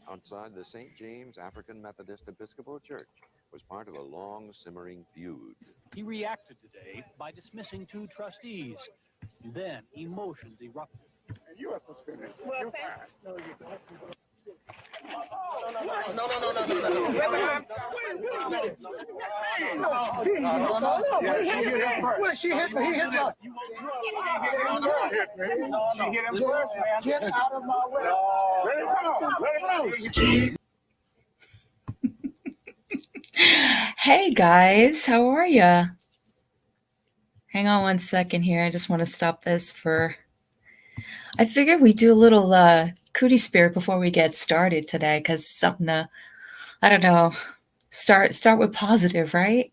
outside the St. James African Methodist Episcopal Church was part of a long, simmering feud. He reacted today by dismissing 2 trustees. Then emotions erupted. And you are suspended. Well, You're thanks. fired. Well, she hit me. He hit me. She hit him first, man. Get out of my way. Let it go. Let it go. Hey guys, how are ya? Hang on one second here. I just want to stop this for. I figured we'd do a little Cootie Spirit before we get started today, because something to, I don't know, start with positive, right?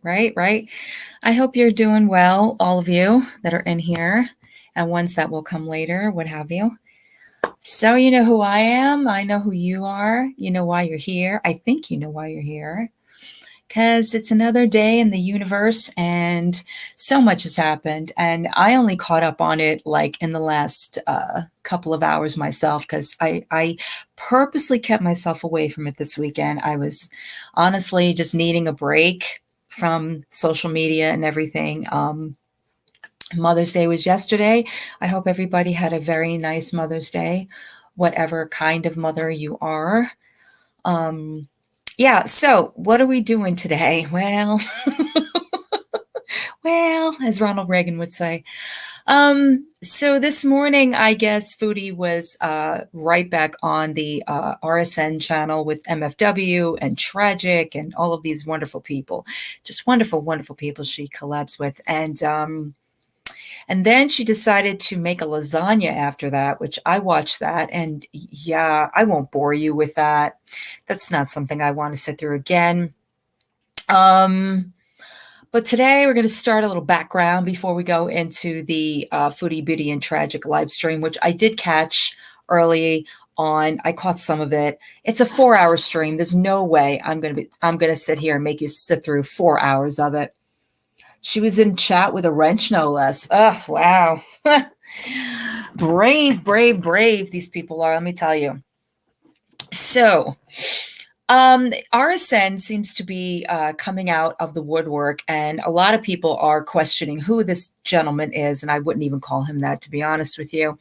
I hope you're doing well, all of you that are in here, and ones that will come later, what have you. So you know who I am. I know who you are. You know why you're here. I think you know why you're here. Because it's another day in the universe and so much has happened. And I only caught up on it like in the last couple of hours myself, because I purposely kept myself away from it this weekend. I was honestly just needing a break from social media and everything. Mother's Day was yesterday. I hope everybody had a very nice Mother's Day, whatever kind of mother you are. Yeah, so what are we doing today? Well, as Ronald Reagan would say. So this morning, I guess Foodie was right back on the RSN channel with MFW and Tragic and all of these wonderful people. Just wonderful, wonderful people she collabs with. And then she decided to make a lasagna after that, which I watched that. And yeah, I won't bore you with that. That's not something I want to sit through again. But today we're going to start a little background before we go into the Foodie, Beauty, and Tragic live stream, which I did catch early on. I caught some of it. It's a 4-hour stream. There's no way I'm going to sit here and make you sit through 4 hours of it. She was in chat with a wrench, no less. Oh, wow. Brave these people are, let me tell you. So, RSN seems to be coming out of the woodwork, and a lot of people are questioning who this gentleman is, and I wouldn't even call him that, to be honest with you.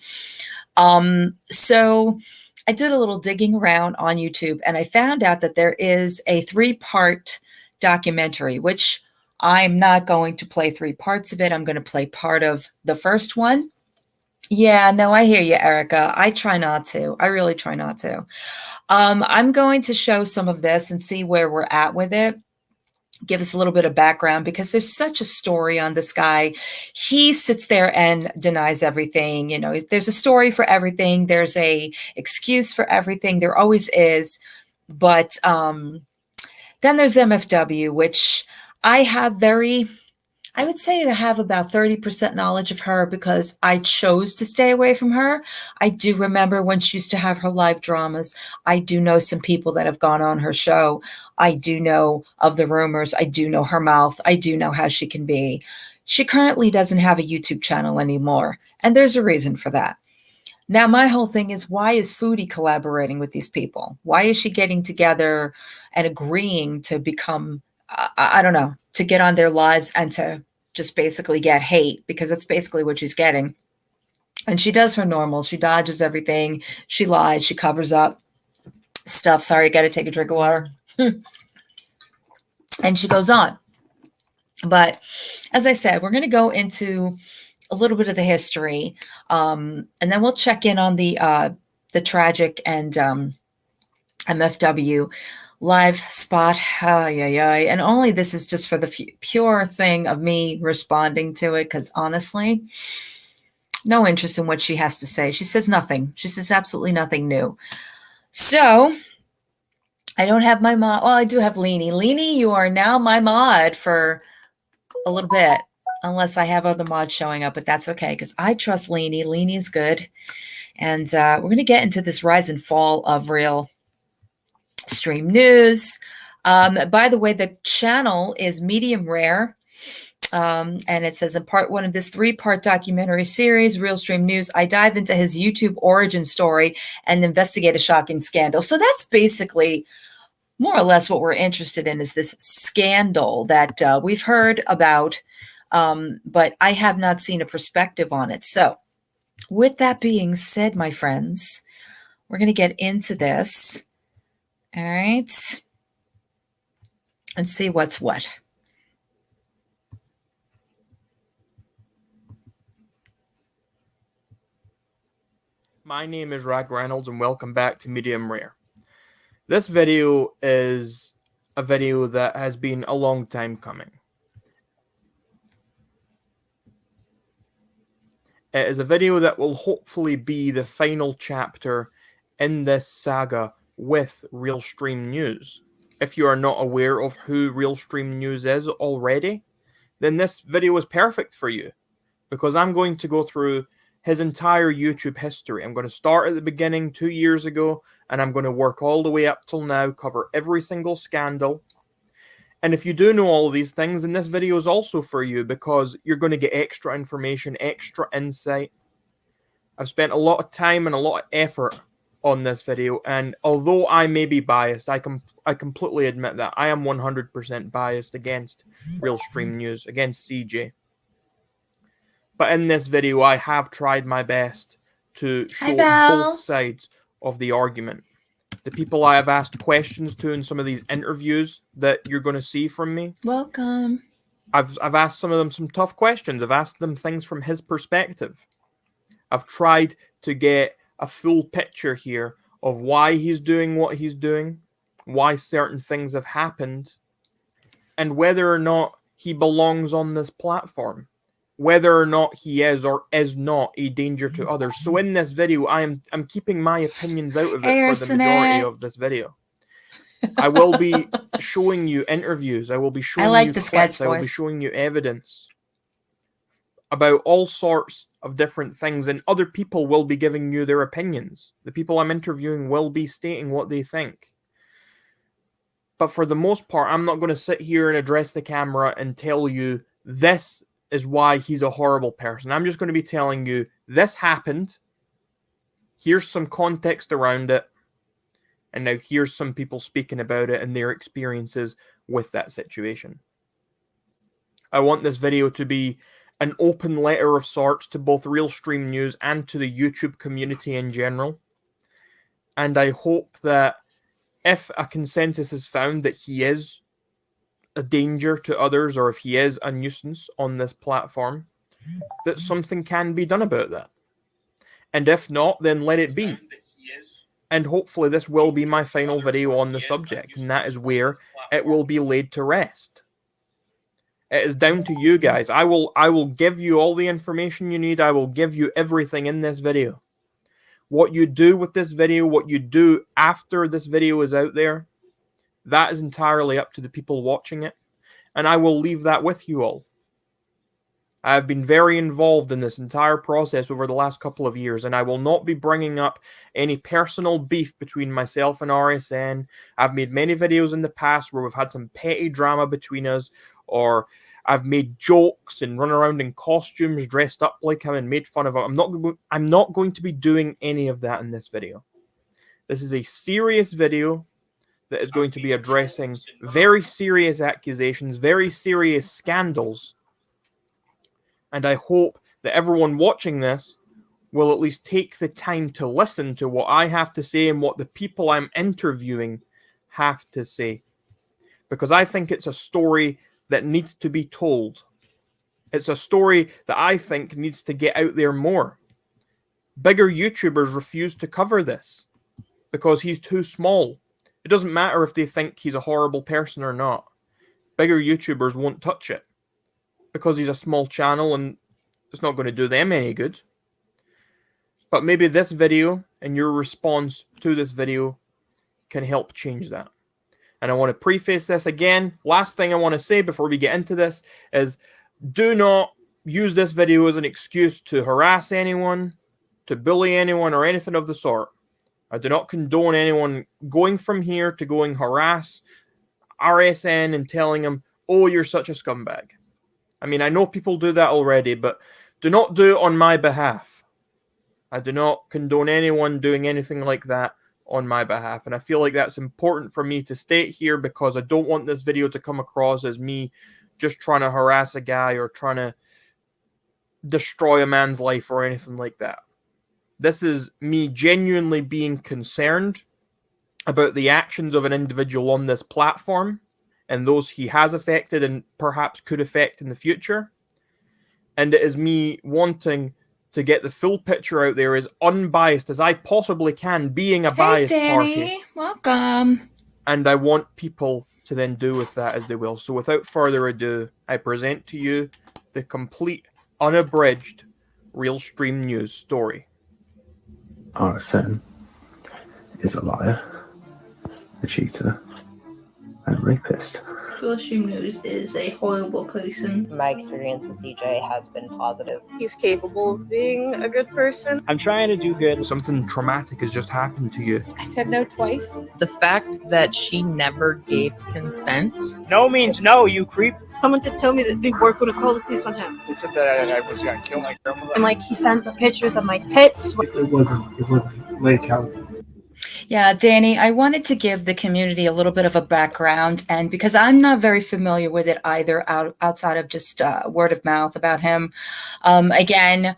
So I did a little digging around on YouTube, and I found out that there is a 3-part documentary, which I'm not going to play 3 parts of it. I'm going to play part of the first one. Yeah, no, I hear you, Erica. I try not to. I really try not to. I'm going to show some of this and see where we're at with it. Give us a little bit of background, because there's such a story on this guy. He sits there and denies everything. You know, there's a story for everything. There's a excuse for everything. There always is. But then there's MFW, which I would say I have about 30% knowledge of her, because I chose to stay away from her. I do remember when she used to have her live dramas. I do know some people that have gone on her show. I do know of the rumors. I do know her mouth. I do know how she can be. She currently doesn't have a YouTube channel anymore, and there's a reason for that. Now, my whole thing is, why is Foodie collaborating with these people? Why is she getting together and agreeing to become I don't know, to get on their lives and to just basically get hate, because that's basically what she's getting. And she does her normal. She dodges everything. She lies. She covers up stuff. Sorry, got to take a drink of water. And she goes on. But as I said, we're going to go into a little bit of the history. And then we'll check in on the Tragic and MFW live spot. And only this is just for the pure thing of me responding to it, because honestly, no interest in what she has to say. She says nothing. She says absolutely nothing new. So I don't have my mod. Well, I do have Leanie. Leanie, you are now my mod for a little bit, unless I have other mods showing up, but that's okay, because I trust Leanie. Leanie is good. And we're going to get into this rise and fall of RealStream news. By the way, the channel is medium rare. And it says, in part one of this 3-part documentary series, RealStream News, I dive into his YouTube origin story and investigate a shocking scandal. So that's basically more or less what we're interested in, is this scandal that we've heard about, but I have not seen a perspective on it. So with that being said, my friends, we're going to get into this. All right. And see what's what. My name is Rag Reynolds and welcome back to Medium Rare. This video is a video that has been a long time coming. It is a video that will hopefully be the final chapter in this saga with RealStream News. If you are not aware of who RealStream News is already, then this video is perfect for you, because I'm going to go through his entire YouTube history. I'm going to start at the beginning 2 years ago, and I'm going to work all the way up till now, cover every single scandal. And if you do know all of these things, then this video is also for you, because you're going to get extra information, extra insight. I've spent a lot of time and a lot of effort on this video, and although I may be biased, I completely admit that I am 100% biased against RealStream News, against CJ. But in this video, I have tried my best to show both sides of the argument. The people I have asked questions to in some of these interviews that you're going to see from me. Welcome. I've asked some of them some tough questions. I've asked them things from his perspective. I've tried to get a full picture here of why he's doing what he's doing, why certain things have happened, and whether or not he belongs on this platform. Whether or not he is or is not a danger to others. So in this video, I'm keeping my opinions out of it for the majority of this video. I will be showing you interviews. I will be showing you clips. I will be showing you evidence about all sorts of different things, and other people will be giving you their opinions. The people I'm interviewing will be stating what they think. But for the most part, I'm not going to sit here and address the camera and tell you this is why he's a horrible person. I'm just going to be telling you this happened. Here's some context around it. And now here's some people speaking about it and their experiences with that situation. I want this video to be an open letter of sorts to both RealStream News and to the YouTube community in general. And I hope that if a consensus is found that he is a danger to others, or if he is a nuisance on this platform, that something can be done about that. And if not, then let it be. And hopefully this will be my final video on the subject, and that is where it will be laid to rest. It is down to you guys. I will give you all the information you need. I will give you everything in this video. What you do with this video, what you do after this video is out there, that is entirely up to the people watching it, and I will leave that with you all. I have been very involved in this entire process over the last couple of years, and I will not be bringing up any personal beef between myself and RSN. I've made many videos in the past where we've had some petty drama between us, or I've made jokes and run around in costumes dressed up like him and made fun of him. I'm not going to be doing any of that in this video. This is a serious video that is going to be addressing very serious accusations, very serious scandals. And I hope that everyone watching this will at least take the time to listen to what I have to say and what the people I'm interviewing have to say. Because I think it's a story that needs to be told. It's a story that I think needs to get out there more. Bigger YouTubers refuse to cover this because he's too small. It doesn't matter if they think he's a horrible person or not. Bigger YouTubers won't touch it because he's a small channel and it's not going to do them any good. But maybe this video and your response to this video can help change that. And I want to preface this again. Last thing I want to say before we get into this is do not use this video as an excuse to harass anyone, to bully anyone, or anything of the sort. I do not condone anyone going from here to going harass RSN and telling him, oh, you're such a scumbag. I mean, I know people do that already, but do not do it on my behalf. I do not condone anyone doing anything like that on my behalf. And I feel like that's important for me to state here because I don't want this video to come across as me just trying to harass a guy or trying to destroy a man's life or anything like that. This is me genuinely being concerned about the actions of an individual on this platform and those he has affected and perhaps could affect in the future. And it is me wanting to get the full picture out there as unbiased as I possibly can, being a biased Danny, party. welcome. And I want people to then do with that as they will. So without further ado, I present to you the complete, unabridged RealStream news story. RSN is a liar, a cheater, and a rapist. RealStream News is a horrible person. My experience with DJ has been positive. He's capable of being a good person. I'm trying to do good. Something traumatic has just happened to you. I said no twice. The fact that she never gave consent. No means no, you creep. Someone did tell me that they were going to call the police on him. They said that I was going to kill my grandmother. And like he sent the pictures of my tits. It wasn't Lake County. Yeah, Danny, I wanted to give the community a little bit of a background, and because I'm not very familiar with it either, outside of just word of mouth about him. Again,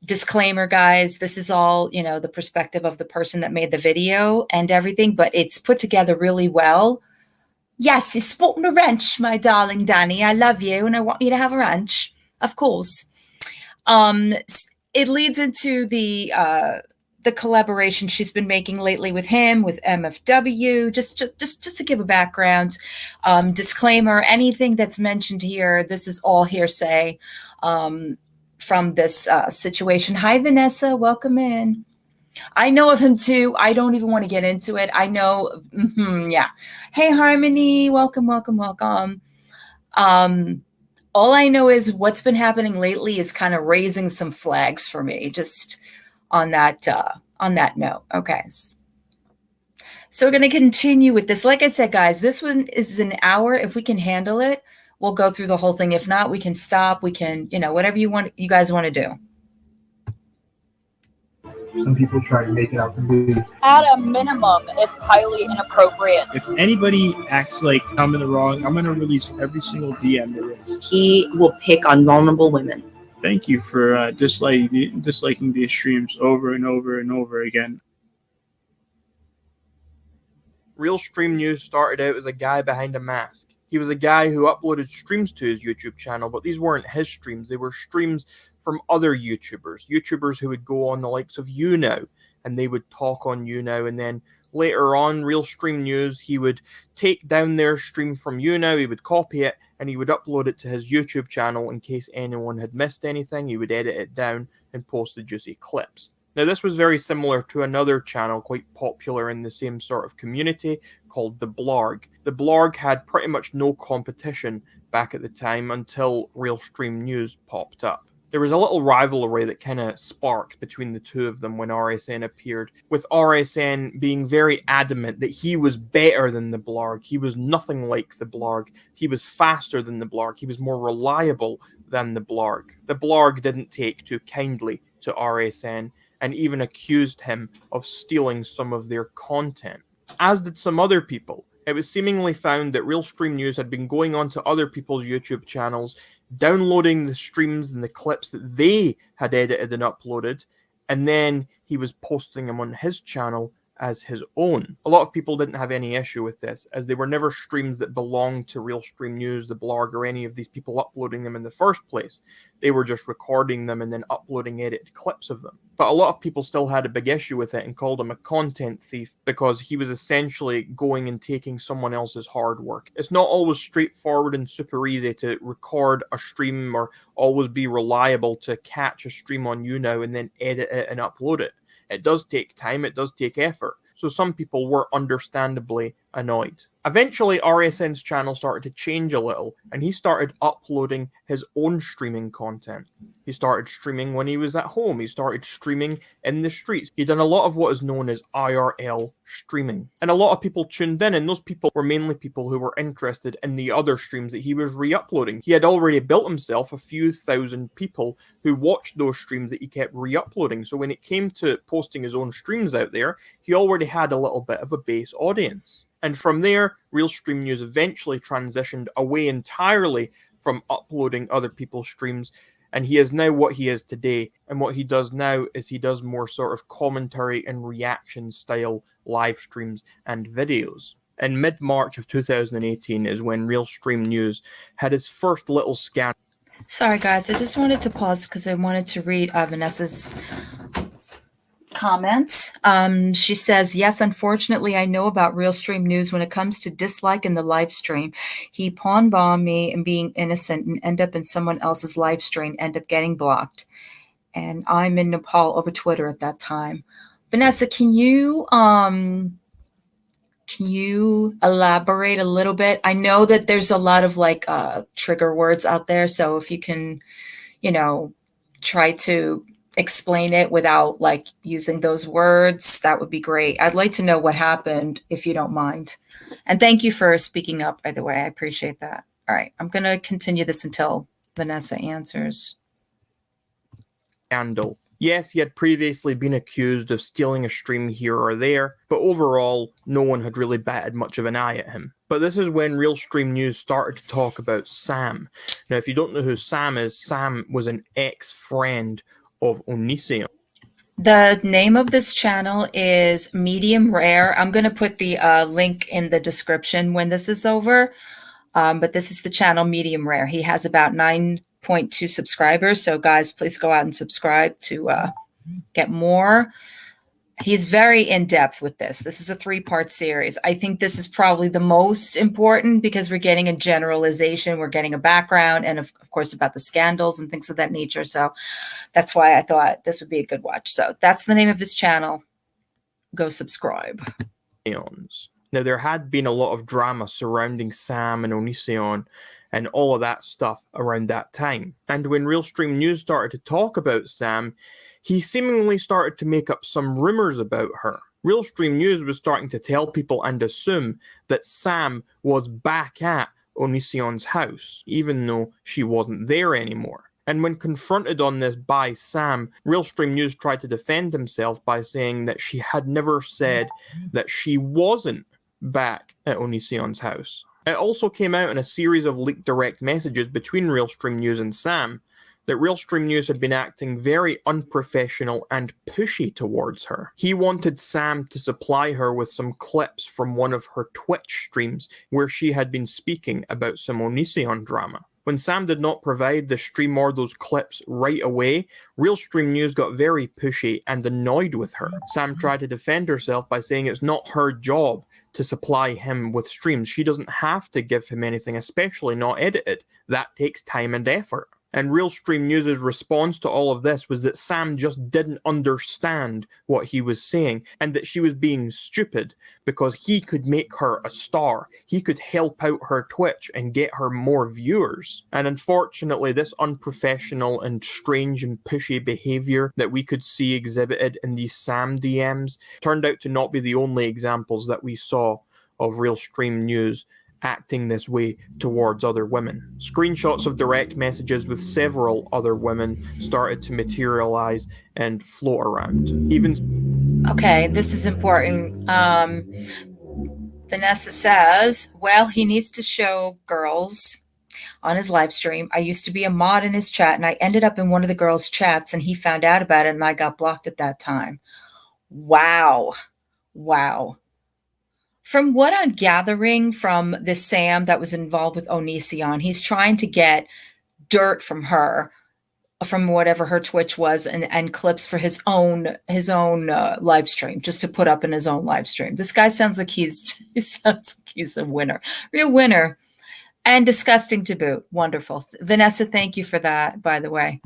disclaimer, guys, this is all, you know, the perspective of the person that made the video and everything, but it's put together really well. Yes, you're sporting a wrench, my darling Danny. I love you, and I want you to have a wrench, of course. It leads into the collaboration she's been making lately with him, with MFW. Just to give a background, disclaimer: anything that's mentioned here, this is all hearsay from this situation. Hi, Vanessa, welcome in. I know of him too. I don't even want to get into it. I know, yeah. Hey, Harmony, welcome. All I know is what's been happening lately is kind of raising some flags for me. Just on that note. Okay. So we're going to continue with this. Like I said, guys, this one is an hour. If we can handle it, we'll go through the whole thing. If not, we can stop. We can, you know, whatever you guys want to do. Some people try to make it out to be. At a minimum, it's highly inappropriate. If anybody acts like I'm in the wrong, I'm going to release every single DM there is. He will pick on vulnerable women. Thank you for disliking these streams over and over and over again. RealStream News started out as a guy behind a mask. He was a guy who uploaded streams to his YouTube channel, but these weren't his streams. They were streams from other YouTubers who would go on the likes of YouNow, and they would talk on YouNow, and then later on, RealStream News, he would take down their stream from YouNow, he would copy it, and he would upload it to his YouTube channel in case anyone had missed anything. He would edit it down and post the juicy clips. Now, this was very similar to another channel quite popular in the same sort of community called The Blarg. The Blarg had pretty much no competition back at the time until RealStream News popped up. There was a little rivalry that kind of sparked between the two of them when RSN appeared, with RSN being very adamant that he was better than the Blarg. He was nothing like the Blarg. He was faster than the Blarg. He was more reliable than the Blarg. The Blarg didn't take too kindly to RSN and even accused him of stealing some of their content, as did some other people. It was seemingly found that RealStream News had been going on to other people's YouTube channels, downloading the streams and the clips that they had edited and uploaded, and then he was posting them on his channel as his own. A lot of people didn't have any issue with this, as they were never streams that belonged to RealStream News, the Blarg, or any of these people uploading them in the first place. They were just recording them and then uploading edited clips of them. But a lot of people still had a big issue with it and called him a content thief because he was essentially going and taking someone else's hard work. It's not always straightforward and super easy to record a stream or always be reliable to catch a stream on YouNow and then edit it and upload it. It does take time, it does take effort. So some people were understandably annoyed. Eventually, RSN's channel started to change a little, and he started uploading his own streaming content. He started streaming when he was at home. He started streaming in the streets. He'd done a lot of what is known as IRL streaming. And a lot of people tuned in, and those people were mainly people who were interested in the other streams that he was re-uploading. He had already built himself a few thousand people who watched those streams that he kept re-uploading. So when it came to posting his own streams out there, he already had a little bit of a base audience. And from there, RealStream News eventually transitioned away entirely from uploading other people's streams, and he is now what he is today. And what he does now is he does more sort of commentary and reaction style live streams and videos. In mid-March of 2018 is when RealStream News had his first little scandal. Sorry, guys. I just wanted to pause because I wanted to read Vanessa's comments. She says, yes, unfortunately, I know about RealStream News when it comes to dislike in the live stream. He pawn bomb me and being innocent and end up in someone else's live stream, end up getting blocked. And I'm in Nepal over Twitter at that time. Vanessa, can you elaborate a little bit? I know that there's a lot of like trigger words out there. So if you can, try to explain it without like using those words, that would be great. I'd like to know what happened, if you don't mind. And thank you for speaking up, by the way. I appreciate that. All right, I'm going to continue this until Vanessa answers. Scandal. Yes, he had previously been accused of stealing a stream here or there, but overall, no one had really batted much of an eye at him. But this is when RealStream News started to talk about Sam. Now, if you don't know who Sam is, Sam was an ex-friend of Onision. The name of this channel is Medium Rare. I'm going to put the link in the description when this is over. But this is the channel Medium Rare. He has about 9.2 subscribers. So guys, please go out and subscribe to get more. He's very in-depth with this. This is a 3-part series. I think this is probably the most important because we're getting a generalization. We're getting a background and, of course, about the scandals and things of that nature. So that's why I thought this would be a good watch. So that's the name of his channel. Go subscribe. Now, there had been a lot of drama surrounding Sam and Onision and all of that stuff around that time. And when RealStream News started to talk about Sam, he seemingly started to make up some rumors about her. RealStream News was starting to tell people and assume that Sam was back at Onision's house, even though she wasn't there anymore. And when confronted on this by Sam, RealStream News tried to defend himself by saying that she had never said that she wasn't back at Onision's house. It also came out in a series of leaked direct messages between RealStream News and Sam that RealStream News had been acting very unprofessional and pushy towards her. He wanted Sam to supply her with some clips from one of her Twitch streams where she had been speaking about some Onision drama. When Sam did not provide the stream or those clips right away, RealStream News got very pushy and annoyed with her. Sam tried to defend herself by saying it's not her job to supply him with streams. She doesn't have to give him anything, especially not edited. That takes time and effort. And RealStream News' response to all of this was that Sam just didn't understand what he was saying and that she was being stupid because he could make her a star. He could help out her Twitch and get her more viewers. And unfortunately, this unprofessional and strange and pushy behavior that we could see exhibited in these Sam DMs turned out to not be the only examples that we saw of RealStream News acting this way towards other women. Screenshots of direct messages with several other women started to materialize and float around. Okay, this is important. Vanessa says, well, he needs to show girls on his live stream. I used to be a mod in his chat and I ended up in one of the girls' chats and he found out about it and I got blocked at that time. Wow. Wow. From what I'm gathering from this Sam that was involved with Onision, he's trying to get dirt from her, from whatever her Twitch was, and clips for his own live stream, just to put up in his own live stream. This guy sounds like he's a winner, real winner, and disgusting to boot. Wonderful, Vanessa. Thank you for that, by the way.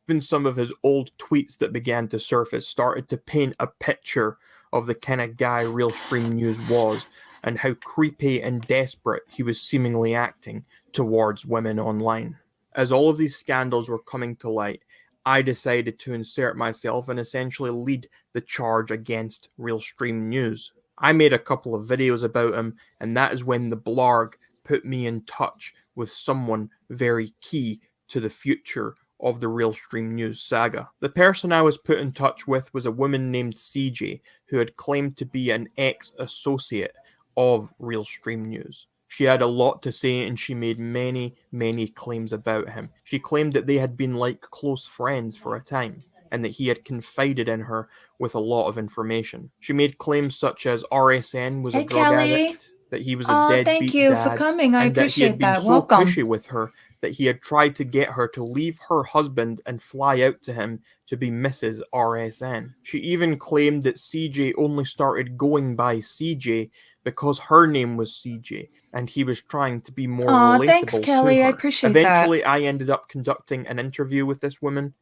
Even some of his old tweets that began to surface started to paint a picture of the kind of guy RealStream News was, and how creepy and desperate he was seemingly acting towards women online. As all of these scandals were coming to light, I decided to insert myself and essentially lead the charge against RealStream News. I made a couple of videos about him, and that is when the blog put me in touch with someone very key to the future of the RealStream News saga. The person I was put in touch with was a woman named CJ, who had claimed to be an ex-associate of RealStream News. She had a lot to say, and she made many, many claims about him. She claimed that they had been like close friends for a time, and that he had confided in her with a lot of information. She made claims such as RSN was a drug addict, that he was a deadbeat thank you for dad, coming. I and that he had appreciate been that. so Welcome. pushy with her that he had tried to get her to leave her husband and fly out to him to be Mrs. RSN. She even claimed that CJ only started going by CJ because her name was CJ, and he was trying to be more relatable Thanks, Kelly. to her. I appreciate Eventually, that. I ended up conducting an interview with this woman,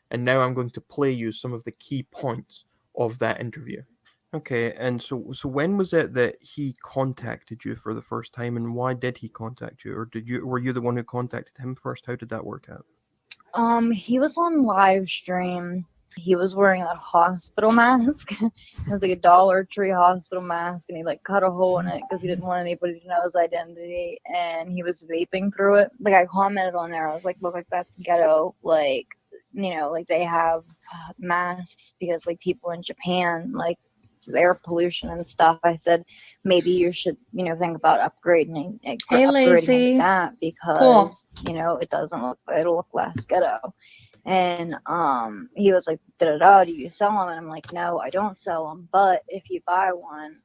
and now I'm going to play you some of the key points of that interview. Okay, and so when was it that he contacted you for the first time, and why did he contact you, or were you the one who contacted him first? How did that work out? He was on live stream. He was wearing a hospital mask. It was like a Dollar Tree hospital mask, and he like cut a hole in it because he didn't want anybody to know his identity, and he was vaping through it. Like, I commented on there, I was like, look, like, that's ghetto. Like, you know, like, they have masks because like people in Japan, like, air pollution and stuff. I said, maybe you should, you know, think about upgrading Lazy. into that because, Cool. you know, it'll look less ghetto. And he was like, da-da-da, do you sell them? And I'm like, no, I don't sell them. But if you buy one,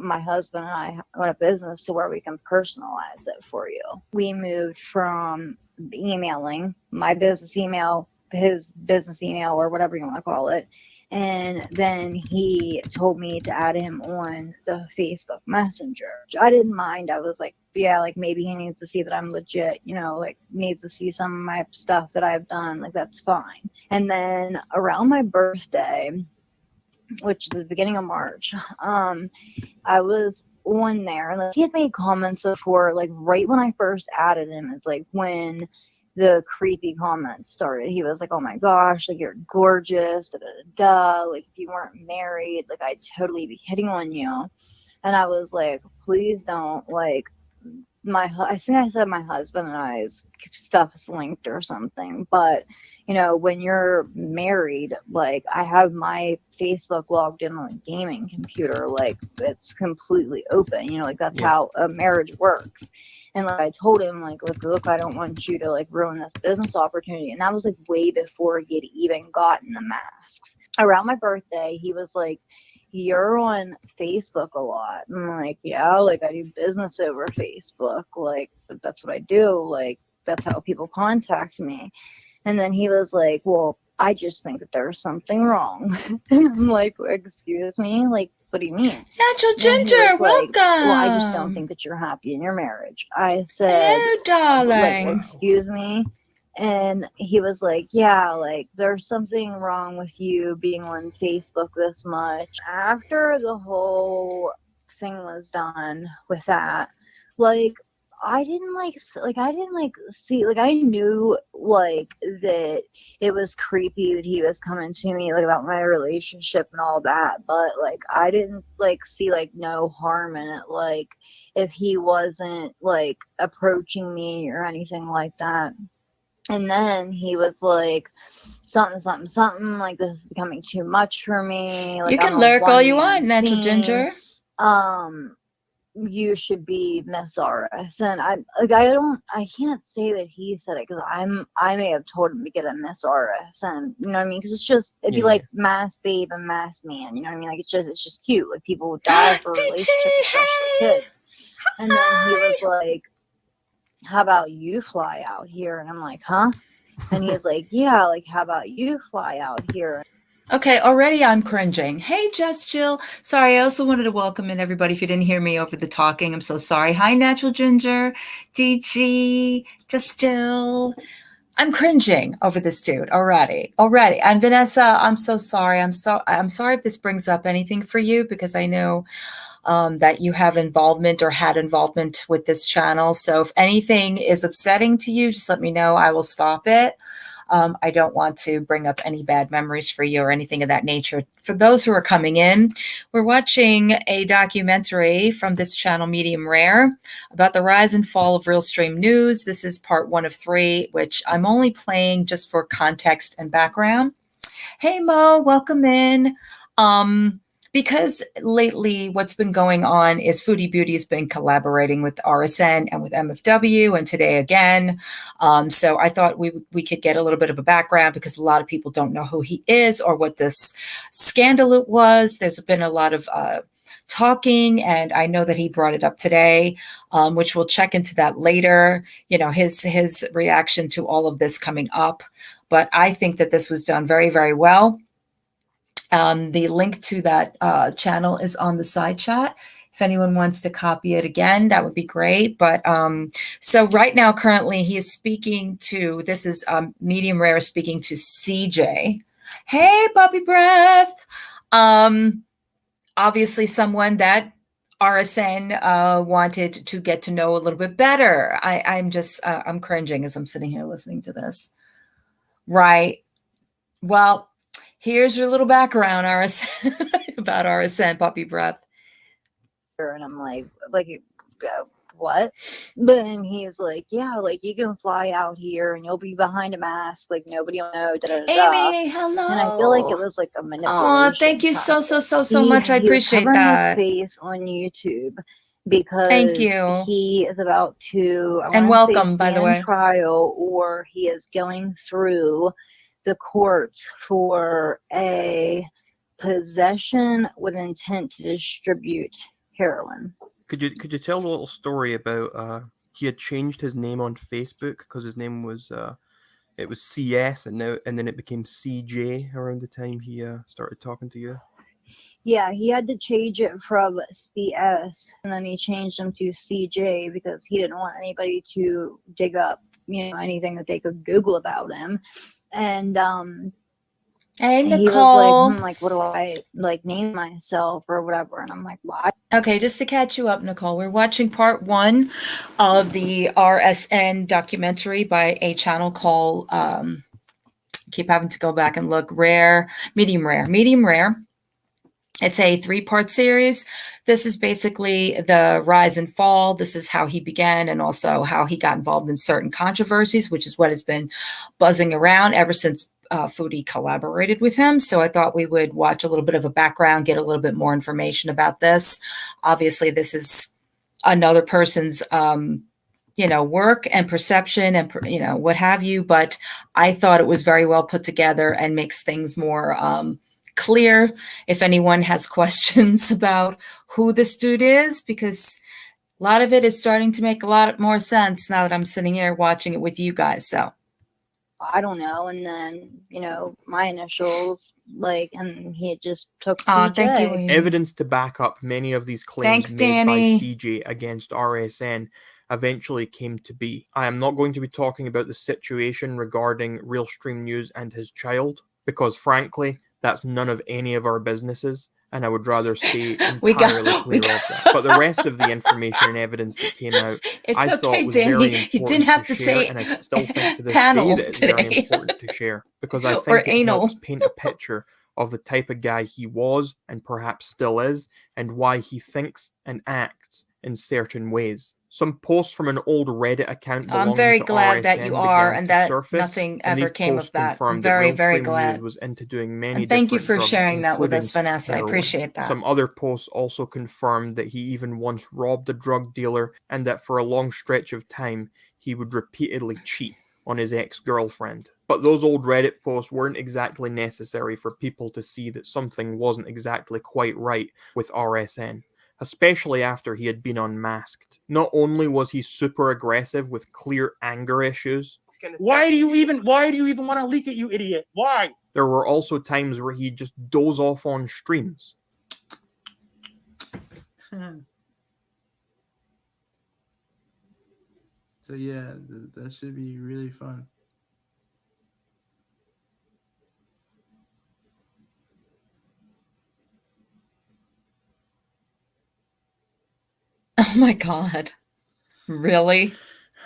my husband and I own a business to where we can personalize it for you. We moved from emailing my business email, his business email, or whatever you want to call it. And then he told me to add him on the Facebook Messenger. I didn't mind. I was like, yeah, like, maybe he needs to see that I'm legit, you know, like, needs to see some of my stuff that I've done. Like, that's fine. And then around my birthday, which is the beginning of March, I was on there. Like, he had made comments before, like, right when I first added him, is like when the creepy comments started. He was like, oh my gosh, like, you're gorgeous, da da da da. Like, if you weren't married, like, I'd totally be hitting on you. And I was like, please don't. Like, I think I said my husband and I's stuff is linked or something. But, you know, when you're married, like, I have my Facebook logged in on a gaming computer. Like, it's completely open. You know, like, that's how a marriage works. And like, I told him, like, look, I don't want you to like ruin this business opportunity. And that was like way before he had even gotten the masks. Around my birthday, he was like, you're on Facebook a lot. And I'm like, yeah, like, I do business over Facebook. Like, that's what I do. Like, that's how people contact me. And then he was like, well, I just think that there's something wrong. I'm like, excuse me? Like, what do you mean? Natural Ginger, welcome. Well, I just don't think that you're happy in your marriage. I said, hello, darling. Like, excuse me? And he was like, yeah, like, there's something wrong with you being on Facebook this much. After the whole thing was done with that, like, I didn't see, like, I knew, like, that it was creepy that he was coming to me, like, about my relationship and all that, but, like, I didn't, like, see, like, no harm in it, like, if he wasn't, like, approaching me or anything like that. And then he was like, something, like, this is becoming too much for me. Like, you can lurk all you want, Natural Ginger. You should be Miss RS. And I can't say that he said it because I may have told him to get a Miss RS. And you know what I mean? Because it's just, it'd be like Mass Babe and Mass Man. You know what I mean? Like, it's just cute. Like, people would die for relationships, especially kids. And then he was like, how about you fly out here? And I'm like, huh? And he's like, yeah, like, how about you fly out here? Okay, already I'm cringing. Hey, Just Jill. Sorry, I also wanted to welcome in everybody. If you didn't hear me over the talking, I'm so sorry. Hi, Natural Ginger, DG, Just Jill. I'm cringing over this dude already. And Vanessa, I'm so sorry. I'm sorry if this brings up anything for you, because I know that you have involvement or had involvement with this channel. So if anything is upsetting to you, just let me know. I will stop it. I don't want to bring up any bad memories for you or anything of that nature. For those who are coming in, we're watching a documentary from this channel, Medium Rare, about the rise and fall of RealStream News. This is part 1 of 3, which I'm only playing just for context and background. Hey, Mo, welcome in. Because lately what's been going on is Foodie Beauty has been collaborating with RSN and with MFW, and today again. So I thought we could get a little bit of a background, because a lot of people don't know who he is or what this scandal was. There's been a lot of talking, and I know that he brought it up today, which we'll check into that later, you know, his reaction to all of this coming up. But I think that this was done very, very well. The link to that channel is on the side chat. If anyone wants to copy it again, that would be great. But so right now, currently, he is speaking to, this is Medium Rare speaking to CJ. Hey, Puppy Breath. Obviously someone that RSN wanted to get to know a little bit better. I'm cringing as I'm sitting here listening to this. Right. Well, here's your little background, RSN, about RSN, Puppy Breath. And I'm like, what? Then he's like, yeah, like you can fly out here and you'll be behind a mask, like nobody will know. Amy, hello. And I feel like it was like a manipulation. Oh, thank you so much. I appreciate that. His face on YouTube because thank you. He is about to welcome, by the way, trial, or he is going through the courts for a possession with intent to distribute heroin. Could you tell a little story about he had changed his name on Facebook because his name was it was CS and then it became CJ around the time he started talking to you? Yeah, he had to change it from CS and then he changed them to CJ because he didn't want anybody to dig up, you know, anything that they could Google about him. And hey, Nicole. He was like, what do I like name myself or whatever? And I'm like, why? Okay, just to catch you up, Nicole, we're watching part 1 of the RSN documentary by a channel called, keep having to go back and look, Medium Rare. It's a 3-part series. This is basically the rise and fall. This is how he began and also how he got involved in certain controversies, which is what has been buzzing around ever since Foodie collaborated with him. So I thought we would watch a little bit of a background, get a little bit more information about this. Obviously, this is another person's, work and perception and, what have you. But I thought it was very well put together and makes things more clear if anyone has questions about who this dude is, because a lot of it is starting to make a lot more sense now that I'm sitting here watching it with you guys. So I don't know. And then, my initials, and he just took CJ. Thank you, Amy. Evidence to back up many of these claims made by CJ against RSN eventually came to be. I am not going to be talking about the situation regarding RealStream News and his child, because frankly, that's none of any of our businesses, and I would rather stay entirely clear of that. But the rest of the information and evidence that came out, I thought was very important you didn't have to share, say and I still think to this panel day that it's today. very important to share, because I think it helps paint a picture of the type of guy he was and perhaps still is, and why he thinks and acts in certain ways. Some posts from an old Reddit account I'm very glad RSN that you are, and that surface, nothing ever came of that. I'm confirmed very, that very RealStream glad. News was into doing many And thank you different for drugs, sharing that with us, including Vanessa. I heroin. appreciate that. Some other posts also confirmed that he even once robbed a drug dealer, and that for a long stretch of time he would repeatedly cheat on his ex-girlfriend. But those old Reddit posts weren't exactly necessary for people to see that something wasn't exactly quite right with RSN, especially after he had been unmasked. Not only was he super aggressive with clear anger issues, Why do you even want to leak it, you idiot? Why? there were also times where he'd just doze off on streams. So yeah, that should be really fun. Oh my God. Really?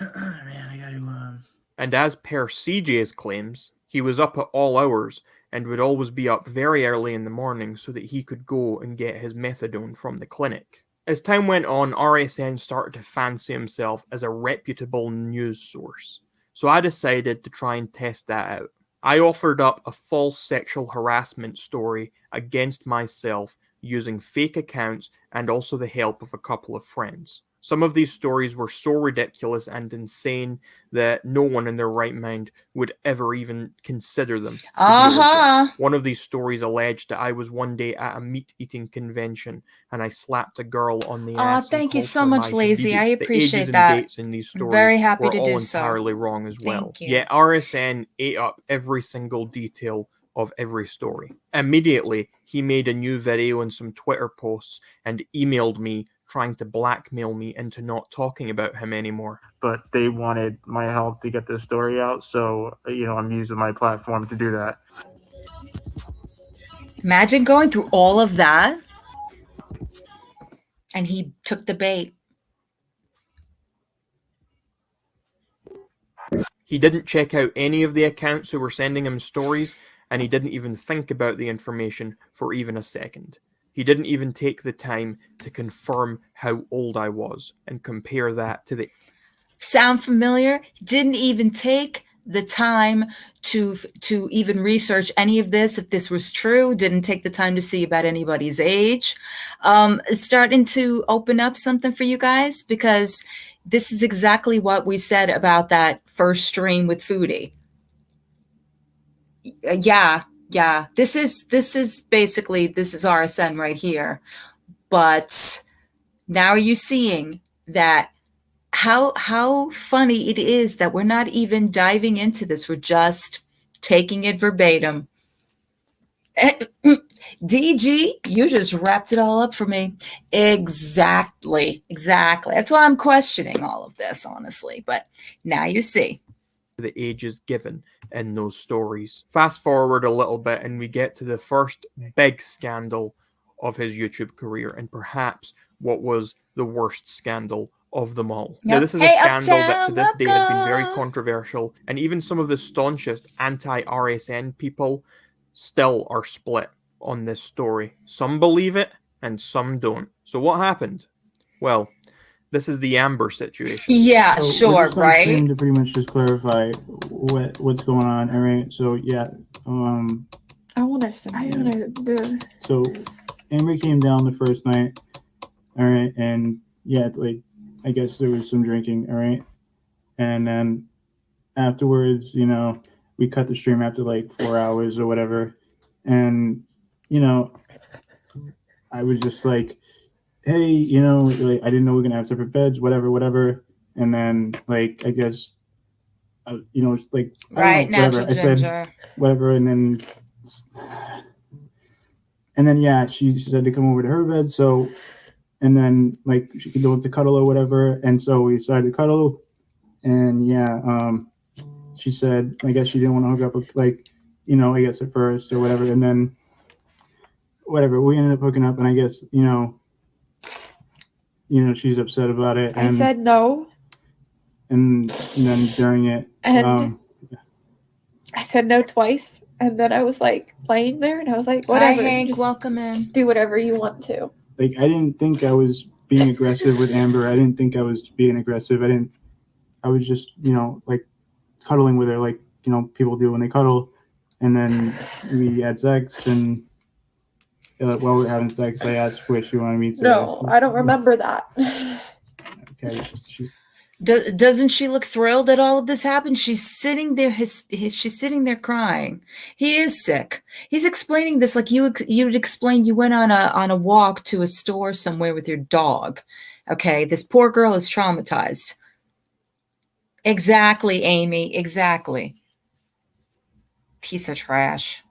Man, I gotta. And as per CJ's claims, he was up at all hours and would always be up very early in the morning so that he could go and get his methadone from the clinic. As time went on, RSN started to fancy himself as a reputable news source, so I decided to try and test that out. I offered up a false sexual harassment story against myself using fake accounts and also the help of a couple of friends. Some of these stories were so ridiculous and insane that no one in their right mind would ever even consider them to be legit. One of these stories alleged that I was one day at a meat-eating convention and I slapped a girl on the ass. Thank you and so called her much, my Lazy. I Foodies. The appreciate ages and that. dates in these stories Very happy were to all do so. entirely wrong as well. Thank you. Yet RSN ate up every single detail of every story. Immediately, he made a new video and some Twitter posts and emailed me trying to blackmail me into not talking about him anymore. But they wanted my help to get this story out, so I'm using my platform to do that. Imagine going through all of that and he took the bait. He didn't check out any of the accounts who were sending him stories, and he didn't even think about the information for even a second. He didn't even take the time to confirm how old I was and compare that to the... Sound familiar? Didn't even take the time to even research any of this, if this was true. Didn't take the time to see about anybody's age. It's starting to open up something for you guys, because this is exactly what we said about that first stream with Foodie. Yeah. This is basically, this is RSN right here. But now are you seeing that how funny it is that we're not even diving into this. We're just taking it verbatim. DG, you just wrapped it all up for me. Exactly. That's why I'm questioning all of this, honestly. But now you see. The ages given in those stories. Fast forward a little bit and we get to the first big scandal of his YouTube career, and perhaps what was the worst scandal of them all. Now, this is a scandal that to this day has been very controversial, and even some of the staunchest anti-RSN people still are split on this story. Some believe it and some don't. So what happened? Well, this is the Amber situation. Yeah, So sure, we're just on right? stream to pretty much just clarify what's going on. All right. So yeah, I want to do. so Amber came down the first night. All right, and yeah, like I guess there was some drinking. All right, and then afterwards, we cut the stream after like 4 hours or whatever, and I was just like, hey, like, I didn't know we were gonna have separate beds, whatever. And then, like, I guess, it's like, Right, whatever. I said, whatever, and then, yeah, she said to come over to her bed. So, and then, like, she could go to cuddle or whatever. And so we decided to cuddle. And yeah, she said, I guess she didn't want to hook up, like, I guess at first or whatever. And then, whatever, we ended up hooking up, and I guess, she's upset about it. I said no. And then during it, And I said no twice. And then I was like playing there, and I was like, whatever. Hi, Hank. Just Welcome in. do whatever you want to. like, I didn't think I was being aggressive with Amber. I didn't think I was being aggressive. I was just, like cuddling with her, like, people do when they cuddle. And then we had sex, and while we were having sex, I asked where she wanted me to. No, I don't remember that. Okay, she's. Doesn't she look thrilled that all of this happened? She's sitting there. She's sitting there crying. He is sick. He's explaining this like you'd explain. You went on a walk to a store somewhere with your dog. Okay, this poor girl is traumatized. Exactly, Amy. Exactly. Piece of trash.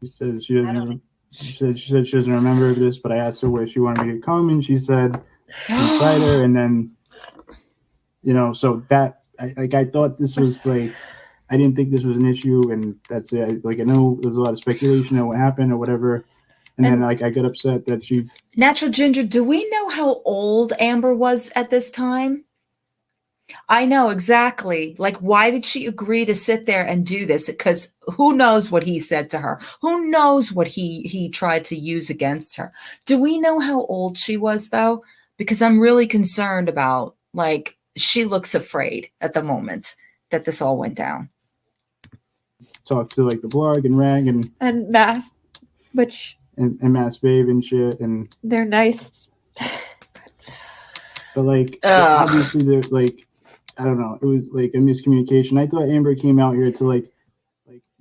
She said she doesn't. She said she doesn't remember this, but I asked her where she wanted me to come, and she said inside her, and then. So that I thought this was like, I didn't think this was an issue, and that's it. Like, I know there's a lot of speculation on what happened or whatever, And then like I got upset that she. Natural Ginger, do we know how old Amber was at this time? I know exactly. Like, why did she agree to sit there and do this? Because who knows what he said to her? Who knows what he tried to use against her? Do we know how old she was, though? Because I'm really concerned about, like, she looks afraid at the moment that this all went down. Talk to like the blog and Rag and Mass, which and Mass Babe and shit, and they're nice. But like obviously they're like, I don't know, it was like a miscommunication. I thought Amber came out here to like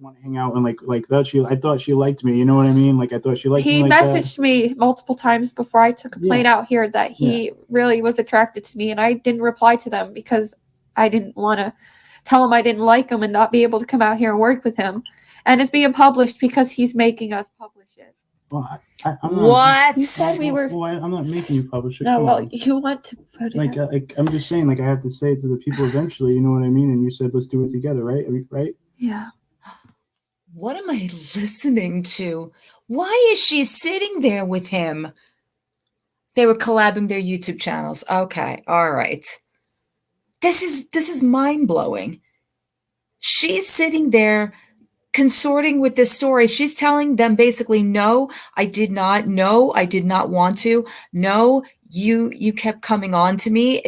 want to hang out and like that I thought she liked me, you know what I mean? Like I thought she liked me. He like messaged me multiple times before I took a plane out here that he really was attracted to me, and I didn't reply to them because I didn't want to tell him I didn't like him and not be able to come out here and work with him. And it's being published because he's making us publish it. Well, I'm not, what? You said we were. Well, I'm not making you publish it. No, Come well, on. you want to put like, it. like I'm just saying, like I have to say it to the people eventually. You know what I mean? And you said let's do it together, right? I mean, right? Yeah. What am I listening to? Why is she sitting there with him? They were collabing their YouTube channels. Okay, all right. This is mind-blowing. She's sitting there consorting with this story. She's telling them basically, no, I did not. No, I did not want to. No, you kept coming on to me.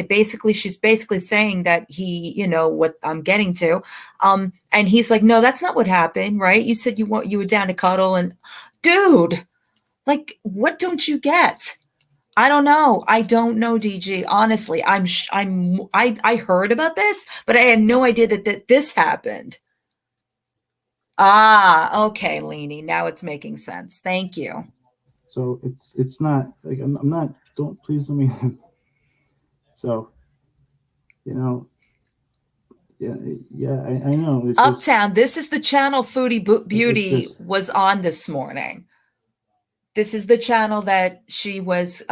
She's basically saying that he, you know, what I'm getting to. And he's like, no, that's not what happened, right? You said you were down to cuddle, and dude, like, what don't you get? I don't know. I don't know, DG. Honestly, I heard about this, but I had no idea that this happened. Ah, okay, Leanie. Now it's making sense. Thank you. So it's not like I'm not. Don't please let me. So, you know. Yeah. I know. It's Uptown. This is the channel Foodie Beauty was on this morning. This is the channel that she was,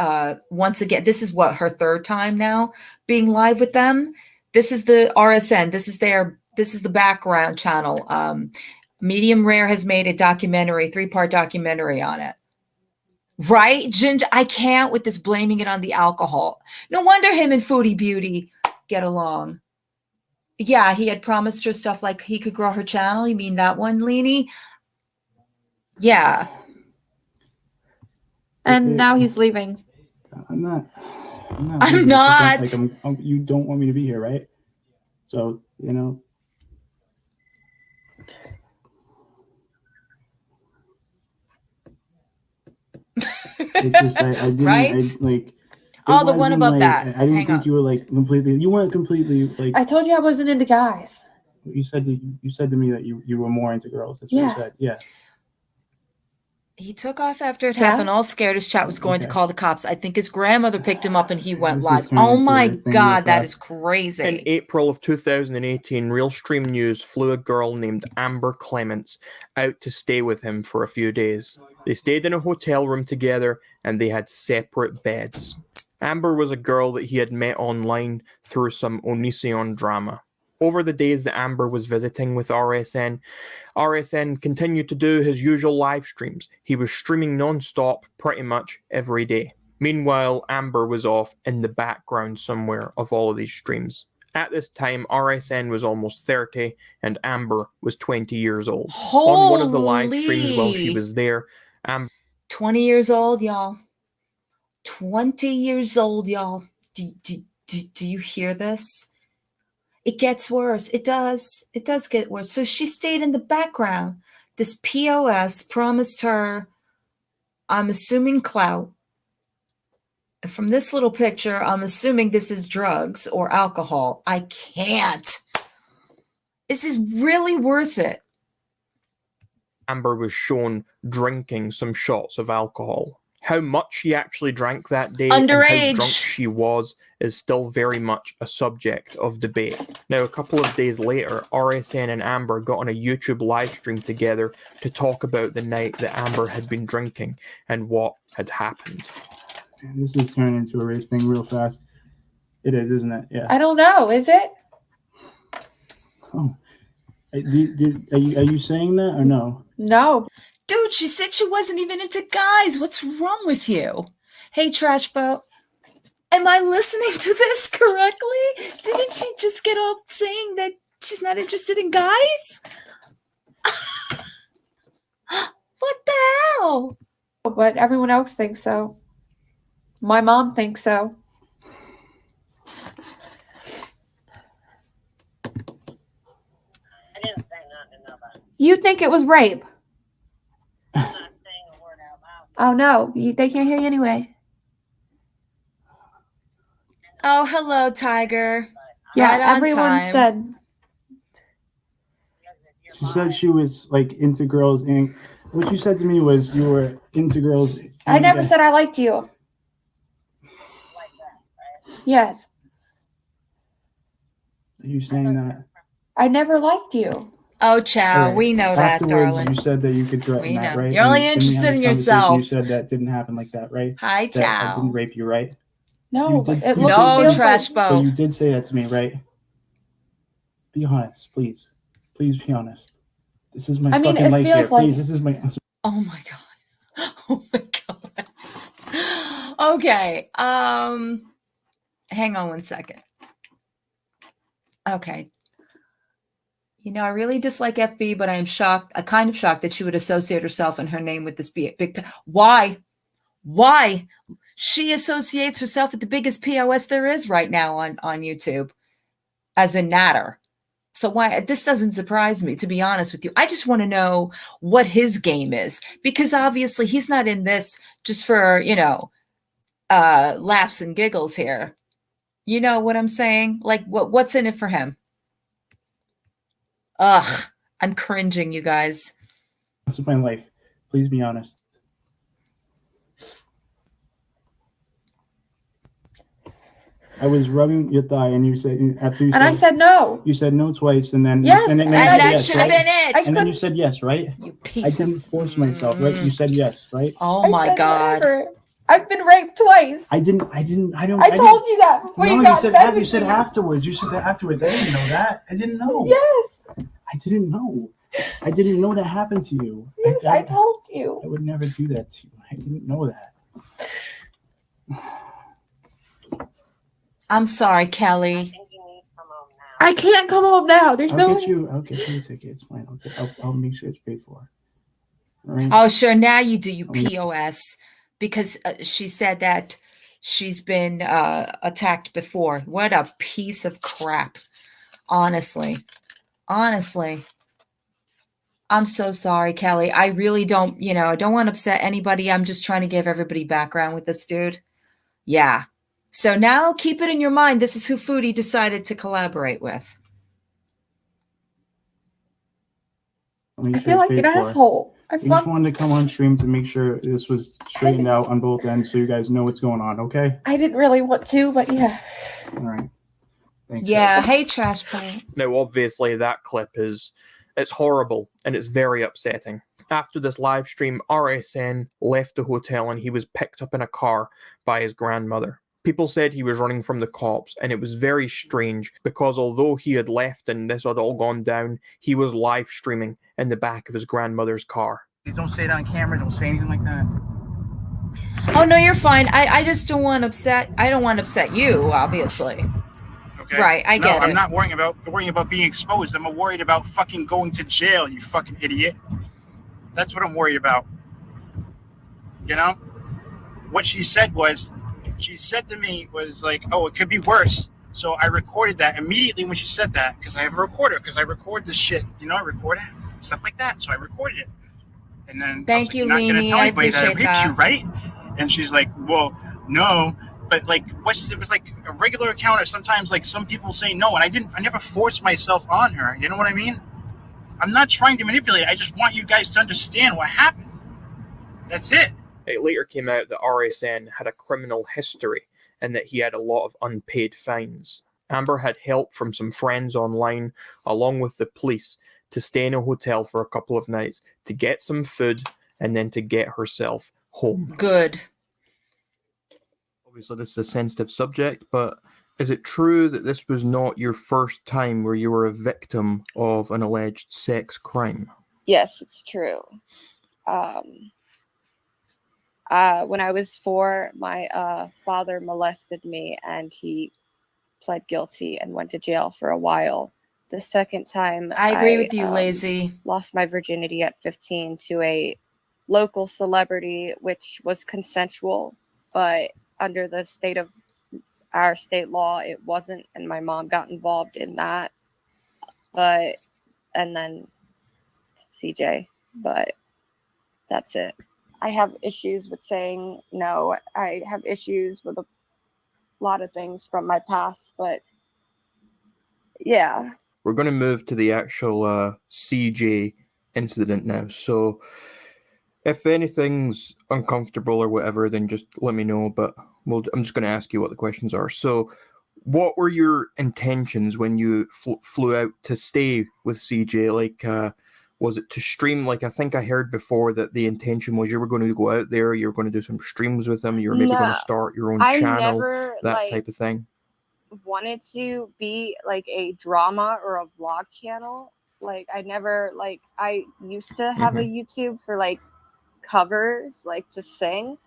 once again, this is what, her third time now being live with them. This is the RSN. This is the background channel. Medium Rare has made a documentary, 3-part documentary on it. Right, Ginger? I can't with this blaming it on the alcohol. No wonder him and Foodie Beauty get along. Yeah, he had promised her stuff like he could grow her channel. You mean that one, Leanie? Yeah. And now he's leaving. I'm not. I'm not. Like you don't want me to be here, right? So you know. It's just I didn't right? The one above that. I didn't think you were like completely. You weren't completely like. I told you I wasn't into guys. You said to me that you were more into girls. That's what you said. Yeah. He took off after it happened, all scared his chat was going to call the cops. I think his grandmother picked him up and he went live. Oh my God, that is crazy. In April of 2018, RealStream News flew a girl named Amber Clements out to stay with him for a few days. They stayed in a hotel room together and they had separate beds. Amber was a girl that he had met online through some Onision drama. Over the days that Amber was visiting with RSN continued to do his usual live streams. He was streaming non-stop pretty much every day. Meanwhile, Amber was off in the background somewhere of all of these streams. At this time, RSN was almost 30 and Amber was 20 years old. On one of the live streams while she was there, Amber... 20 years old, y'all. 20 years old, y'all. Do you hear this? It gets worse. It does. It does get worse. So she stayed in the background. This POS promised her, I'm assuming, clout. From this little picture, I'm assuming this is drugs or alcohol. I can't. This is really worth it. Amber was shown drinking some shots of alcohol. How much she actually drank that day and how drunk she was is still very much a subject of debate. Now, a couple of days later, RSN and Amber got on a YouTube live stream together to talk about the night that Amber had been drinking and what had happened. Man, this is turning into a race thing real fast. It is, isn't it? Yeah. I don't know. Is it? Oh. Are you saying that or no? No. Dude, she said she wasn't even into guys. What's wrong with you? Hey, Trash Boat. Am I listening to this correctly? Didn't she just get off saying that she's not interested in guys? What the hell? But everyone else thinks so. My mom thinks so. I didn't say nothing to nobody. You think it was rape? I'm not saying a word out loud. Oh no, they can't hear you anyway. Oh, hello, Tiger. Yeah, Right on everyone time. said. She said she was like into girls, and what you said to me was you were into girls. I never said I liked you. Like that, right? Yes, Are you saying that? I never liked you. Oh, Chow, Okay. we know that, Afterwards, darling. you said that you could threaten We that, know. right? You're only And we had interested this in conversation, yourself. You said that didn't happen like that, right? Hi, That I Chow. didn't rape you, right? No, You did- it you looks, did- No, feels Trash like, But Boat. you did say that to me, right? Be honest, please. Please be honest. This is my I mean, fucking it life feels here. like- Please, this is my. Oh my god. Oh my god. Okay. Hang on one second. Okay. You know, I really dislike FB, but I am shocked. I'm kind of shocked that she would associate herself and her name with this big. Why? Why? She associates herself with the biggest POS there is right now on YouTube, as a natter. So why? This doesn't surprise me, to be honest with you. I just want to know what his game is, because obviously he's not in this just for, laughs and giggles here. You know what I'm saying? Like, what's in it for him? Ugh, I'm cringing, you guys. This is my life. Please be honest. I was rubbing your thigh, and you said after you and I said no. you said no twice, and then Yes, and then and you I- said that yes, should have right? been it. I And then you couldn't- said yes, right? You piece I didn't force myself, right? You said yes, right? Oh I my said god. whatever. I've been raped twice. I don't. I told you that before No, you you got said in bed you with said me. afterwards. You said that afterwards. I didn't know that. I didn't know. Yes, I didn't know. I didn't know that happened to you. yes, I told you. I would never do that to you. I didn't know that. I'm sorry, Kelly. I can't come home now. There's no. I'll get you a ticket. It's fine. I'll make sure it's paid for. All right. Oh, sure. Now you do, you POS, because she said that she's been attacked before. What a piece of crap. Honestly. I'm so sorry, Kelly. I really don't, I don't want to upset anybody. I'm just trying to give everybody background with this dude. Yeah. So now keep it in your mind. This is who Foodie decided to collaborate with. I feel like an asshole. I just wanted to come on stream to make sure this was straightened out on both ends, so you guys know what's going on. Okay. I didn't really want to, but yeah. All right. Thanks. Yeah. Hey, Trash Boy. Now, obviously, that clip it's horrible and it's very upsetting. After this live stream, RSN left the hotel and he was picked up in a car by his grandmother. People said he was running from the cops, and it was very strange because although he had left and this had all gone down, he was live streaming in the back of his grandmother's car. Please don't say it on camera. Don't say anything like that. Oh, no, you're fine. I just don't want to upset. I don't want to upset you, obviously. Okay. Right, I get I'm it. not worrying about being exposed. I'm worried about fucking going to jail, you fucking idiot. That's what I'm worried about. You know? What she said to me was like, oh, it could be worse. So I recorded that immediately when she said that, because I have a recorder, because I record this shit. I record it, stuff like that. So I recorded it. And then Thank you, you're not going to Leanie. tell I anybody that I appreciate raped that. you, right? And she's like, well, no. But like, it was like a regular account, or sometimes like some people say no, and I never forced myself on her. You know what I mean? I'm not trying to manipulate. I just want you guys to understand what happened. That's it. It later came out that RSN had a criminal history and that he had a lot of unpaid fines. Amber had help from some friends online, along with the police, to stay in a hotel for a couple of nights, to get some food, and then to get herself home. Good. Obviously, this is a sensitive subject, but is it true that this was not your first time where you were a victim of an alleged sex crime? Yes, it's true. When I was 4, my father molested me, and he pled guilty and went to jail for a while. The second time, I agree with you, Lazy. Lost my virginity at 15 to a local celebrity, which was consensual, but under the our state law, it wasn't, and my mom got involved in that. And then CJ, but that's it. I have issues with saying no. I have issues with a lot of things from my past, but yeah. We're going to move to the actual CJ incident now. So if anything's uncomfortable or whatever, then just let me know. But I'm just going to ask you what the questions are. So what were your intentions when you flew out to stay with CJ? Like, was it to stream? Like, I think I heard before that the intention was you were going to go out there, you were going to do some streams with him, you were maybe going to start your own channel, never, that type of thing. Wanted to be like a drama or a vlog channel. Like, I never, like, I used to have a YouTube for like covers, like to sing,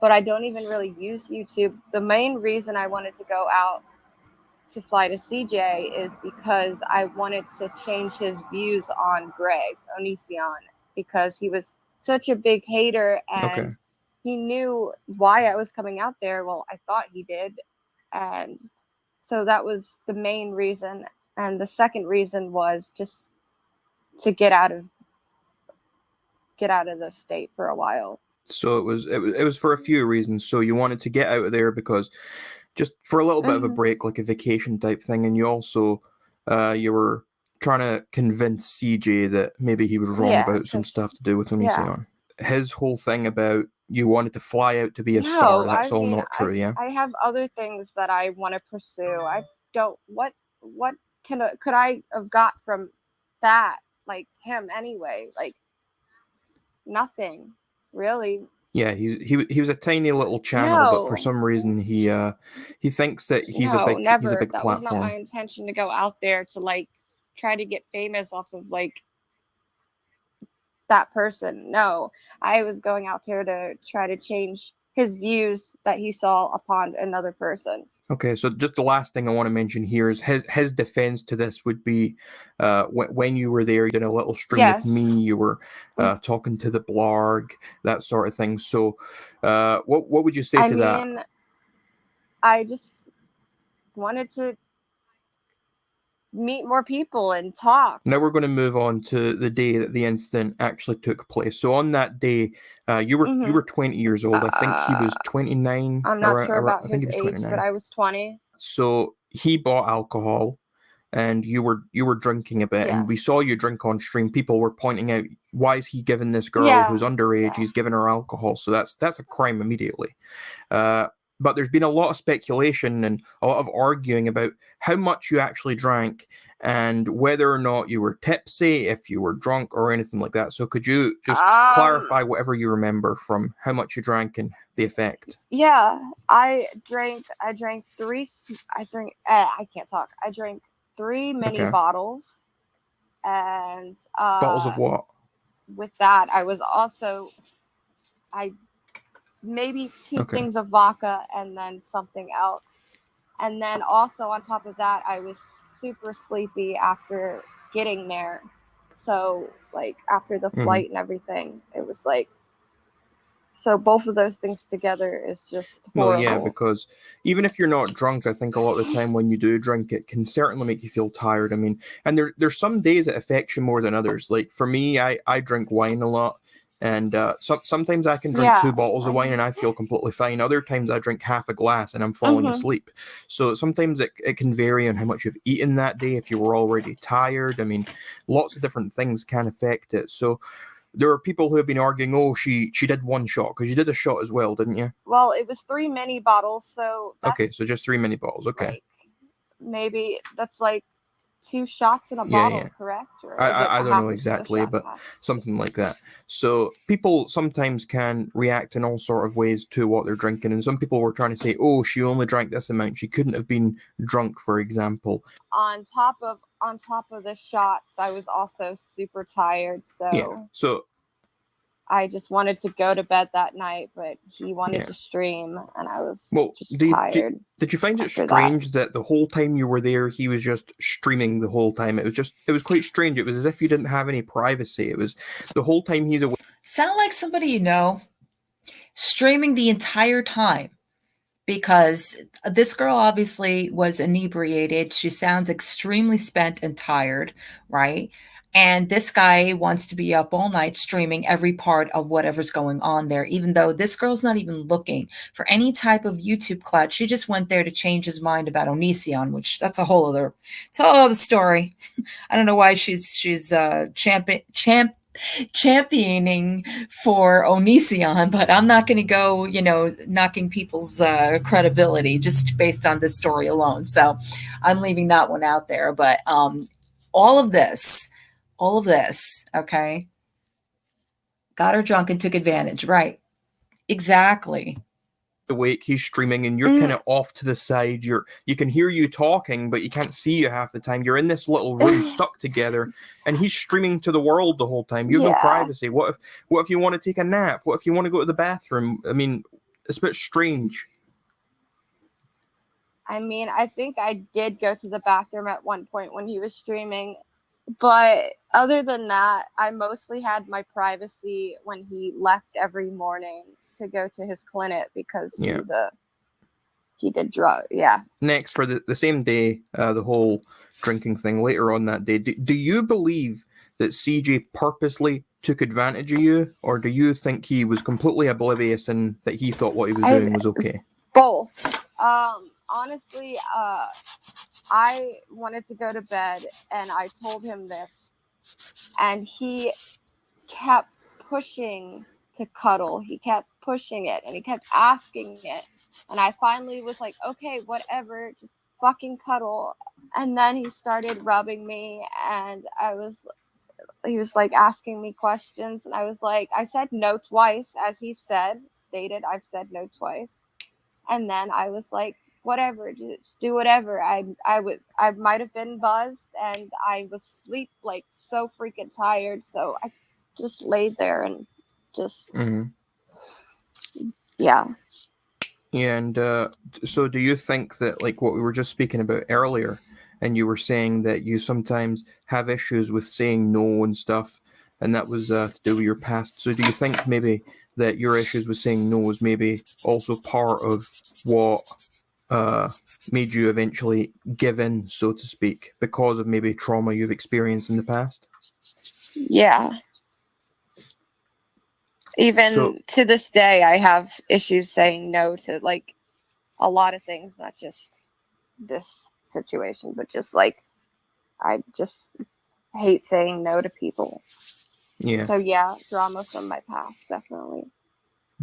but I don't even really use YouTube. The main reason I wanted to go out to fly to CJ is because I wanted to change his views on Greg Onision, because he was such a big hater, and he knew why I was coming out there. Well, I thought he did. And so that was the main reason. And the second reason was just to get out of the state for a while. So it was for a few reasons. So you wanted to get out of there because just for a little bit of a break, like a vacation type thing, and you also you were trying to convince CJ that maybe he was wrong about some stuff to do with Onision. His whole thing about you wanted to fly out to be a star, that's all not true, yeah? I have other things that I want to pursue. I don't, what could I have got from that, like him anyway? Like, nothing, really. Yeah, he was a tiny little channel, but for some reason he thinks that he's a big never. He's a big that platform. was not my intention to go out there to like try to get famous off of like that person. No, I was going out there to try to change his views that he saw upon another person. Okay, so just the last thing I want to mention here is his defense to this would be when you were there, you did a little stream with me, you were talking to the blog, that sort of thing. So what would you say to that? I just wanted to meet more people and talk. Now we're going to move on to the day that the incident actually took place. So on that day, you were 20 years old. I think he was 29. I'm not sure about his age, but I was 20. So he bought alcohol, and you were drinking a bit, and we saw you drink on stream. People were pointing out, why is he giving this girl who's underage? He's giving her alcohol, so that's a crime immediately. But there's been a lot of speculation and a lot of arguing about how much you actually drank and whether or not you were tipsy, if you were drunk or anything like that. So could you just clarify whatever you remember from how much you drank and the effect? Yeah, I drank I can't talk. I drank 3 mini bottles. And bottles of what? With that, I was also maybe 2 things of vodka and then something else. And then also on top of that, I was super sleepy after getting there. So like after the flight and everything, it was like, so both of those things together is just horrible. Well, yeah, because even if you're not drunk, I think a lot of the time when you do drink, it can certainly make you feel tired. I mean, and there's some days it affects you more than others. Like for me, I drink wine a lot. And sometimes I can drink 2 bottles of wine and I feel completely fine. Other times I drink half a glass and I'm falling asleep. So sometimes it can vary on how much you've eaten that day, if you were already tired. I mean, lots of different things can affect it. So there are people who have been arguing, oh, she did 1 shot, because you did a shot as well, didn't you? Well, it was 3 mini bottles, so that's so just 3 mini bottles, like, maybe that's like 2 shots in a bottle, correct? Or I don't know exactly, but something like that. So people sometimes can react in all sort of ways to what they're drinking, and some people were trying to say, oh, she only drank this amount, she couldn't have been drunk, for example. On top of the shots, I was also super tired, so I just wanted to go to bed that night, but he wanted Yeah. to stream, and I was just Did, tired. did you find it after that. strange that the whole time you were there, he was just streaming the whole time? It was quite strange. It was as if you didn't have any privacy. It was the whole time he's away. Sound like somebody you know, streaming the entire time, because this girl obviously was inebriated. She sounds extremely spent and tired, right? And this guy wants to be up all night streaming every part of whatever's going on there, even though this girl's not even looking for any type of YouTube clout. She just went there to change his mind about Onision, which that's a whole other story. I don't know why she's championing for Onision, but I'm not going to go, knocking people's credibility just based on this story alone. So I'm leaving that one out there. But all of this, okay, got her drunk and took advantage. Right. Exactly. Awake, he's streaming, and you're kind of off to the side. You can hear you talking, but you can't see you half the time. You're in this little room stuck together, and he's streaming to the world the whole time. You have no privacy. What if you want to take a nap? What if you want to go to the bathroom? I mean, it's a bit strange. I mean, I think I did go to the bathroom at one point when he was streaming, but other than that, I mostly had my privacy when he left every morning to go to his clinic, because he did drugs. Yeah. Next, for the same day, the whole drinking thing later on that day, do you believe that CJ purposely took advantage of you, or do you think he was completely oblivious and that he thought what he was doing was okay? Both. Honestly, I wanted to go to bed, and I told him this, and he kept pushing to cuddle. He kept pushing it, and he kept asking it, and I finally was like, okay, whatever, just fucking cuddle. And then he started rubbing me, and he was like asking me questions, and I was like, I said no twice, as he stated, I've said no twice. And then I was like, whatever, just do whatever. I might have been buzzed, and I was asleep, like so freaking tired, so I just laid there and just yeah. And so do you think that, like what we were just speaking about earlier, and you were saying that you sometimes have issues with saying no and stuff, and that was to do with your past, so do you think maybe that your issues with saying no is maybe also part of what made you eventually give in, so to speak, because of maybe trauma you've experienced in the past? Yeah. Even to this day, I have issues saying no to like a lot of things, not just this situation, but just like I just hate saying no to people. Yeah. So yeah, drama from my past, definitely.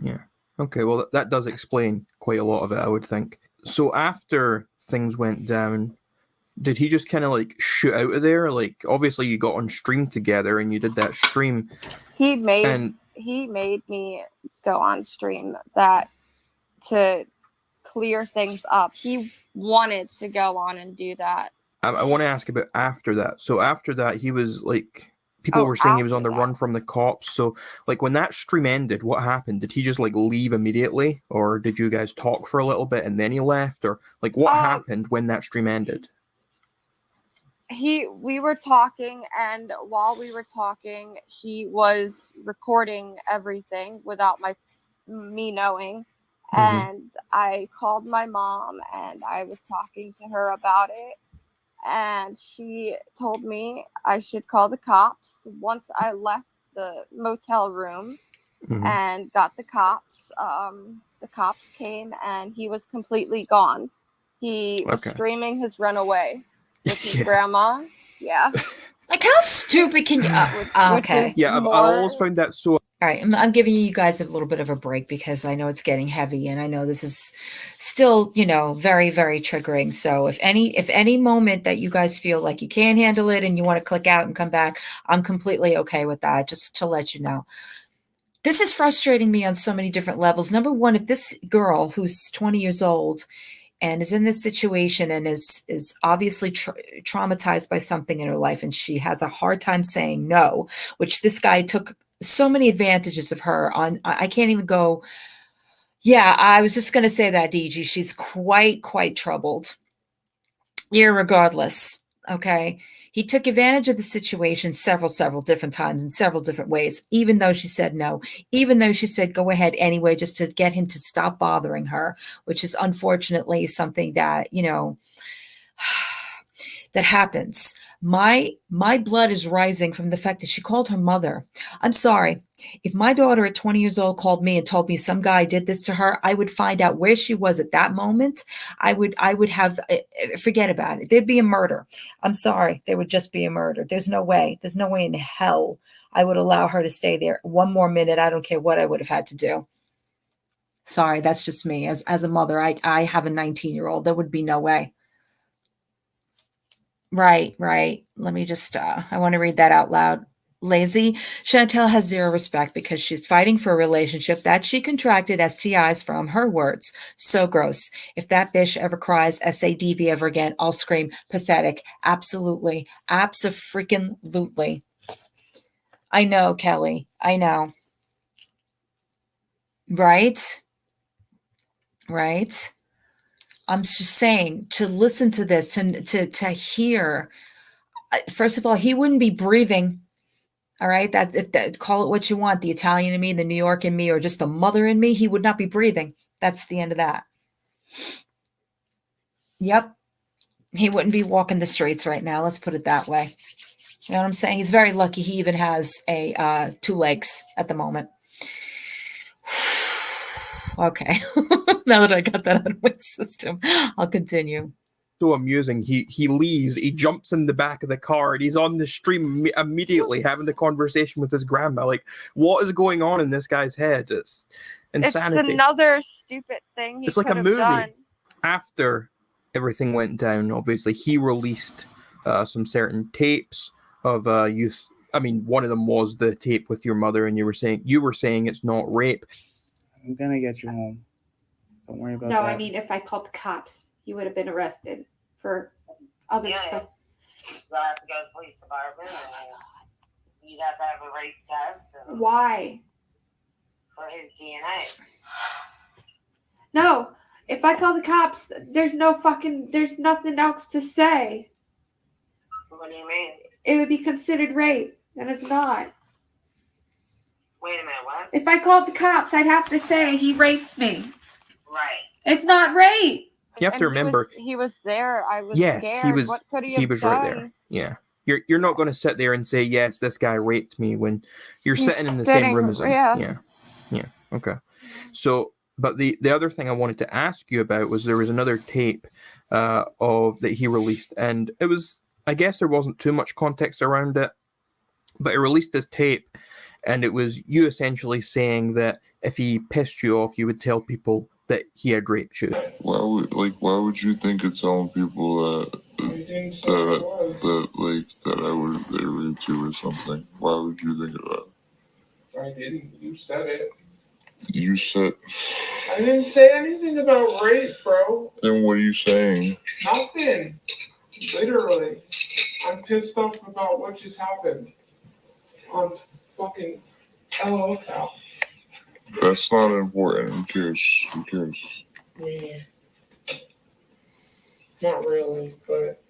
Yeah. Okay, well that does explain quite a lot of it, I would think. So after things went down, did he just kind of like shoot out of there? Like, obviously you got on stream together and you did that stream. He made me go on stream that to clear things up. He wanted to go on and do that. I want to ask about after that. So after that, he was like, people were saying he was on the run from the cops. So like when that stream ended, what happened? Did he just like leave immediately, or did you guys talk for a little bit and then he left, or like what happened when that stream ended? We were talking, and while we were talking, he was recording everything without me knowing. And I called my mom, and I was talking to her about it, and she told me I should call the cops. Once I left the motel room and got the cops came, and he was completely gone. He was streaming his runaway with his grandma. Yeah. Like, how stupid can you? Okay. Yeah, I always found that so. All right, I'm giving you guys a little bit of a break because I know it's getting heavy, and I know this is still, very, very triggering. So if any moment that you guys feel like you can't handle it and you want to click out and come back, I'm completely okay with that, just to let you know. This is frustrating me on so many different levels. Number one, if this girl who's 20 years old and is in this situation and is obviously traumatized by something in her life, and she has a hard time saying no, which this guy took so many advantages of her on. I can't even go. Yeah, I was just going to say that, DG. She's quite troubled. Irregardless, okay? He took advantage of the situation several different times in several different ways, even though she said no, even though she said go ahead anyway, just to get him to stop bothering her, which is unfortunately something that, you know, that happens. My blood is rising from the fact that she called her mother. I'm sorry. If my daughter at 20 years old called me and told me some guy did this to her, I would find out where she was at that moment. I would have, forget about it. There'd be a murder. I'm sorry. There would just be a murder. There's no way. There's no way in hell I would allow her to stay there one more minute. I don't care what I would have had to do. Sorry, that's just me. As a mother, I have a 19-year-old. There would be no way. Right. Let me just, I want to read that out loud. Lazy. Chantel has zero respect because she's fighting for a relationship that she contracted STIs from, her words. So gross. If that bitch ever cries SADV ever again, I'll scream pathetic. Absolutely. Abso-freaking-lutely. I know, Kelly. I know. Right? I'm just saying, to listen to this, to hear, first of all, he wouldn't be breathing. All right. That call it what you want. The Italian in me, the New York in me, or just the mother in me. He would not be breathing. That's the end of that. Yep. He wouldn't be walking the streets right now. Let's put it that way. You know what I'm saying? He's very lucky. He even has two legs at the moment. Okay. Now that I got that out of my system, I'll continue. So amusing. He leaves, he jumps in the back of the car, and he's on the stream immediately having the conversation with his grandma. Like, what is going on in this guy's head? It's insanity. It's another stupid thing he It's like a could have movie. done. After everything went down, obviously, he released some certain tapes of youth. I mean, one of them was the tape with your mother, and you were saying it's not rape. I'm gonna get you home. Don't worry about No, that. I mean, if I called the cops, he would have been arrested for other stuff. You'll have to go to the police department and you'd have to have a rape test. And Why? for his DNA. No, if I call the cops, there's nothing else to say. What do you mean? It would be considered rape, and it's not. Wait a minute, what? If I called the cops, I'd have to say he raped me. Right. It's not rape. You have to remember. He was there. I was Yes, scared. he was. What could he He have was done? right there. Yeah, you're not going to sit there and say yes, this guy raped me when you're He's sitting in the same room as him. yeah. Yeah. Okay. So, but the other thing I wanted to ask you about was there was another tape that he released, and it was, I guess there wasn't too much context around it, but he released this tape, and it was you essentially saying that if he pissed you off, you would tell people that he had raped you. Why would you think of telling people that I would raped you or something? Why would you think of that? I didn't. You said it. You said. I didn't say anything about rape, bro. Then what are you saying? Nothing. Literally. I'm pissed off about what just happened. On fucking LOL now. That's not important. Who cares? Who cares? Yeah. Not really, but.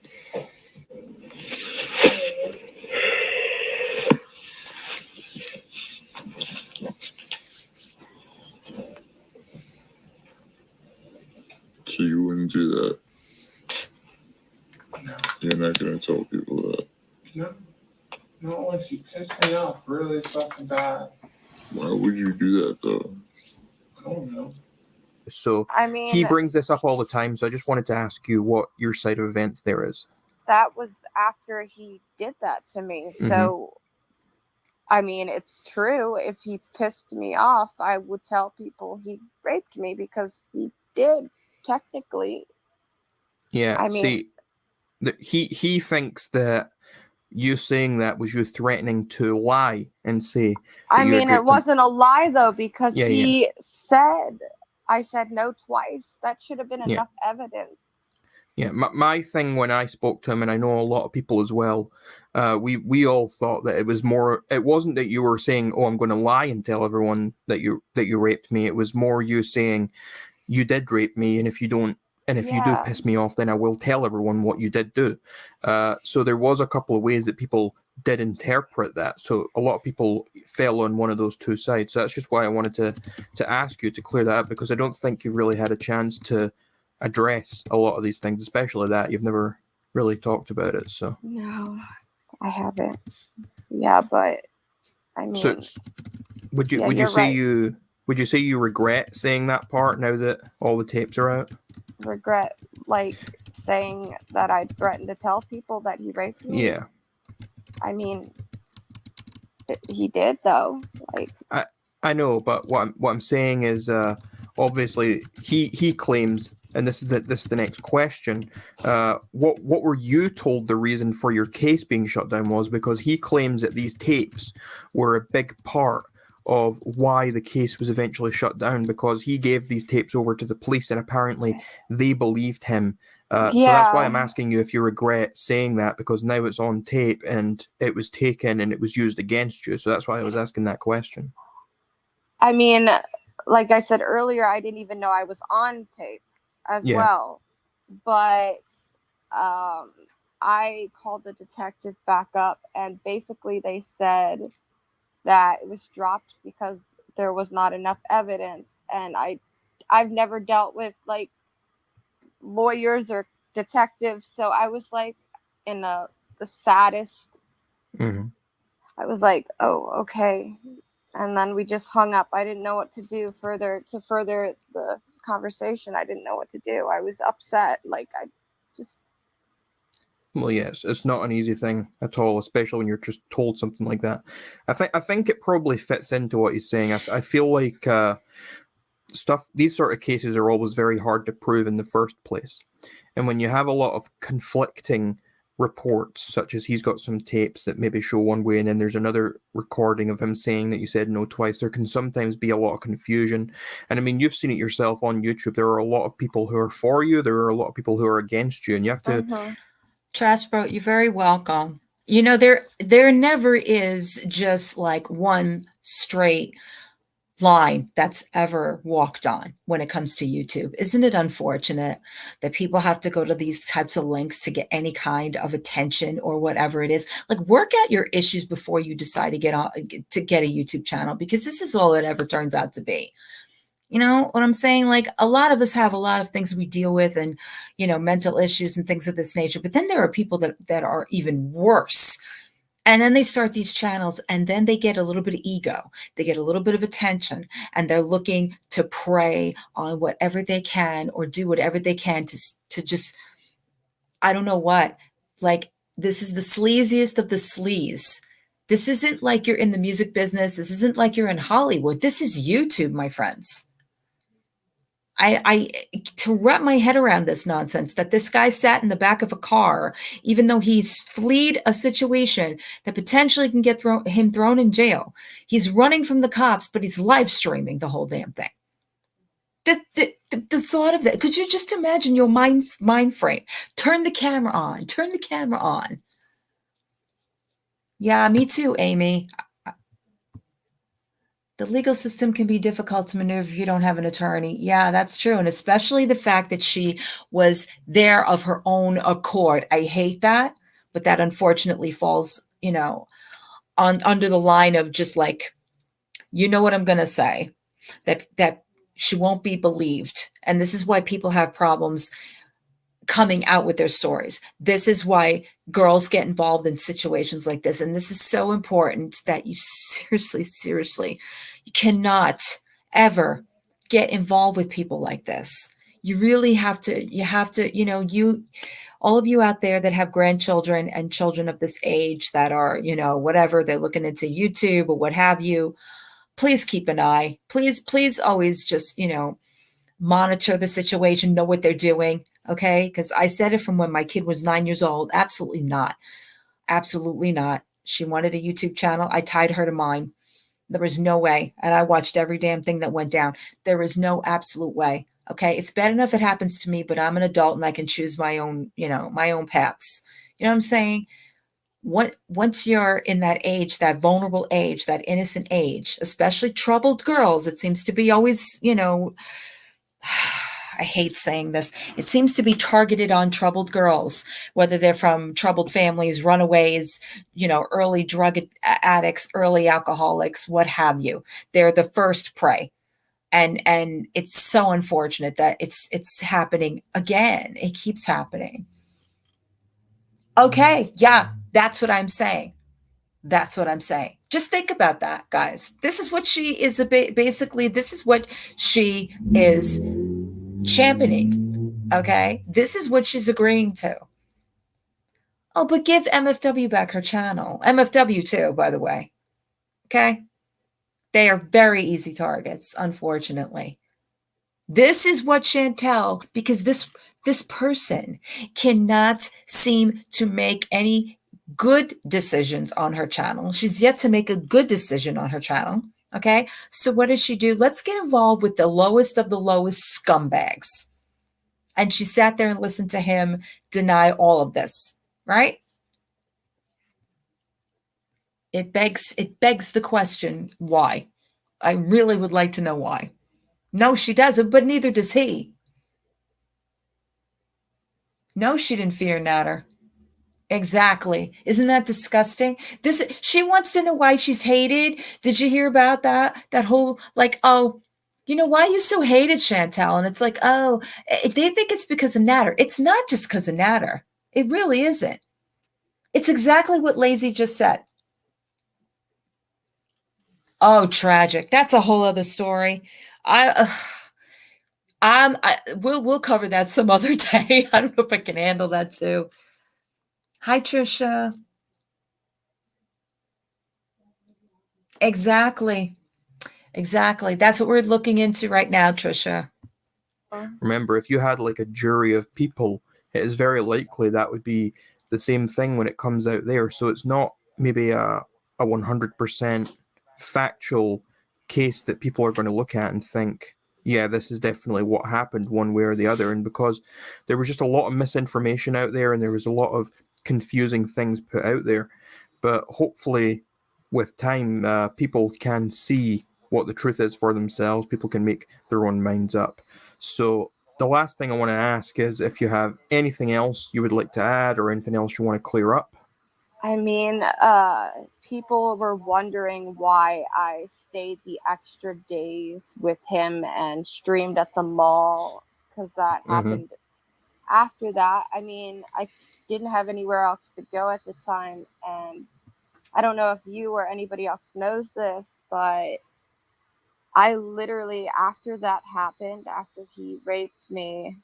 So you wouldn't do that? No. You're not going to tell people that? No. Not unless you piss me off really fucking bad. Why would you do that, though? I don't know. So I mean, he brings this up all the time. So I just wanted to ask you what your side of events there is. That was after he did that to me. Mm-hmm. So, I mean, it's true. If he pissed me off, I would tell people he raped me because he did, technically. Yeah. I mean, see, he thinks that you saying that was you threatening to lie and say. I mean, it wasn't a lie though, because he said, I said no twice. That should have been enough evidence. Yeah, my thing when I spoke to him, and I know a lot of people as well, we all thought that it was more. It wasn't that you were saying, "Oh, I'm going to lie and tell everyone that you raped me." It was more you saying, "You did rape me, and if you don't, and if you do Yeah. piss me off, then I will tell everyone what you did do." So there was a couple of ways that people did interpret that. So a lot of people fell on one of those two sides. So that's just why I wanted to ask you to clear that up, because I don't think you've really had a chance to address a lot of these things, especially that you've never really talked about it. So No, I haven't. Yeah, but I mean, so would you yeah, would you you're say right. you regret saying that part now that all the tapes are out? Regret like saying that I threatened to tell people that he raped me. Yeah. I mean, he did though. Like, I know, but what I'm saying is, obviously he claims, and this is the next question. What were you told the reason for your case being shut down was? Because he claims that these tapes were a big part of why the case was eventually shut down, because he gave these tapes over to the police and apparently they believed him. So that's why I'm asking you if you regret saying that, because now it's on tape and it was taken and it was used against you. So that's why I was asking that question. I mean, like I said earlier, I didn't even know I was on tape as well. But I called the detective back up, and basically they said that it was dropped because there was not enough evidence. And I've never dealt with like lawyers or detectives, so I was like in the saddest. I was like, oh, okay. And then we just hung up. I didn't know what to do further the conversation. I didn't know what to do. I was upset. Like, I just... Well, yes, it's not an easy thing at all, especially when you're just told something like that. I think it probably fits into what he's saying. I feel like these sort of cases are always very hard to prove in the first place. And when you have a lot of conflicting reports, such as he's got some tapes that maybe show one way and then there's another recording of him saying that you said no twice, there can sometimes be a lot of confusion. And I mean, you've seen it yourself on YouTube. There are a lot of people who are for you, there are a lot of people who are against you, and you have to... Trashbro, you're very welcome. You know, there never is just like one straight line that's ever walked on when it comes to YouTube. Isn't it unfortunate that people have to go to these types of links to get any kind of attention or whatever it is? Like, work out your issues before you decide to get a YouTube channel, because this is all it ever turns out to be. You know what I'm saying? Like, a lot of us have a lot of things we deal with, and, you know, mental issues and things of this nature. But then there are people that are even worse. And then they start these channels, and then they get a little bit of ego. They get a little bit of attention, and they're looking to prey on whatever they can or do whatever they can to just, I don't know what. Like, this is the sleaziest of the sleaze. This isn't like you're in the music business. This isn't like you're in Hollywood. This is YouTube, my friends. I to wrap my head around this nonsense that this guy sat in the back of a car, even though he's fled a situation that potentially can get him thrown in jail. He's running from the cops, but he's live streaming the whole damn thing. The thought of that, could you just imagine your mind frame? Turn the camera on. Turn the camera on. Yeah, me too, Amy. The legal system can be difficult to maneuver if you don't have an attorney. Yeah, that's true. And especially the fact that she was there of her own accord. I hate that, but that unfortunately falls, you know, under the line of just like, you know what I'm going to say, that she won't be believed. And this is why people have problems coming out with their stories. This is why girls get involved in situations like this. And this is so important that you seriously, you cannot ever get involved with people like this. You really have to, you know, all of you out there that have grandchildren and children of this age that are, you know, whatever, they're looking into YouTube or what have you, please keep an eye. Please always just, you know, monitor the situation, know what they're doing. Okay. Because I said it from when my kid was 9 years old. Absolutely not. Absolutely not. She wanted a YouTube channel. I tied her to mine. There was no way. And I watched every damn thing that went down. There is no absolute way. Okay, it's bad enough it happens to me, but I'm an adult and I can choose my own, my own paths. You know what I'm saying? Once you're in that age, that vulnerable age, that innocent age, especially troubled girls, it seems to be always, I hate saying this. It seems to be targeted on troubled girls, whether they're from troubled families, runaways, early drug addicts, early alcoholics, what have you. They're the first prey. And it's so unfortunate that it's happening again. It keeps happening. Okay, yeah, that's what I'm saying. That's what I'm saying. Just think about that, guys. This is what she is basically. This is what she is championing. Okay, this is what she's agreeing to. Oh, but give MFW back her channel. MFW too, by the way. Okay, they are very easy targets, unfortunately. This is what Chantel, because this person cannot seem to make any good decisions on her channel. She's yet to make a good decision on her channel. Okay, so what does she do? Let's get involved with the lowest of the lowest scumbags. And she sat there and listened to him deny all of this, right? It begs the question, why? I really would like to know why. No, she doesn't, but neither does he. No, she didn't fear Natter. Exactly. Isn't that disgusting? She wants to know why she's hated. Did you hear about that? That whole, like, oh, why are you so hated, Chantel? And it's like, oh, they think it's because of Natter. It's not just because of Natter. It really isn't. It's exactly what Lazy just said. Oh, tragic. That's a whole other story. We'll cover that some other day. I don't know if I can handle that too. Hi, Trisha. Exactly. That's what we're looking into right now, Trisha. Remember, if you had like a jury of people, it is very likely that would be the same thing when it comes out there. So it's not maybe a 100% factual case that people are going to look at and think, yeah, this is definitely what happened one way or the other. And because there was just a lot of misinformation out there and there was a lot of confusing things put out there. But hopefully with time, people can see what the truth is for themselves. People can make their own minds up. So the last thing I want to ask is if you have anything else you would like to add or anything else you want to clear up. I mean, people were wondering why I stayed the extra days with him and streamed at the mall, because that happened after that. I mean, I didn't have anywhere else to go at the time, and I don't know if you or anybody else knows this, but I literally, after that happened, after he raped me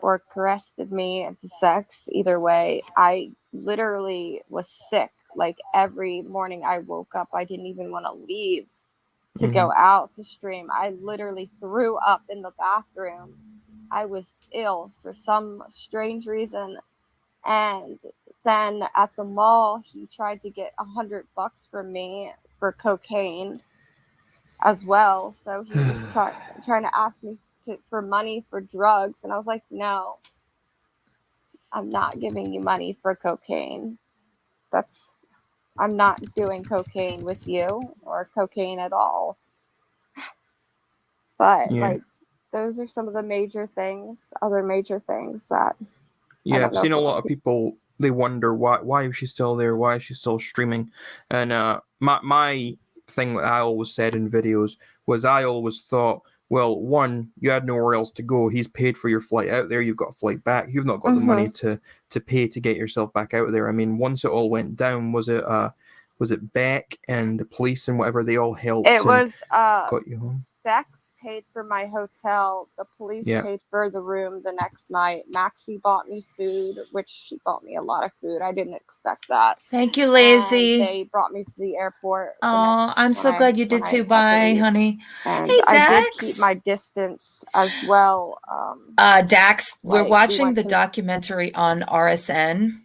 or caressed me into sex, either way, I literally was sick. Like every morning I woke up, I didn't even want to leave to go out to stream. I literally threw up in the bathroom. I was ill for some strange reason. And then at the mall, he tried to get $100 from me for cocaine as well. So he was trying to ask me for money for drugs. And I was like, no, I'm not giving you money for cocaine. I'm not doing cocaine with you or cocaine at all. But like, those are some of the other major things that. Yeah, I've seen a lot of people, they wonder why is she still there? Why is she still streaming? And my thing that I always said in videos was I always thought, well, one, you had nowhere else to go. He's paid for your flight out there. You've got a flight back. You've not got the money to pay to get yourself back out there. I mean, once it all went down, was it Beck and the police and whatever, they all helped? It was got you home? Beck paid for my hotel. The police paid for the room the next night. Maxie bought me food, which she bought me a lot of food. I didn't expect that. Thank you, Lazy. And they brought me to the airport. Oh, I'm so glad you did too. Bye, honey. And hey, Dax. I did keep my distance as well. Dax, we're watching the documentary on RSN.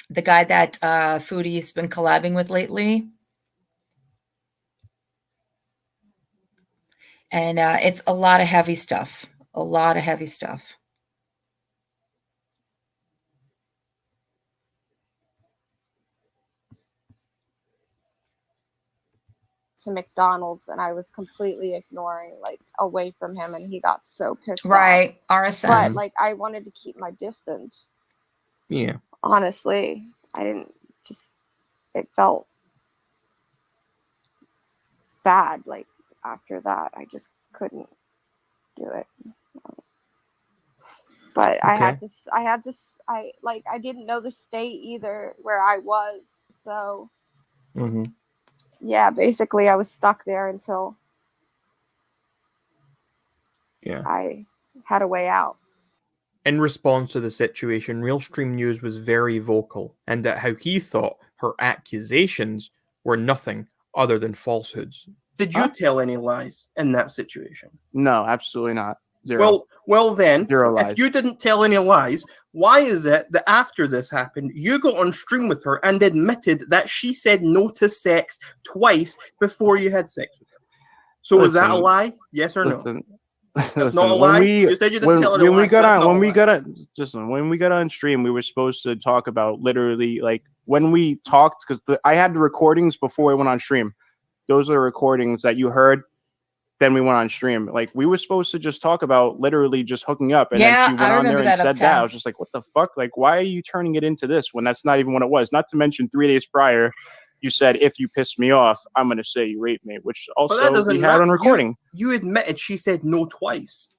The guy that Foodie's been collabing with lately. And it's a lot of heavy stuff. A lot of heavy stuff. To McDonald's, and I was completely ignoring, like, away from him, and he got so pissed off. Right, RSM. But like, I wanted to keep my distance. Yeah. Honestly, I didn't just. It felt bad. Like after that, I just couldn't do it. But I had to. I didn't know the state either where I was, so. Mm-hmm. Yeah, basically I was stuck there until I had a way out. In response to the situation, RealStream News was very vocal and that how he thought her accusations were nothing other than falsehoods. Did you tell any lies in that situation? No, absolutely not. Zero. Well then, Zero lies. if you didn't tell any lies, why is it that after this happened, you got on stream with her and admitted that she said no to sex twice before you had sex with her? So was that a lie? Yes or no? That's not a lie. You said you didn't tell her. When we got on stream, we were supposed to talk about literally like when we talked, because I had the recordings before I went on stream. Those are the recordings that you heard. Then we went on stream. Like we were supposed to just talk about literally just hooking up, and then she went on there and said that. I was just like, "What the fuck? Like, why are you turning it into this when that's not even what it was?" Not to mention, 3 days prior, you said, "If you piss me off, I'm gonna say you raped me," which also we had on recording. You admitted she said no twice.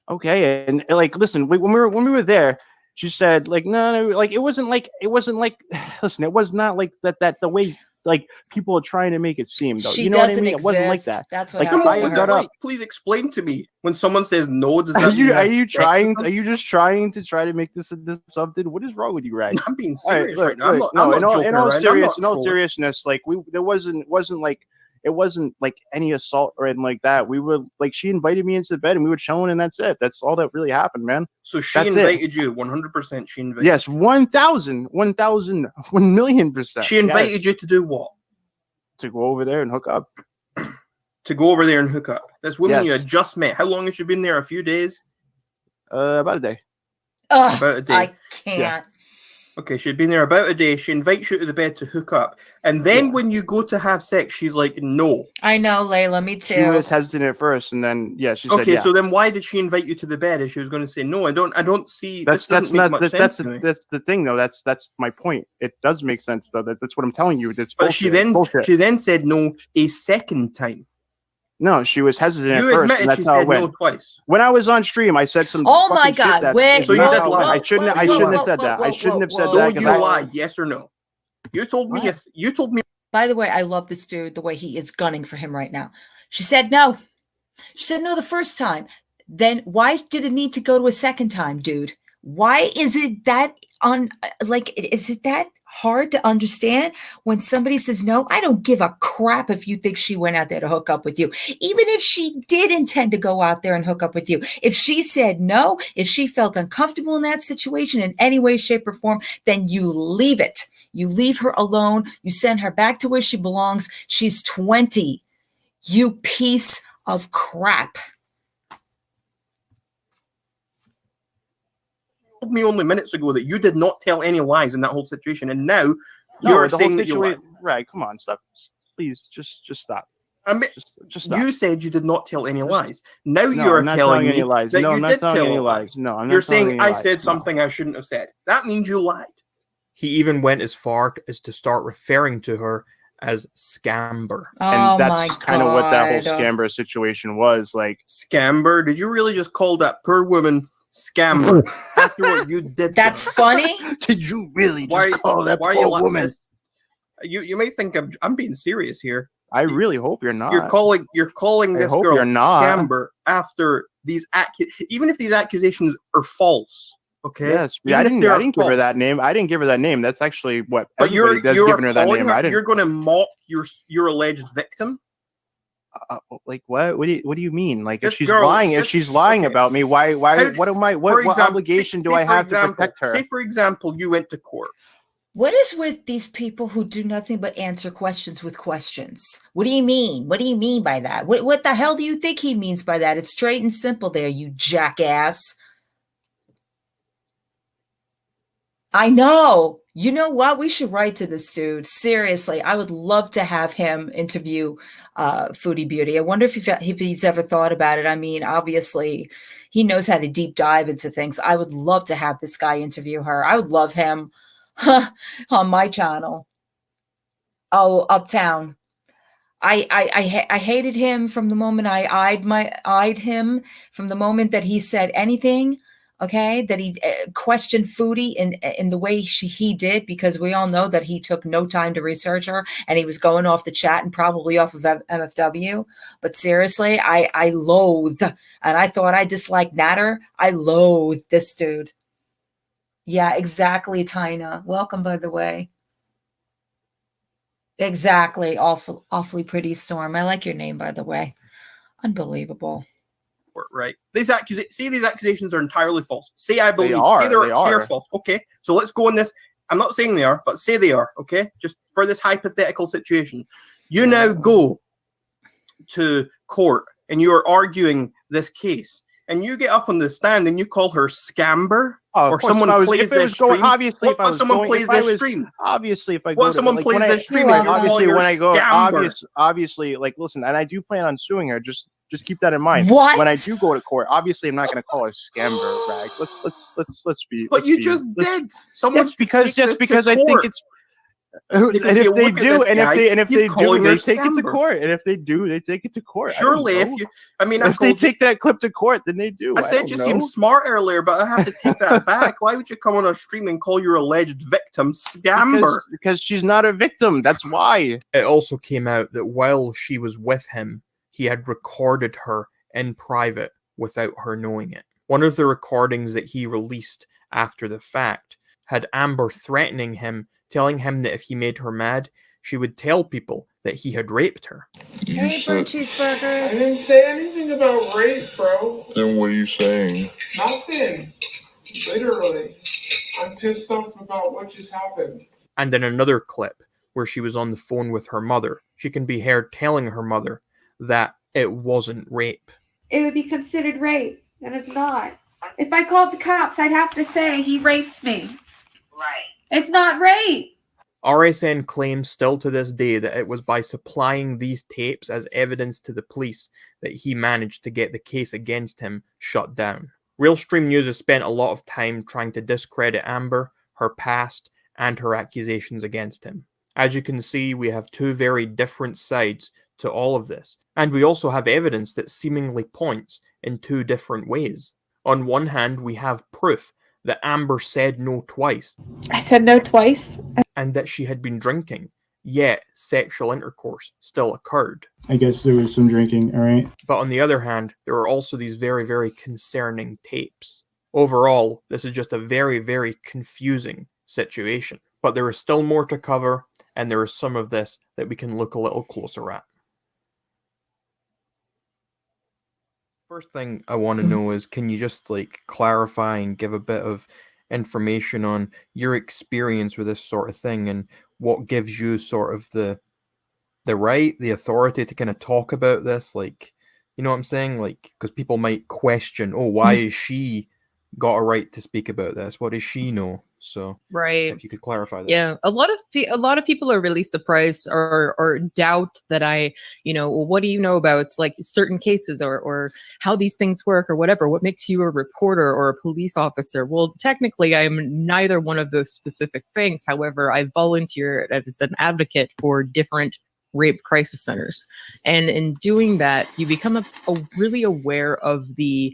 Okay, and like, listen, when we were there, she said like, no, like it wasn't like, listen, it was not like that the way. Like people are trying to make it seem, though. You know what I mean? It wasn't like that. That's what like happened. I got up. Please explain to me when someone says no. Does that Are you just trying to make this something? What is wrong with you, Rag? I'm being serious right now. In all seriousness, like it wasn't like any assault or anything like that. We were like, she invited me into the bed and we were chilling, and that's it. That's all that really happened, man. So she invited you 100%. She invited. Yes, 1,000, 1,000,000%. She invited you to do what? To go over there and hook up. To go over there and hook up. This woman you had just met. How long has she been there? A few days? About a day. Ugh, about a day. I can't. Yeah. Okay, she'd been there about a day. She invites you to the bed to hook up. And then when you go to have sex, she's like, no. I know, Layla, me too. She was hesitant at first, and then she said okay, so then why did she invite you to the bed if she was going to say no? I don't see that's the thing though. That's my point. It does make sense though. That's what I'm telling you. That's but she then said no a second time. No, she was hesitant at first. You admitted she said no twice. When I was on stream, I said some. Oh my God! Wait, so you did lie. I shouldn't have said that. I shouldn't have said that. So you lied, yes or no? You told me yes. You told me. By the way, I love this dude. The way he is gunning for him right now. She said no. She said no the first time. Then why did it need to go to a second time, dude? Why is it that is it that hard to understand when somebody says no? I don't give a crap if you think she went out there to hook up with you. Even if she did intend to go out there and hook up with you. If she said no, if she felt uncomfortable in that situation in any way, shape, or form, then you leave it. You leave her alone. You send her back to where she belongs. She's 20. You piece of crap. Me only minutes ago that you did not tell any lies in that whole situation, and now you're saying that you lied. Right? Come on, stop. Please, just stop. I mean, just stop. You said you did not tell any lies. Now you're telling me lies. that you did tell any lies. No, I'm not. You're saying I lies. said something I shouldn't have said. That means you lied. He even went as far as to start referring to her as Scamber. And that's kind of what that whole Scamber situation was like. Scamber? Did you really just call that poor woman Scamber after what you did? That's funny. Did you really just call that poor woman? You may think I'm being serious here. I really hope you're not. You're calling this girl Scamber after these even if these accusations are false. Okay. Yes, I didn't give her that name. I didn't give her that name. That's actually what. But you're giving her that name. You're going to mock your alleged victim. Like what? What do you mean? Like if she's lying about me, why? What obligation do I have to protect her? Say for example, you went to court. What is with these people who do nothing but answer questions with questions? What do you mean? What do you mean by that? What the hell do you think he means by that? It's straight and simple there, you jackass. I know. You know what? We should write to this dude. Seriously, I would love to have him interview Foodie Beauty. I wonder if he's ever thought about it. I mean, obviously, he knows how to deep dive into things. I would love to have this guy interview her. I would love him on my channel. Oh, Uptown. I hated him from the moment I eyed him, from the moment that he said anything. Okay, that he questioned Foodie in the way he did, because we all know that he took no time to research her and he was going off the chat and probably off of MFW. But seriously, I loathe, and I thought I disliked Natter. I loathe this dude. Yeah, exactly, Tina. Welcome, by the way. Exactly. Awfully pretty Storm. I like your name, by the way. Unbelievable. Right. These accusations are entirely false. Say I believe. They say they're false. Okay. So let's go on this. I'm not saying they are, but say they are. Okay. Just for this hypothetical situation, you now go to court and you are arguing this case, and you get up on the stand and you call her scamber, or someone plays their stream. Obviously, if someone plays their stream. Obviously, if I go, someone plays their stream. Obviously, when I go, obviously, like, listen, and I do plan on suing her. Just keep that in mind. What? When I do go to court, obviously I'm not going to call her scamber rag. Let's be. But you just did. Someone because I think it's. And if they do, they take it to court. And if they do, they take it to court. Surely, if they take that clip to court, then they do. I said you seemed smart earlier, but I have to take that back. Why would you come on a stream and call your alleged victim scamber? Because she's not a victim. That's why. It also came out that while she was with him, he had recorded her in private without her knowing it. One of the recordings that he released after the fact had Amber threatening him, telling him that if he made her mad, she would tell people that he had raped her. Hey, burnt cheeseburgers. I didn't say anything about rape, bro. Then what are you saying? Nothing. Literally. I'm pissed off about what just happened. And in another clip where she was on the phone with her mother, she can be heard telling her mother that it wasn't rape. It would be considered rape, and it's not. If I called the cops, I'd have to say he raped me. Right. It's not rape. RSN claims still to this day that it was by supplying these tapes as evidence to the police that he managed to get the case against him shut down. RealStream News has spent a lot of time trying to discredit Amber, her past, and her accusations against him. As you can see, we have two very different sides to all of this, and we also have evidence that seemingly points in two different ways. On one hand, we have proof that Amber said no twice. I said no twice. And that she had been drinking, yet sexual intercourse still occurred. I guess there was some drinking, all right? But on the other hand, there are also these very, very concerning tapes. Overall, this is just a very, very confusing situation. But there is still more to cover, and there is some of this that we can look a little closer at. First thing I want to know is, can you just clarify and give a bit of information on your experience with this sort of thing, and what gives you sort of the right, the authority to kind of talk about this? You know what I'm saying? Because people might question, why is she got a right to speak about this? What does she know? So right, if you could clarify that. Yeah, a lot of people are really surprised or doubt that what do you know about certain cases or how these things work or whatever? What makes you a reporter or a police officer? Well, technically, I'm neither one of those specific things. However, I volunteer as an advocate for different rape crisis centers, and in doing that, you become really aware of the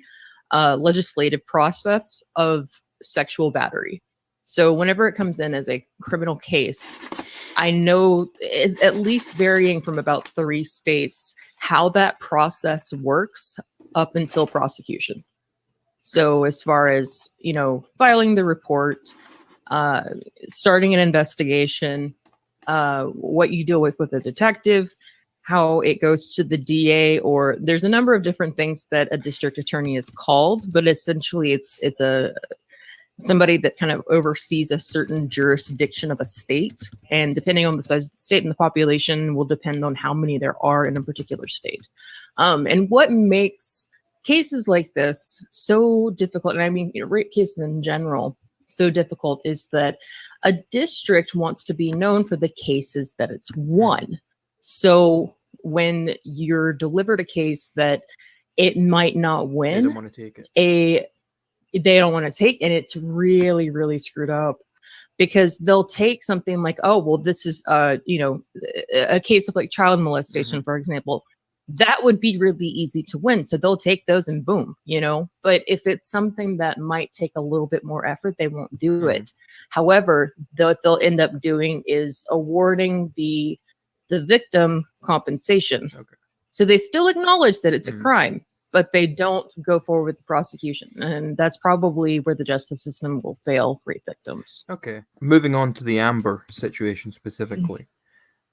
legislative process of sexual battery. So whenever it comes in as a criminal case, I know is at least varying from about 3 states how that process works up until prosecution. So as far as, filing the report, starting an investigation, what you deal with a detective, how it goes to the DA, or there's a number of different things that a district attorney is called, but essentially it's somebody that kind of oversees a certain jurisdiction of a state, and depending on the size of the state and the population will depend on how many there are in a particular state. And what makes cases like this so difficult, and I mean rape cases in general so difficult, is that a district wants to be known for the cases that it's won. So when you're delivered a case that it might not win, They don't want to take it. They don't want to take, and it's really, really screwed up, because they'll take something like, oh, well, this is a case of like child molestation, for example. That would be really easy to win. So they'll take those and boom, But if it's something that might take a little bit more effort, they won't do it. However, what they'll end up doing is awarding the victim compensation. Okay. So they still acknowledge that it's a crime, but they don't go forward with the prosecution. And that's probably where the justice system will fail rape victims. Okay. Moving on to the Amber situation specifically.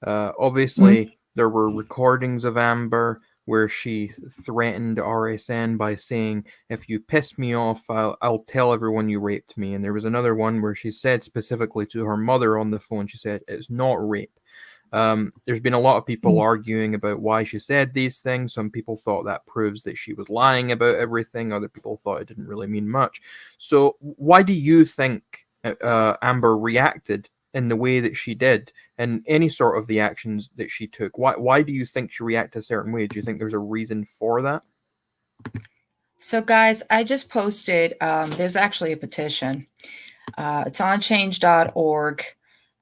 Obviously, there were recordings of Amber where she threatened RSN by saying, if you piss me off, I'll tell everyone you raped me. And there was another one where she said specifically to her mother on the phone, she said, it's not rape. There's been a lot of people arguing about why she said these things. Some people thought that proves that she was lying about everything. Other people thought it didn't really mean much. So why do you think Amber reacted in the way that she did, and any sort of the actions that she took? Why do you think she reacted a certain way? Do you think there's a reason for that? So guys, I just posted, there's actually a petition. It's on change.org.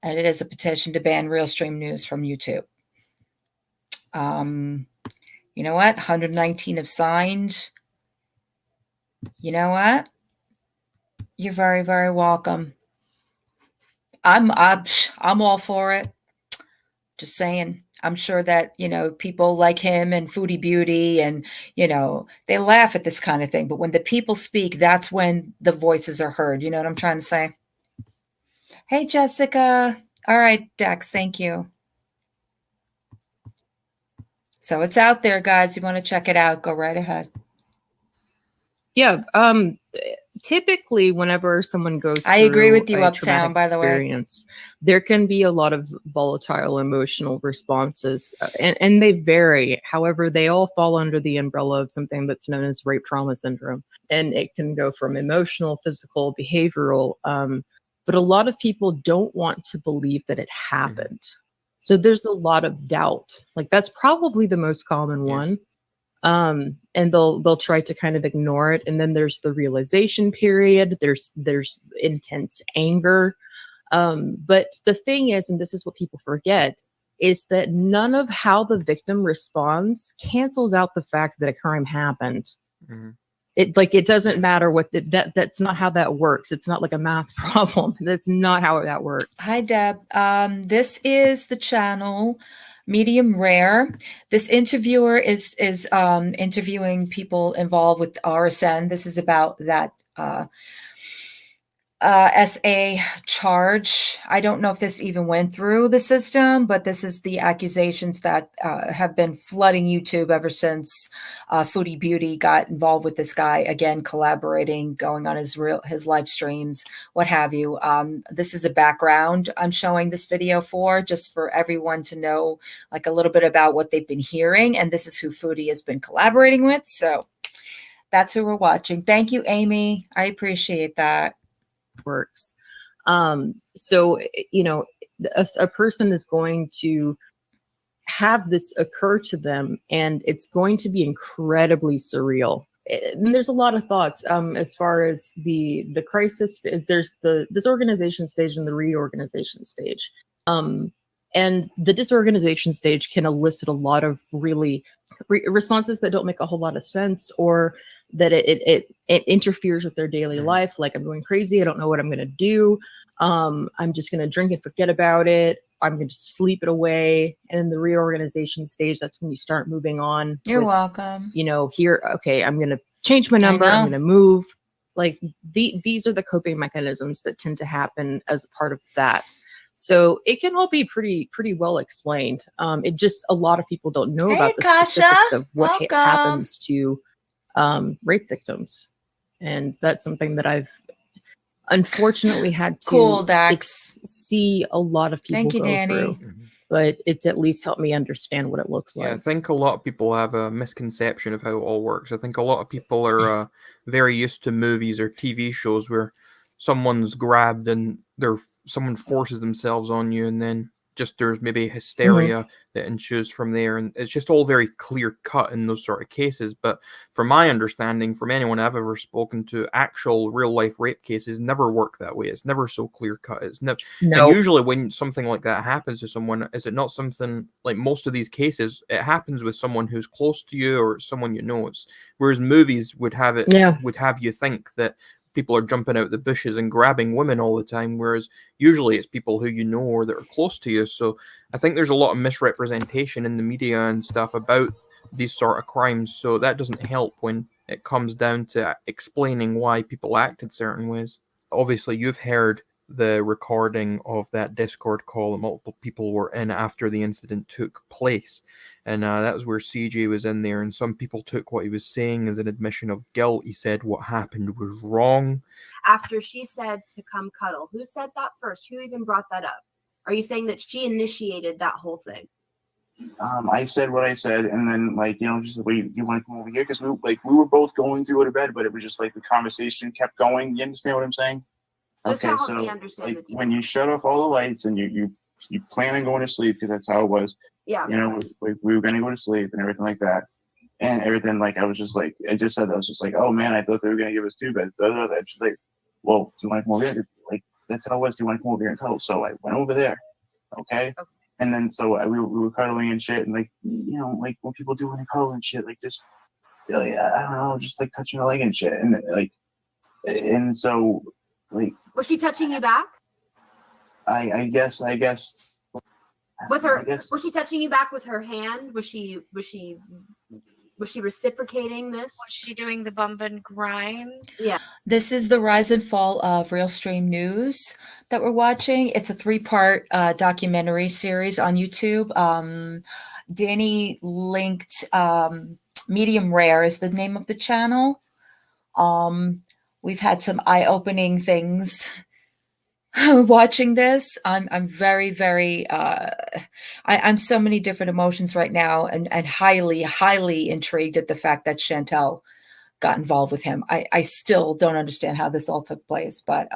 And it is a petition to ban RealStream News from YouTube. You know what? 119 have signed. You know what? You're very, very welcome. I'm all for it. Just saying. I'm sure that, people like him and Foodie Beauty and, they laugh at this kind of thing. But when the people speak, that's when the voices are heard. You know what I'm trying to say? Hey, Jessica. All right, Dex, thank you. So it's out there, guys. You want to check it out, go right ahead. Yeah. Typically, whenever someone goes I agree through with you, a Uptown, traumatic by the way. experience, there can be a lot of volatile emotional responses, and they vary. However, they all fall under the umbrella of something that's known as rape trauma syndrome. And it can go from emotional, physical, behavioral, but a lot of people don't want to believe that it happened. So there's a lot of doubt. Like, that's probably the most common one. And they'll try to kind of ignore it. And then there's the realization period. There's intense anger. But the thing is, and this is what people forget, is that none of how the victim responds cancels out the fact that a crime happened. It doesn't matter what that's not how that works. It's not like a math problem. That's not how that works. Hi, Deb. This is the channel Medium Rare. This interviewer is interviewing people involved with RSN. This is about that SA charge. I don't know if this even went through the system, but this is the accusations that have been flooding YouTube ever since Foodie Beauty got involved with this guy, again, collaborating, going on his live streams, what have you. This is a background I'm showing this video for, just for everyone to know like a little bit about what they've been hearing. And this is who Foodie has been collaborating with. So that's who we're watching. Thank you, Amy. I appreciate that. Works. So, a person is going to have this occur to them, and it's going to be incredibly surreal. And there's a lot of thoughts as far as the crisis. There's the disorganization stage and the reorganization stage. And the disorganization stage can elicit a lot of really responses that don't make a whole lot of sense, or that it interferes with their daily life. Like, I'm going crazy. I don't know what I'm going to do. I'm just going to drink and forget about it. I'm going to sleep it away. And in the reorganization stage, that's when you start moving on. You're welcome. Here, okay, I'm going to change my number. I'm going to move. Like, these are the coping mechanisms that tend to happen as a part of that. So it can all be pretty well explained. It just, a lot of people don't know about the specifics of what happens to rape victims. And that's something that unfortunately had to Cool, Dax. see a lot of people Thank you, go Danny. through. But it's at least helped me understand what it looks like. Yeah, I think a lot of people have a misconception of how it all works. I think a lot of people are very used to movies or TV shows where someone's grabbed and someone forces themselves on you, and then just there's maybe hysteria that ensues from there, and it's just all very clear cut in those sort of cases. But from my understanding, from anyone I've ever spoken to, actual real life rape cases never work that way. It's never so clear cut. It's never. No. And usually when something like that happens to someone, is it not something like most of these cases? It happens with someone who's close to you or someone you know. Whereas movies would have it, would have you think that people are jumping out the bushes and grabbing women all the time, whereas usually it's people who you know or that are close to you. So I think there's a lot of misrepresentation in the media and stuff about these sort of crimes, so that doesn't help when it comes down to explaining why people acted certain ways. Obviously, you've heard the recording of that Discord call that multiple people were in after the incident took place, and that was where CJ was in there, and some people took what he was saying as an admission of guilt. He said what happened was wrong. After she said to come cuddle, who said that first? Who even brought that up? Are you saying that she initiated that whole thing? I said what I said, and then just wait, you want to come over here? Because we were both going to go to bed, but it was just like the conversation kept going. You understand what I'm saying? Just Okay, help so me understand when you shut off all the lights and you plan on going to sleep, because that's how it was. Yeah. We were gonna go to sleep and everything like that, and everything I was just like, I just said that, I was just like, oh man, I thought they were gonna give us 2 beds. It's just like, well, do you want to come over here? It's like that's how it was. Do you want to come over here and cuddle? So I went over there, okay. And then we were cuddling and shit, and like what people do when they cuddle and shit, like just I don't know, just like touching her leg and shit, and so. Was she touching you back? I guess. With her, was she touching you back with her hand? Was she reciprocating this? Was she doing the bump and grind? Yeah. This is the rise and fall of RealStream News that we're watching. It's a 3-part documentary series on YouTube. Danny linked Medium Rare is the name of the channel. We've had some eye-opening things watching this. I'm very, very I'm so many different emotions right now, and highly, highly intrigued at the fact that Chantel got involved with him. I still don't understand how this all took place, but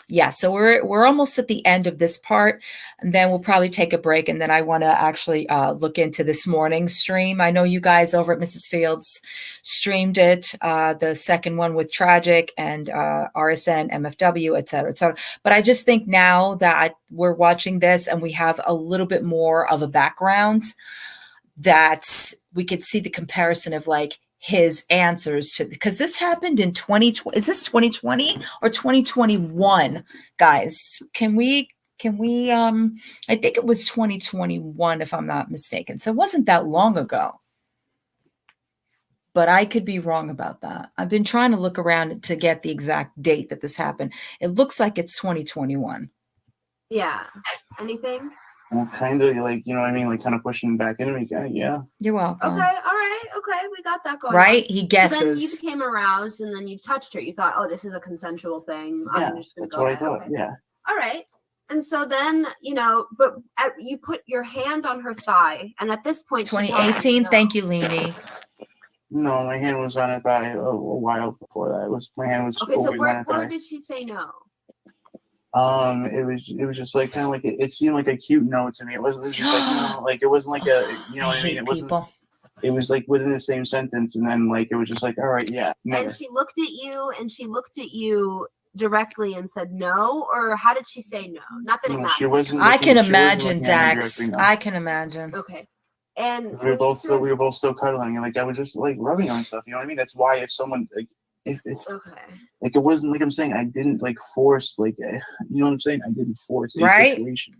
yeah, so we're almost at the end of this part, and then we'll probably take a break, and then I want to actually look into this morning's stream. I know you guys over at Mrs. Fields streamed it, the second one with Tragic and RSN, MFW, et cetera, et cetera. But I just think now that we're watching this and we have a little bit more of a background, that we could see the comparison of like his answers to, because this happened in 2020. Is this 2020 or 2021, guys? Can we I think it was 2021 if I'm not mistaken. So it wasn't that long ago, but I could be wrong about that. I've been trying to look around to get the exact date that this happened. It looks like it's 2021. Yeah. Anything? Well, kind of what I mean? Like kind of pushing back into me, kind of, yeah. You're welcome. Okay, all right, okay, we got that going. Right? On. He guesses. So then you became aroused, and then you touched her. You thought, oh, this is a consensual thing. Yeah, I'm just gonna that's go what ahead. I thought. Okay. Yeah. All right. And so then, but you put your hand on her thigh, and at this point, 2018. Thank you, Leanie. No, my hand was on her thigh a while before that. My hand was okay. So always on her where thigh. did she say no? It was just like kind of like it seemed like a cute no to me. It wasn't just like it wasn't like a what I mean. It wasn't. It was like within the same sentence, and then it was just like, all right, yeah. And she looked at you directly and said no, or how did she say no? Not that it matters. She wasn't. I can imagine, Dax. I can imagine. Okay. And we were both still cuddling, and I was just rubbing on stuff. You know what I mean? That's why if someone if it wasn't like I'm saying, I didn't force you know what I'm saying? I didn't force a situation.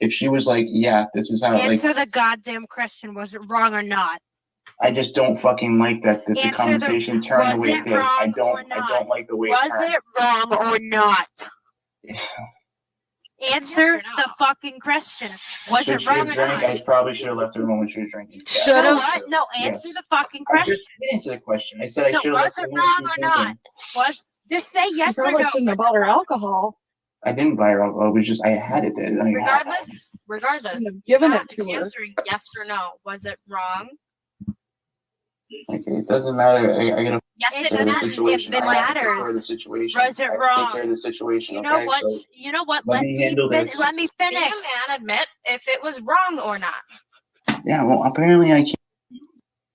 If she was like, yeah, this is how answer the goddamn question, was it wrong or not? I just don't fucking like that the conversation turned the way it did. I don't like the way it turned. Was it wrong or not? Answer the fucking question. Was it wrong or not? I probably should have left her when she was drinking. Should have. No, answer the fucking question. I just didn't answer the question. I said I should have left her when she was drinking. Was Just say yes or Probably no. shouldn't have bought her alcohol. I didn't buy her alcohol. It was just I had it there. Regardless, Shouldn't have given not it to her. answering yes or no. Was it wrong? Okay, it doesn't matter. I gotta Yes, take it care of the matters. situation. It I have to take care of the matters. situation. Was it I have to wrong? take care of the situation. You know Okay, what? so You know what? let me handle this. Let me finish. Be a man, admit if it was wrong or not. Yeah, well, apparently I can't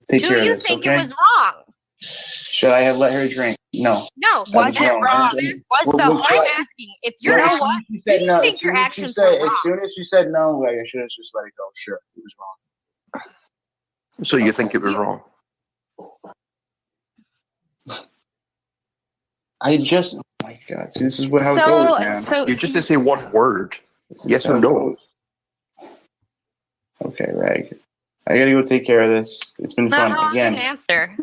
take Do care you of this. think Okay. it was wrong? Should I have let her drink? No. No. That Was it wrong? Okay. Was the Well, whole what- asking? If you're well, know as soon what? as she Do said you no, think as your soon as actions she said, were as wrong? soon as she said no, like, I should have just let it go. Sure, it was wrong. So you think it was wrong? I just, oh my God, see, this is how it goes, man. You just didn't say one word. Yes or no. Okay, Rag. I gotta go take care of this. It's been fun. Again, answer.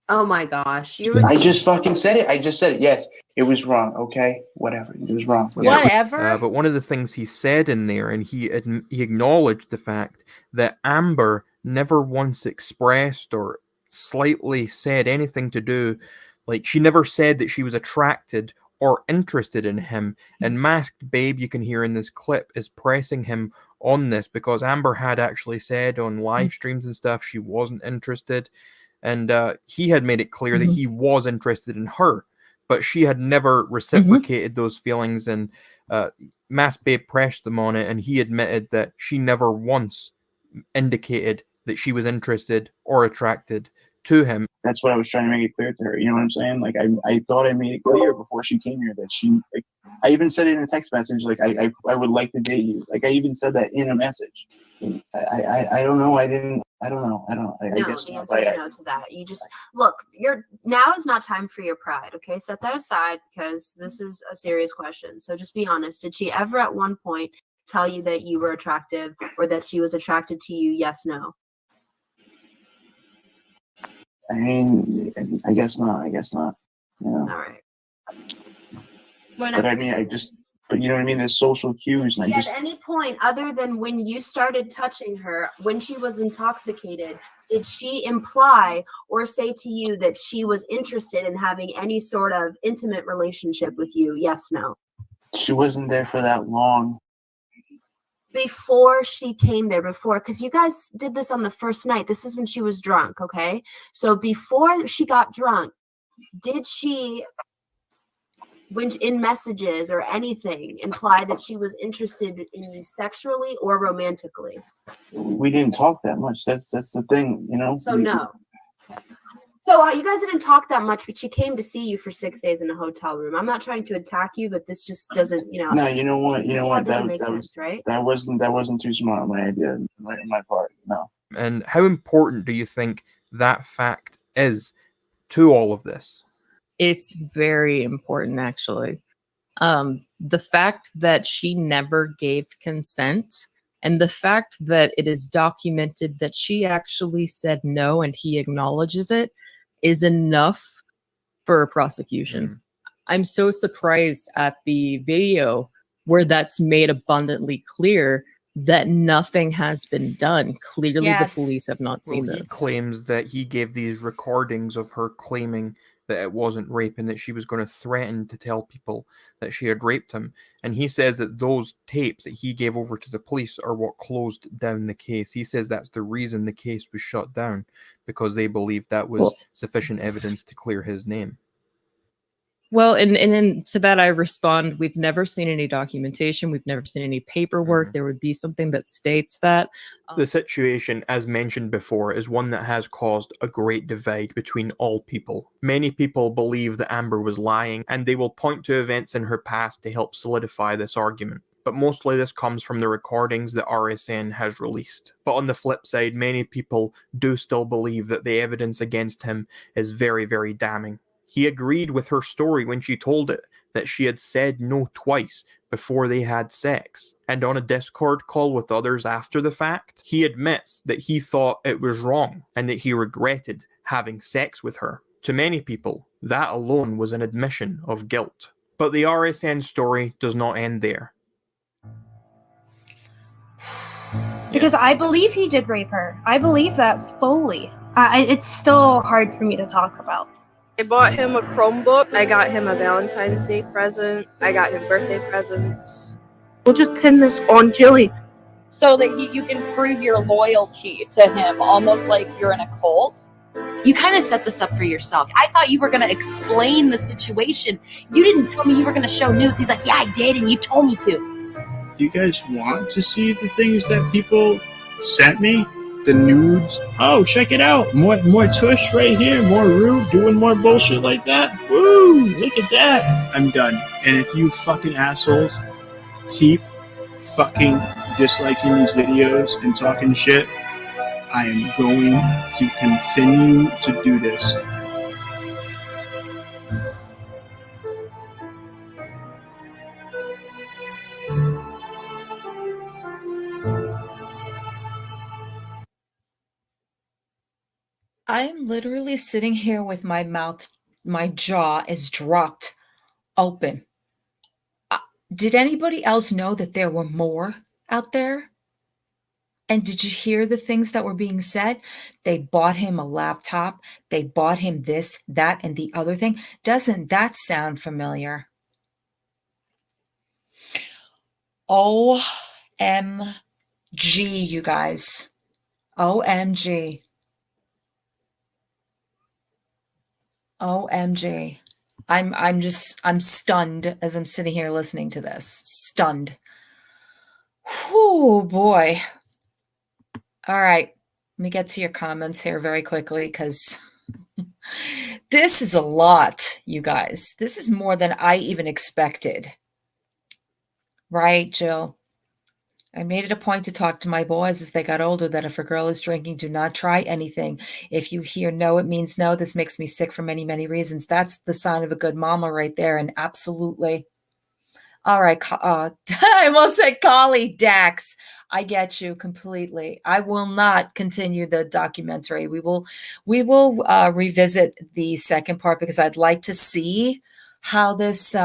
Oh my gosh. I just fucking said it. I just said it. Yes, it was wrong. Okay, whatever. It was wrong. But one of the things he said in there, and he acknowledged the fact that Amber never once expressed or slightly said anything to do, like she never said that she was attracted or interested in him. And Masked Babe, you can hear in this clip, is pressing him on this because Amber had actually said on live streams and stuff she wasn't interested. And he had made it clear that he was interested in her, but she had never reciprocated those feelings. And Masked Babe pressed them on it, and he admitted that she never once indicated that she was interested or attracted to him. That's what I was trying to make it clear to her. You know what I'm saying? Like I thought I made it clear before she came here that she. Like, I even said it in a text message. Like I would like to date you. Like I even said that in a message. I don't know. I didn't. I don't know. I No, guess the not. answer is no to that. You just look. Now is not time for your pride. Okay, set that aside because this is a serious question. So just be honest. Did she ever at one point tell you that you were attractive or that she was attracted to you? Yes, no. I mean, I guess not. I guess not. You know. All right. But I mean, but you know what I mean? There's social cues, and I just. At any point other than when you started touching her, when she was intoxicated, did she imply or say to you that she was interested in having any sort of intimate relationship with you? Yes, no. She wasn't there for that long. Before she came there, because you guys did this on the first night. This is when she was drunk, okay? So before she got drunk, did she, when in messages or anything, imply that she was interested in you sexually or romantically? We didn't talk that much. That's the thing, you know. So no. So you guys didn't talk that much, but she came to see you for 6 days in a hotel room. I'm not trying to attack you, but this just doesn't, you know. No, you know what? You know what? That makes sense, right? That wasn't too smart on my idea, my part. No. And how important do you think that fact is to all of this? It's very important, actually. The fact that she never gave consent, and the fact that it is documented that she actually said no and he acknowledges it, is enough for a prosecution. I'm so surprised at the video where that's made abundantly clear that nothing has been done. Clearly, the police have not seen He this. claims that he gave these recordings of her claiming that it wasn't rape and that she was going to threaten to tell people that she had raped him. And he says that those tapes that he gave over to the police are what closed down the case. He says that's the reason the case was shut down, because they believed that was sufficient evidence to clear his name. Well, and to that I respond, we've never seen any documentation. We've never seen any paperwork. There would be something that states that. The situation, as mentioned before, is one that has caused a great divide between all people. Many people believe that Amber was lying, and they will point to events in her past to help solidify this argument. But mostly this comes from the recordings that RSN has released. But on the flip side, many people do still believe that the evidence against him is very, very damning. He agreed with her story when she told it, that she had said no twice before they had sex. And on a Discord call with others after the fact, he admits that he thought it was wrong and that he regretted having sex with her. To many people, that alone was an admission of guilt. But the RSN story does not end there. Because I believe he did rape her. I believe that fully. It's still hard for me to talk about. I bought him a Chromebook. I got him a Valentine's Day present. I got him birthday presents. We'll just pin this on Jilly. So that you can prove your loyalty to him, almost like you're in a cult. You kind of set this up for yourself. I thought you were going to explain the situation. You didn't tell me you were going to show nudes. He's like, yeah, I did, and you told me to. Do you guys want to see the things that people sent me? The nudes? Oh, check it out. More tush right here. More root doing more bullshit like that. Woo! Look at that. I'm done. And if you fucking assholes keep fucking disliking these videos and talking shit, I am going to continue to do this. I'm literally sitting here with my mouth, my jaw is dropped open. Did anybody else know that there were more out there? And did you hear the things that were being said? They bought him a laptop. They bought him this, that, and the other thing. Doesn't that sound familiar? OMG, you guys. OMG. OMG. I'm stunned as I'm sitting here listening to this. Stunned. Oh boy. All right. Let me get to your comments here very quickly because this is a lot, you guys. This is more than I even expected. Right, Jill? I made it a point to talk to my boys as they got older that if a girl is drinking, do not try anything. If you hear no, it means no. This makes me sick for many, many reasons. That's the sign of a good mama right there. And absolutely. All right. I almost said Choly, Dax. I get you completely. I will not continue the documentary. We will revisit the second part because I'd like to see how this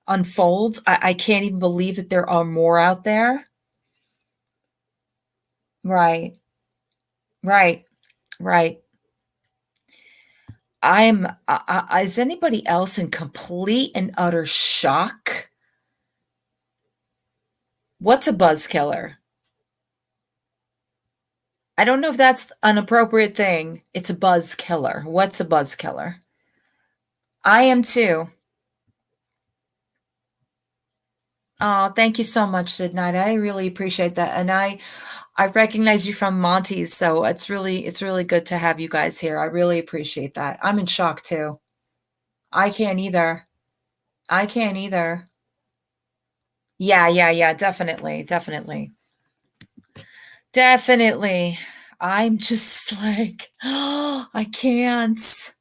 unfolds. I can't even believe that there are more out there. Right. Is anybody else in complete and utter shock? What's a buzz killer? I don't know if that's an appropriate thing. It's a buzz killer. What's a buzz killer? I am too. Oh, thank you so much, Sid Knight. I really appreciate that. And I recognize you from Monty's, so it's really good to have you guys here. I really appreciate that. I'm in shock too. I can't either. Yeah, definitely. I'm just like, oh, I can't.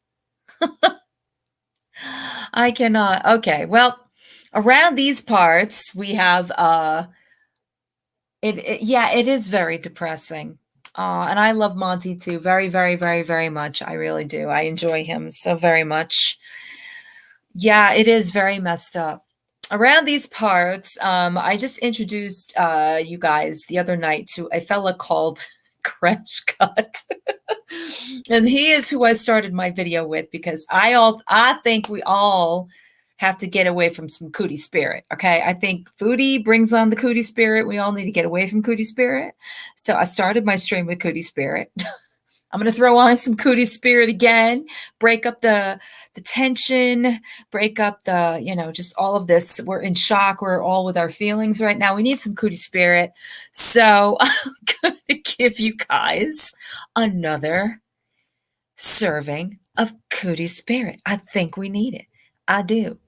I cannot. Okay, well, around these parts, we have it is very depressing. And I love Monty too, very, very, very, very much. I really do. I enjoy him so very much. Yeah, it is very messed up. Around these parts, I just introduced you guys the other night to a fella called Crash Cut. And he is who I started my video with because I think we all have to get away from some Cootie Spirit. Okay. I think Foodie brings on the Cootie Spirit. We all need to get away from Cootie Spirit. So I started my stream with Cootie Spirit. I'm going to throw on some Cootie Spirit again, break up the tension, break up the, just all of this. We're in shock. We're all with our feelings right now. We need some Cootie Spirit. So I'm going to give you guys another serving of Cootie Spirit. I think we need it. I do.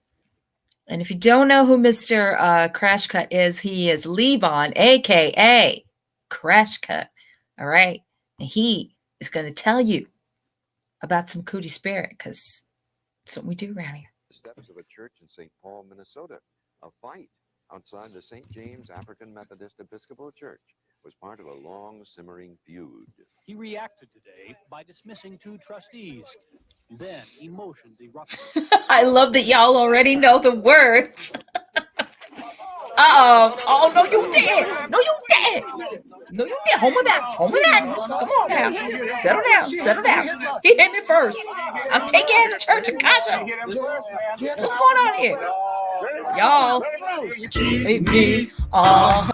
And if you don't know who Mr. Crash Cut is, he is Levon, a.k.a. Crash Cut. All right. And he is going to tell you about some Cootie Spirit because that's what we do around here. Steps of a church in St. Paul, Minnesota. A fight outside the St. James African Methodist Episcopal Church was part of a long simmering feud. He reacted today by dismissing 2 trustees. Then emotions erupted. I love that y'all already know the words. Uh-oh. Oh, no, you did. No, you did. No, you did. Hold me back. Hold me back. Come on now. Settle down. Settle down. He hit me first. I'm taking you to church in Kasha. What's going on here? Y'all. Keep me on.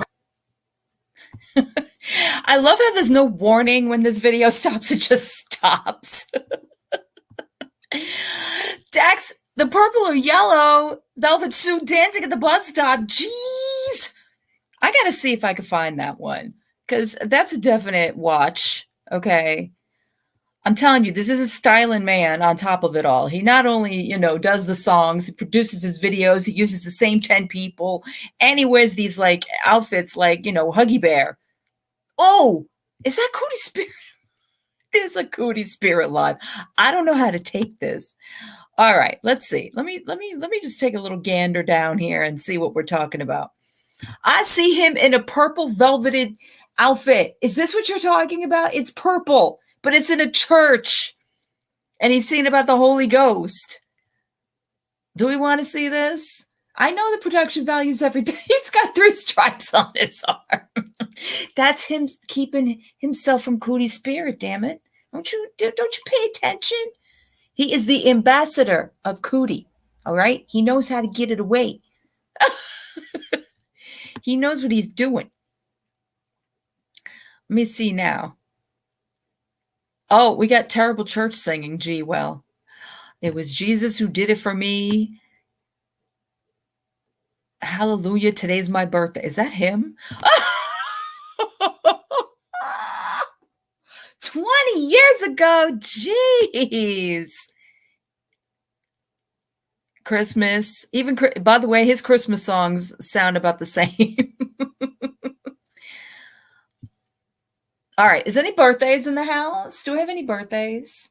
I love how there's no warning when this video stops. It just stops. Dax, the purple or yellow velvet suit dancing at the bus stop. Jeez. I got to see if I can find that one because that's a definite watch. Okay. I'm telling you, this is a styling man on top of it all. He not only, does the songs, he produces his videos, he uses the same 10 people, and he wears these like outfits like, Huggy Bear. Oh, is that Cootie Spirit? There's a Cootie Spirit live. I don't know how to take this. All right, let's see. Let me just take a little gander down here and see what we're talking about. I see him in a purple velveted outfit. Is this what you're talking about? It's purple, but it's in a church. And he's singing about the Holy Ghost. Do we want to see this? I know the production values everything. He's got 3 stripes on his arm. That's him keeping himself from Cootie Spirit, damn it. Don't you pay attention? He is the ambassador of Cootie, all right? He knows how to get it away. He knows what he's doing. Let me see now. Oh, we got terrible church singing. Gee, well, it was Jesus who did it for me. Hallelujah, today's my birthday. Is that him? 20 years ago. Jeez. Christmas. Even, by the way, his Christmas songs sound about the same. All right. Is any birthdays in the house? Do we have any birthdays?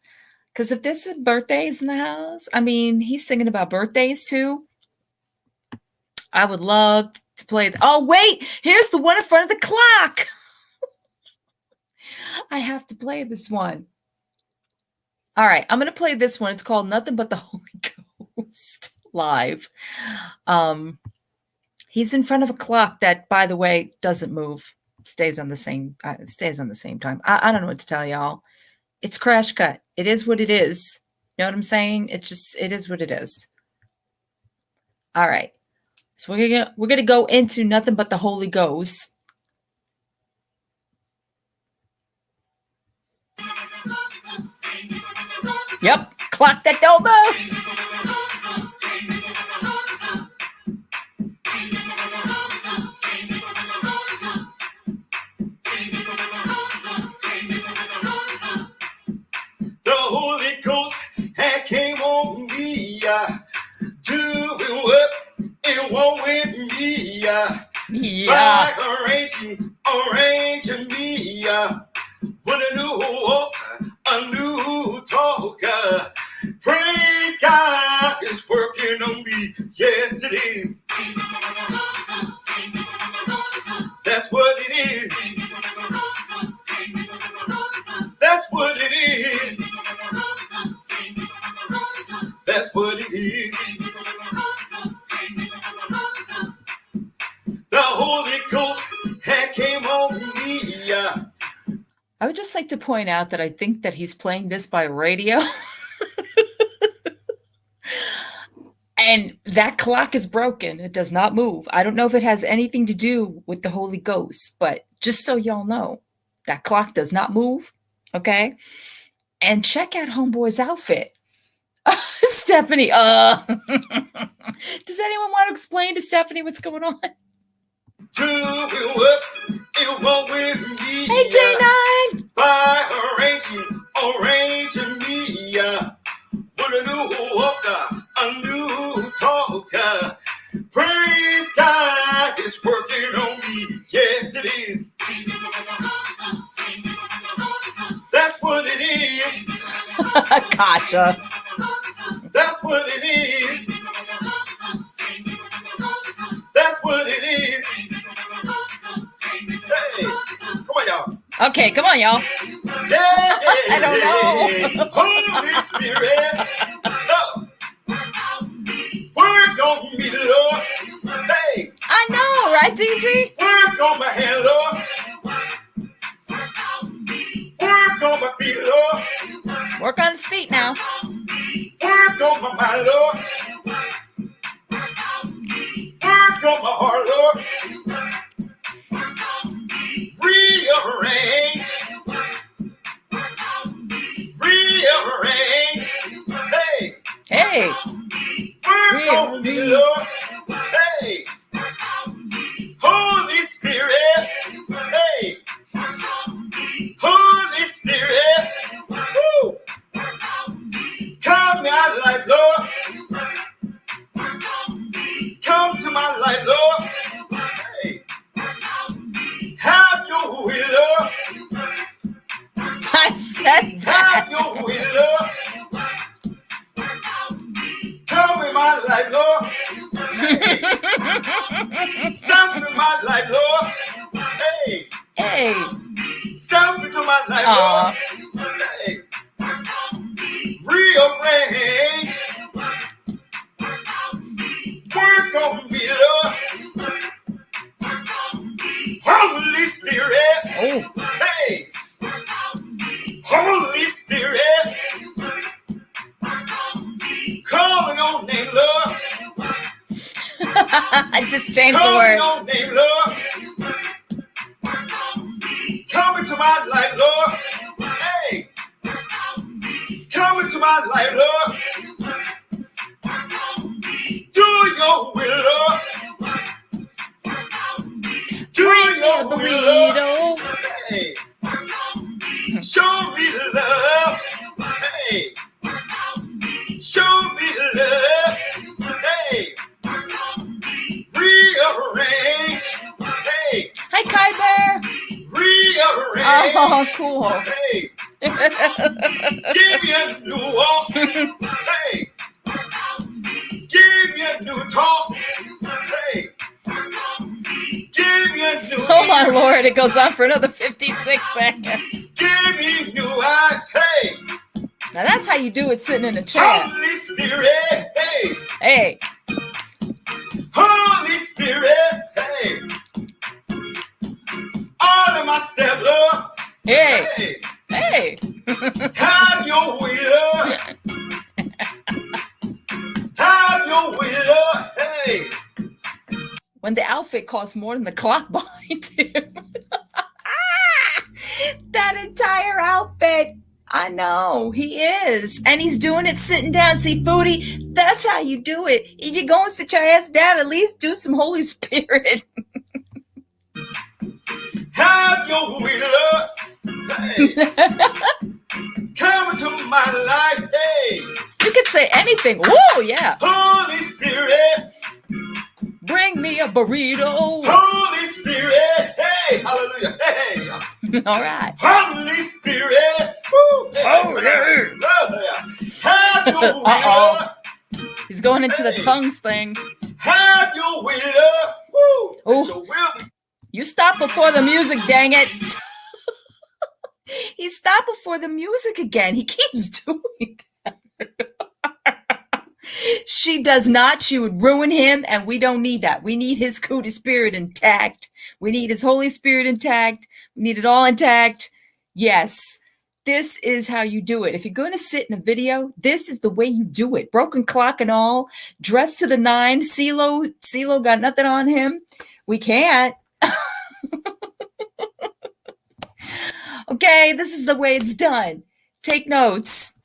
Because if this is birthdays in the house, I mean, he's singing about birthdays too. I would love to play. Oh, wait. Here's the one in front of the clock. I have to play this one. All right. I'm going to play this one. It's called Nothing But the Holy Ghost live. He's in front of a clock that, by the way, doesn't move. Stays on the same time. I don't know what to tell y'all. It's crash cut. It is what it is. You know what I'm saying? It is what it is. All right. So we're gonna go into Nothing But the Holy Ghost. Yep, clock that over. The Holy Ghost had came on me, doing what it want with me, by arranging me, with a new walk, a new talk. Praise God is working on me. Yes, it is. That's what it is. That's what it is. That's what it is. The Holy Ghost had came on me. I would just like to point out that I think that he's playing this by radio. And that clock is broken. It does not move. I don't know if it has anything to do with the Holy Ghost, but just so y'all know, that clock does not move. Okay? And check out Homeboy's outfit. Stephanie, does anyone want to explain to Stephanie what's going on? Hey, J9! By arranging me, with a new walker, a new talker. Praise God is working on me. Yes, it is. That's what it is. Gotcha. That's what it is. That's what it is. Hey, come on, y'all. Okay, come on, y'all. Yeah, I don't know. Holy Spirit, work on me, Lord. Hey, I know, right, DG? Work on my hand, Lord. Lord. Hey, Holy Spirit. Hey, Holy Spirit. Woo. Come my life, Lord. Come to my life, Lord. Hey, have your way, Lord. I said have your way, Lord. Come in my life, Lord. Hey. Stop in my life, Lord. Hey. Hey. Stop into my life, Lord. Hey. Rearrange. Work on me, Lord. Holy Spirit. Oh. Hey. Holy Spirit. Calling on name, Lord. I just changed the Calling words. on name, Lord. Come into my life, Lord. Hey. Come into my life, Lord. Do your will, Lord. Do your will, Lord. Hey. Show me love. Hey. Show me love. Hey. Rearrange. Hey. Hi, Kai Bear. Rearrange. Oh, cool. Hey. Give me a new walk. Hey. Give me a new talk. Hey. Give me a new Oh my ear. Lord, it goes on for another 56 seconds. Give me new eyes. Hey. Now that's how you do it sitting in a chair. Holy Spirit. Hey. Hey. Holy Spirit. Hey. All of my steps, Lord. Hey. Hey. Hey. Have your way, Lord. Have your way, Lord. Hey. When the outfit costs more than the clock behind him. That entire outfit. I know he is. And he's doing it sitting down. See, Foodie, that's how you do it. If you're going to sit your ass down, at least do some Holy Spirit. Have your way, Lord. Hey. Come into my life. Hey. You could say anything. Whoa, yeah. Holy Spirit. Bring me a burrito. Holy Spirit. Hey. Hallelujah. Hey. All right. Holy Spirit. Woo. Hey. Have your way, Lord. He's going into the tongues thing. Have your way, Lord. Woo. Let your will be. You stop before the music, dang it. He stopped before the music again. He keeps doing that. She does not. She would ruin him, and we don't need that. We need his Cootie Spirit intact. We need his Holy Spirit intact. We need it all intact. Yes, this is how you do it. If you're going to sit in a video, this is the way you do it. Broken clock and all, dressed to the nine. CeeLo got nothing on him. We can't. Okay, this is the way it's done. Take notes.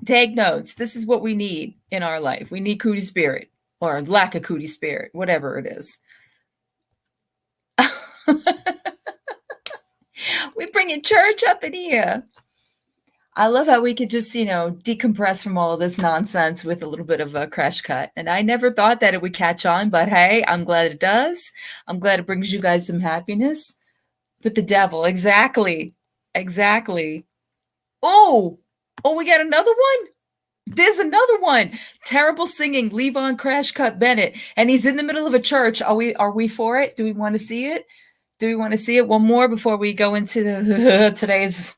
Take notes. This is what we need in our life. We need Cootie Spirit or lack of Cootie Spirit, whatever it is. We bring in church up in here. I love how we could just, decompress from all of this nonsense with a little bit of a crash cut. And I never thought that it would catch on, but hey, I'm glad it does. I'm glad it brings you guys some happiness. But the devil, exactly. Oh, we got another one? There's another one. Terrible singing, Levon Crash Cut Bennett. And he's in the middle of a church. Are we for it? Do we want to see it? Do we want to see it? One more before we go into the today's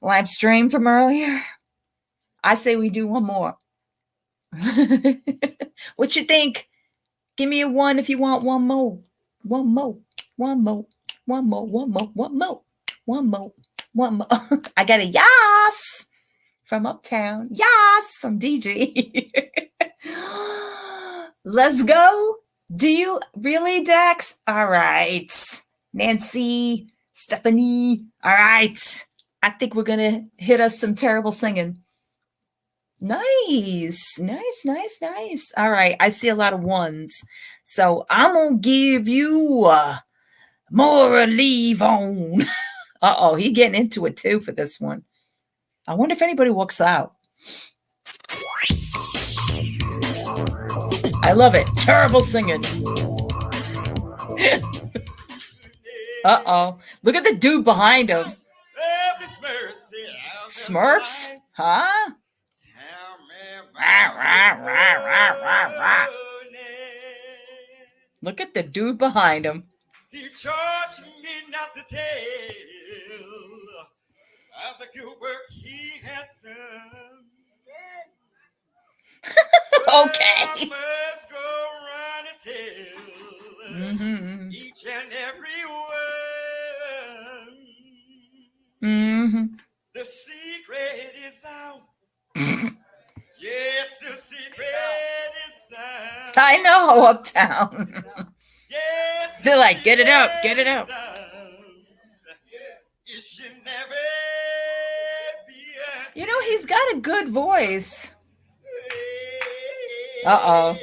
live stream from earlier? I say we do one more. What you think? Give me a one if you want one more. One more. I got a yas from Uptown. Yas from DG. Let's go. Do you really, Dax? All right. Nancy, Stephanie. All right. I think we're going to hit us some terrible singing. Nice. All right. I see a lot of ones. So I'm going to give you more leave on. Uh-oh, he getting into it too for this one. I wonder if anybody walks out. I love it. Terrible singing. Uh-oh. Look at the dude behind him. Smurfs? Huh? Look at the dude behind him. He charged me not to tell of the good work he has done. Okay. I must go around and tell each and every one. The secret is out. Yes, the secret is out. I know, Uptown. They're like, get it out, get it out. It should never be. You know, he's got a good voice. Uh-oh.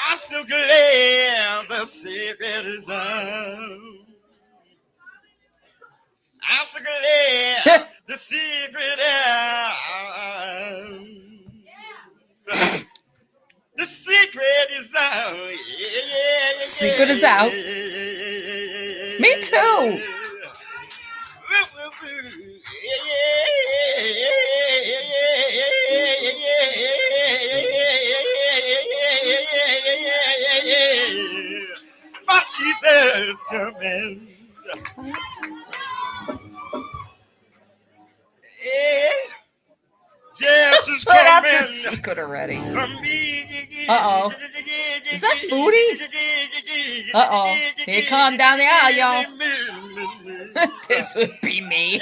I'm so glad the secret is out. I'm so glad the secret out. The secret is out. Secret is out. Me too. My Jesus coming. Jesus Put out coming. the secret already. Uh-oh. Is that Foodie? Uh-oh. Here come down the aisle, y'all. This would be me.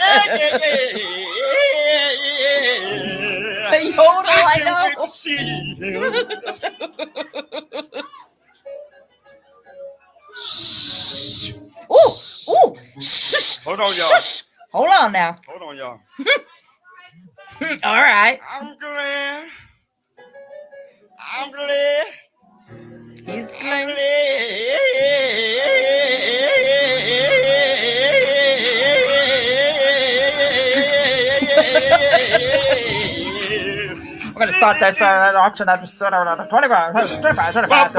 The yodel, I know. Wait to see him. Ooh, ooh. Shh. Hold on, y'all. Shush. Hold on now. Hold on, y'all. All right. I'm glad. I'm glad. He's glad. We're going to start this auction at 25, 25, 25,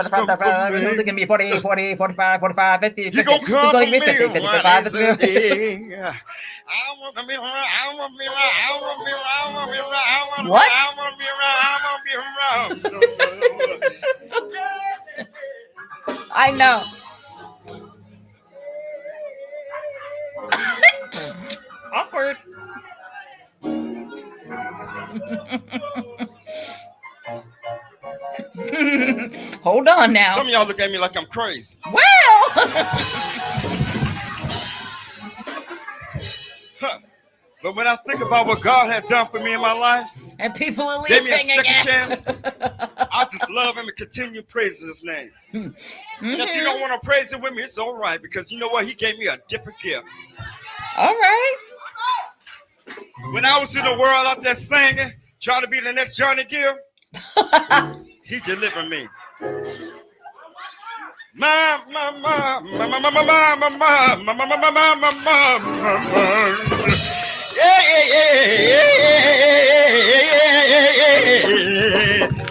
25, give me 40, 40, 45, 45, 50, 50. He's going to give me 50, 55, 50. What? I know. Awkward. Hold on now. Some of y'all look at me like I'm crazy. Well. But when I think about what God had done for me in my life, and people are gave me a leaving second again. chance, I just love him and continue praising his name. And if you don't want to praise it with me, it's all right, because you know what? He gave me a different gift. All right. When I was in the world out there singing, trying to be the next Johnny Gill, he delivered me.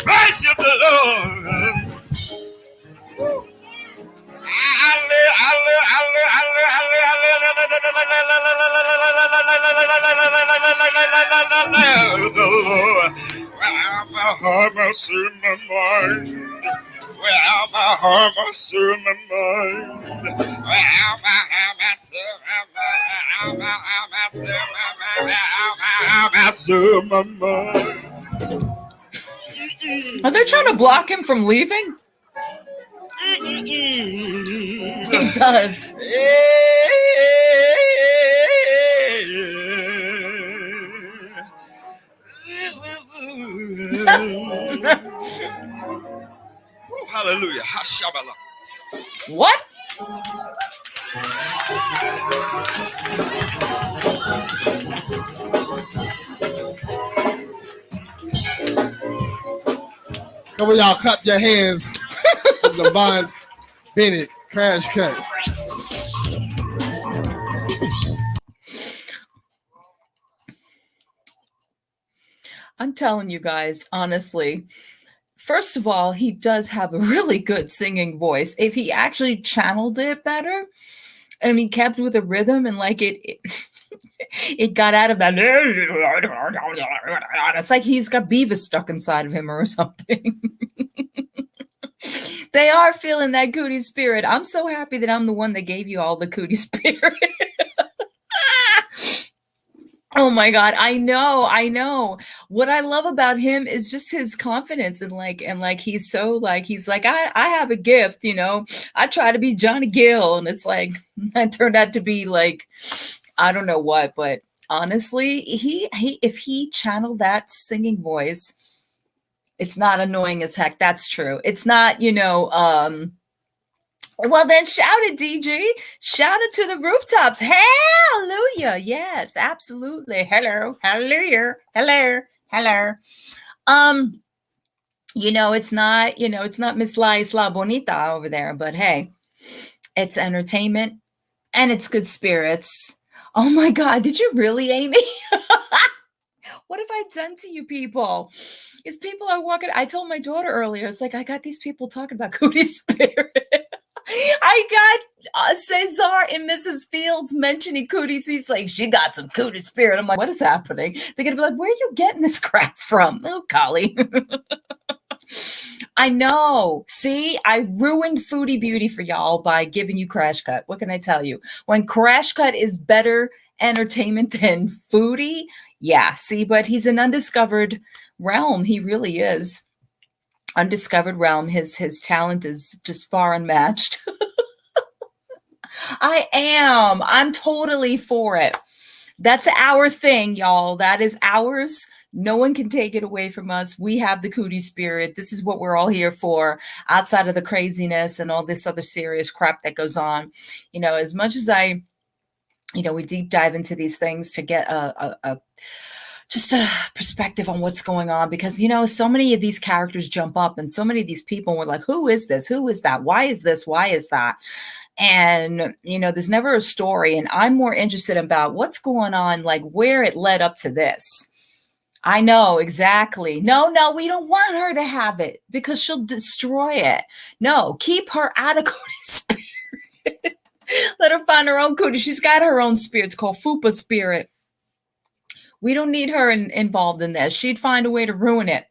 Praise you, the Lord. My heart must in my mind. Well, my heart must in my mind. Well, my heart must in my mind. Are they trying to block him from leaving? He does. Hallelujah. What? Come on, y'all, clap your hands for Devon Bennett, Crash Cut. I'm telling you guys, honestly, first of all, he does have a really good singing voice. If he actually channeled it better, and he kept with a rhythm and like it got out of that. It's like he's got Beavis stuck inside of him or something. They are feeling that Cootie Spirit. I'm so happy that I'm the one that gave you all the Cootie Spirit. Oh my God, I know. What I love about him is just his confidence and he's so like, I have a gift, you know. I try to be Johnny Gill, and it's like I turned out to be like, I don't know what, but honestly, he if he channeled that singing voice, it's not annoying as heck. That's true. It's not, you know, well, then shout it, DG. Shout it to the rooftops. Hallelujah. Yes, absolutely. Hello. Hallelujah. Hello. Hello. You know, it's not Miss La Isla Bonita over there, but hey, it's entertainment and it's good spirits. Oh my God. Did you really, Amy? What have I done to you people? Is people are walking. I told my daughter earlier, it's like, I got these people talking about Cootie Spirit. I got Cesar and Mrs. Fields mentioning cooties. He's like, she got some Cootie Spirit. I'm like, what is happening? They're going to be like, where are you getting this crap from? Oh, Colley. I know. See, I ruined Foodie Beauty for y'all by giving you Crash Cut. What can I tell you? When Crash Cut is better entertainment than Foodie, yeah, see, but he's an undiscovered realm. He really is. Undiscovered realm. His talent is just far unmatched. I'm totally for it. That's our thing, y'all. That is ours. No one can take it away from us. We have the Cootie Spirit. This is what we're all here for, outside of the craziness and all this other serious crap that goes on. You know, as much as we deep dive into these things to get just a perspective on what's going on, because, you know, so many of these characters jump up and so many of these people were like, who is this? Who is that? Why is this? Why is that? And, you know, there's never a story. And I'm more interested about what's going on, like where it led up to this. I know, exactly. No, we don't want her to have it because she'll destroy it. No, keep her out of Cootie Spirit. Let her find her own Cootie. She's got her own spirit. It's called Fupa Spirit. We don't need her involved in this. She'd find a way to ruin it.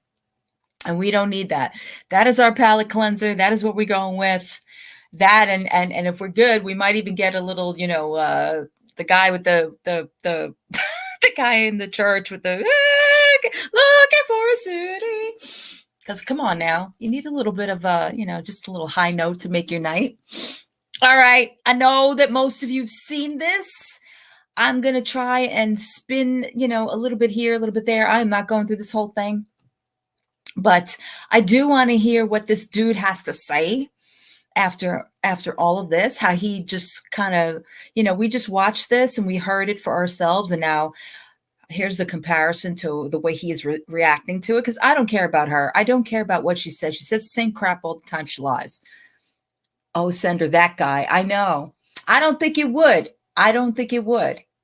And we don't need that. That is our palate cleanser. That is what we're going with. That and if we're good, we might even get a little, you know, the guy with the the guy in the church with the looking for a city. Because come on now, you need a little bit of just a little high note to make your night. All right. I know that most of you have seen this. I'm going to try and spin, you know, a little bit here, a little bit there. I'm not going through this whole thing. But I do want to hear what this dude has to say after all of this, how he just kind of, you know, we just watched this and we heard it for ourselves. And now here's the comparison to the way he is reacting to it. Because I don't care about her. I don't care about what she says. She says the same crap all the time. She lies. Oh, send her that guy. I know. I don't think it would.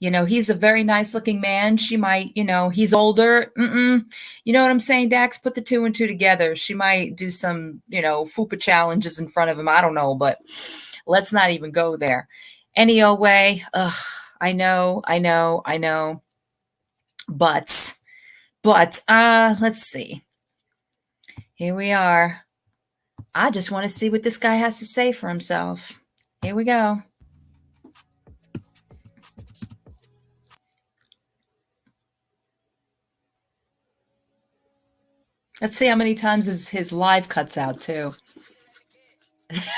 You know, he's a very nice looking man. She might, you know, he's older. You know what I'm saying, Dax? Put the 2 and 2 together. She might do some, you know, FUPA challenges in front of him. I don't know, but let's not even go there. Any old way. I know. But let's see. Here we are. I just want to see what this guy has to say for himself. Here we go. Let's see how many times his live cuts out too.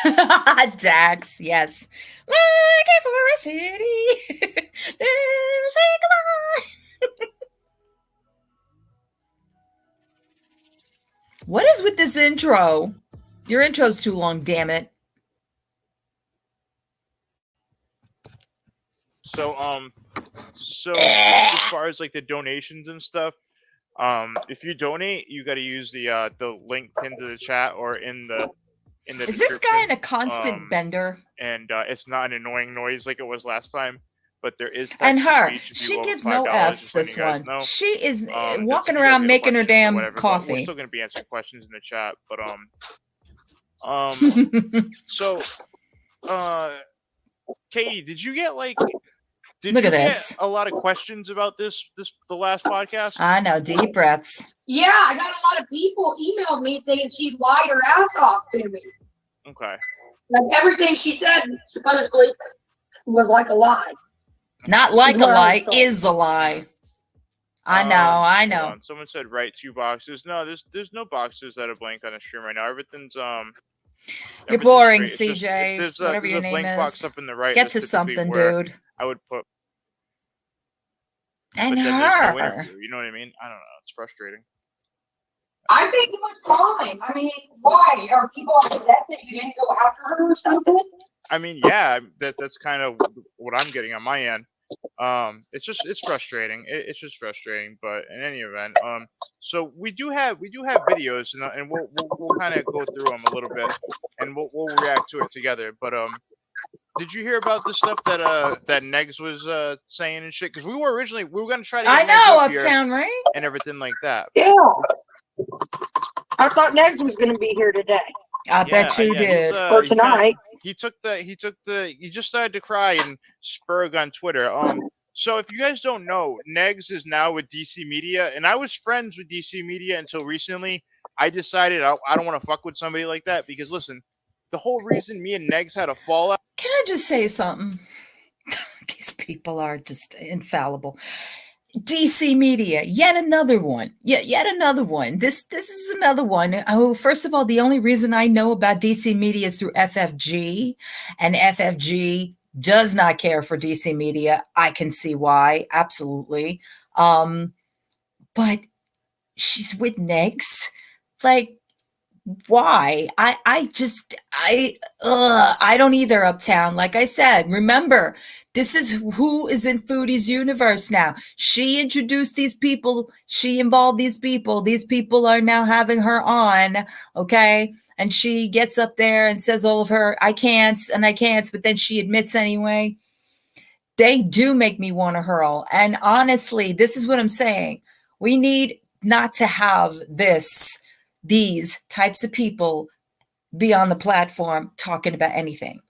Dax, yes. Looking for a city. Say goodbye. What is with this intro? Your intro's too long, damn it. So as far as like the donations and stuff, if you donate, you got to use the link pinned to the chat or in the Is this guy in a description. constant bender? And it's not an annoying noise like it was last time, but there is text And to her, speech if you she over gives no $5, F's just letting this you guys one. know. She is That's if walking you guys around got making her questions or damn whatever, but coffee. we're still gonna be answering questions in the chat, but so Katie, did you get like Look at this. a lot of questions about the last podcast? I know, deep breaths. Yeah, I got a lot of people emailed me saying she lied her ass off to me. Okay. Like everything she said supposedly was like a lie. Not like a Well, lie, so- is a lie. I know, I Hold know. on. Someone said write 2 boxes. No, there's no boxes that are blank on the stream right now. Everything's You're boring, straight. It's just, CJ. there's Whatever there's your a name blank box is. up in the right. Get that's to typically something, where dude. I would put. And but then there's no her. interview. You know what I mean? I don't know. It's frustrating. I think it was fine. I mean, why? Are people upset that you didn't go after her or something? I mean, yeah, that's kind of what I'm getting on my end. It's frustrating. It's just frustrating. But in any event, so we do have videos, and we'll kind of go through them a little bit, and we'll react to it together. But did you hear about the stuff that Negs was saying and shit? Because we were gonna try to. I Get Negs know, up here Uptown, right? and everything like that. Yeah. I thought Negs was going to be here today. I bet you did. Or tonight. He just started to cry and Spurg on Twitter. So if you guys don't know, Negs is now with DC Media, and I was friends with DC Media until recently. I decided I don't want to fuck with somebody like that because listen, the whole reason me and Negs had a fallout. Can I just say something? These people are just infallible. DC Media, yet another one. Yet another one. This is another one. Oh, first of all, the only reason I know about DC Media is through FFG, and FFG does not care for DC Media. I can see why, absolutely. But she's with Negs. Like, why? I don't either, Uptown. Like I said, remember, this is who is in Foodie's universe now. She introduced these people. She involved these people. These people are now having her on, okay? And she gets up there and says all of her, I can't, but then she admits anyway. They do make me want to hurl. And honestly, this is what I'm saying. We need not to have these types of people be on the platform talking about anything.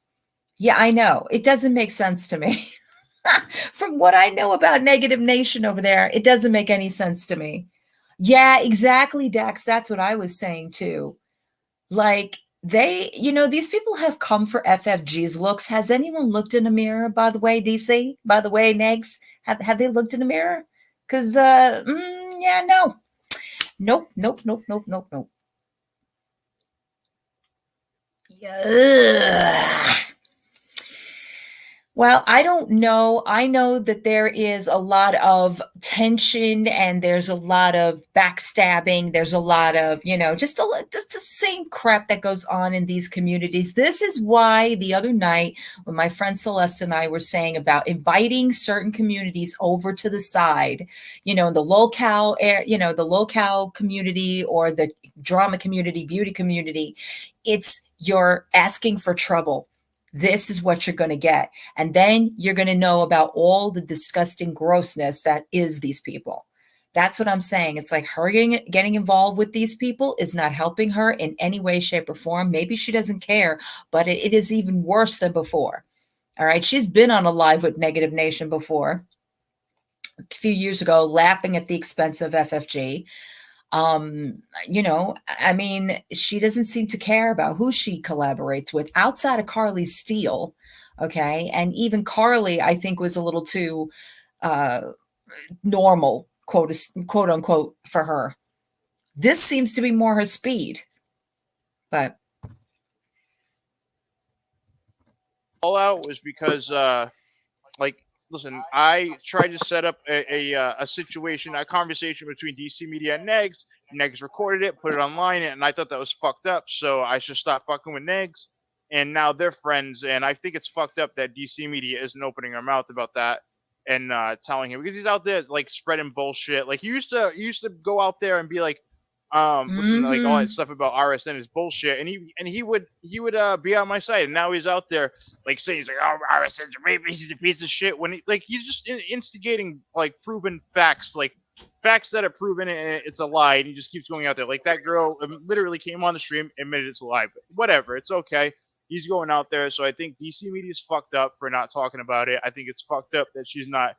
Yeah, I know. It doesn't make sense to me. From what I know about Negative Nation over there, it doesn't make any sense to me. Yeah, exactly, Dax. That's what I was saying too. Like, these people have come for FFG's looks. Has anyone looked in a mirror, by the way, DC? By the way, Negs? Have they looked in a mirror? Because, yeah, no. Nope. Yeah. Well, I don't know. I know that there is a lot of tension and there's a lot of backstabbing. There's a lot of, just the same crap that goes on in these communities. This is why the other night when my friend Celeste and I were saying about inviting certain communities over to the side, the locale, the locale community or the drama community, beauty community, you're asking for trouble. This is what you're going to get. And then you're going to know about all the disgusting grossness that is these people. That's what I'm saying. It's like her getting involved with these people is not helping her in any way, shape, or form. Maybe she doesn't care, but it is even worse than before. All right. She's been on a live with Negative Nation before a few years ago, laughing at the expense of FFG. She doesn't seem to care about who she collaborates with outside of Carly Steele. Okay. And even Carly, I think, was a little too normal, quote unquote, for her. This seems to be more her speed, but All out was because listen, I tried to set up a situation, a conversation between DC Media and Negs. Negs recorded it, put it online, and I thought that was fucked up. So I should stop fucking with Negs. And now they're friends, and I think it's fucked up that DC Media isn't opening their mouth about that. and telling him, because he's out there like spreading bullshit. Like he used to go out there and be like, listen, like all that stuff about RSN is bullshit, and he would be on my side, and now he's out there like saying, he's like, oh, RSN's a rapist, he's a piece of shit, when he's just instigating like proven facts, like facts that are proven it's a lie, and he just keeps going out there. Like that girl literally came on the stream, admitted it's a lie, but whatever, it's okay. He's going out there, so I think DC media is fucked up for not talking about it. I think it's fucked up that she's not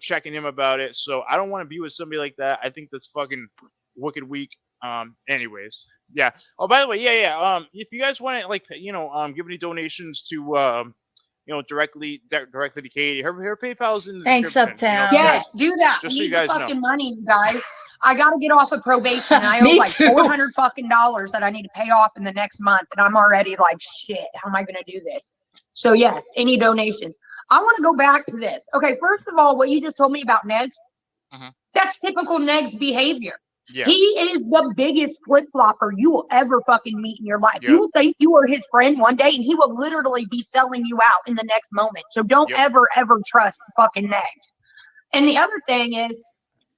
checking him about it. So I don't want to be with somebody like that. I think that's fucking wicked weak. Anyways, yeah. Oh, by the way, yeah. If you guys want to, like, give any donations to, directly to Katie, her PayPal's in the Thanks, description. Uptown. Yes, do that. Just I so need you guys the fucking know. money, you guys. I got to get off of probation. I owe Me like too. $400 fucking dollars that I need to pay off in the next month, and I'm already like, shit. How am I going to do this? So yes, any donations. I want to go back to this. Okay, first of all, what you just told me about Negs, that's typical Negs behavior. Yeah. He is the biggest flip flopper you will ever fucking meet in your life. Yep. You will think you are his friend one day, and he will literally be selling you out in the next moment. So don't ever trust fucking Negs. And the other thing is,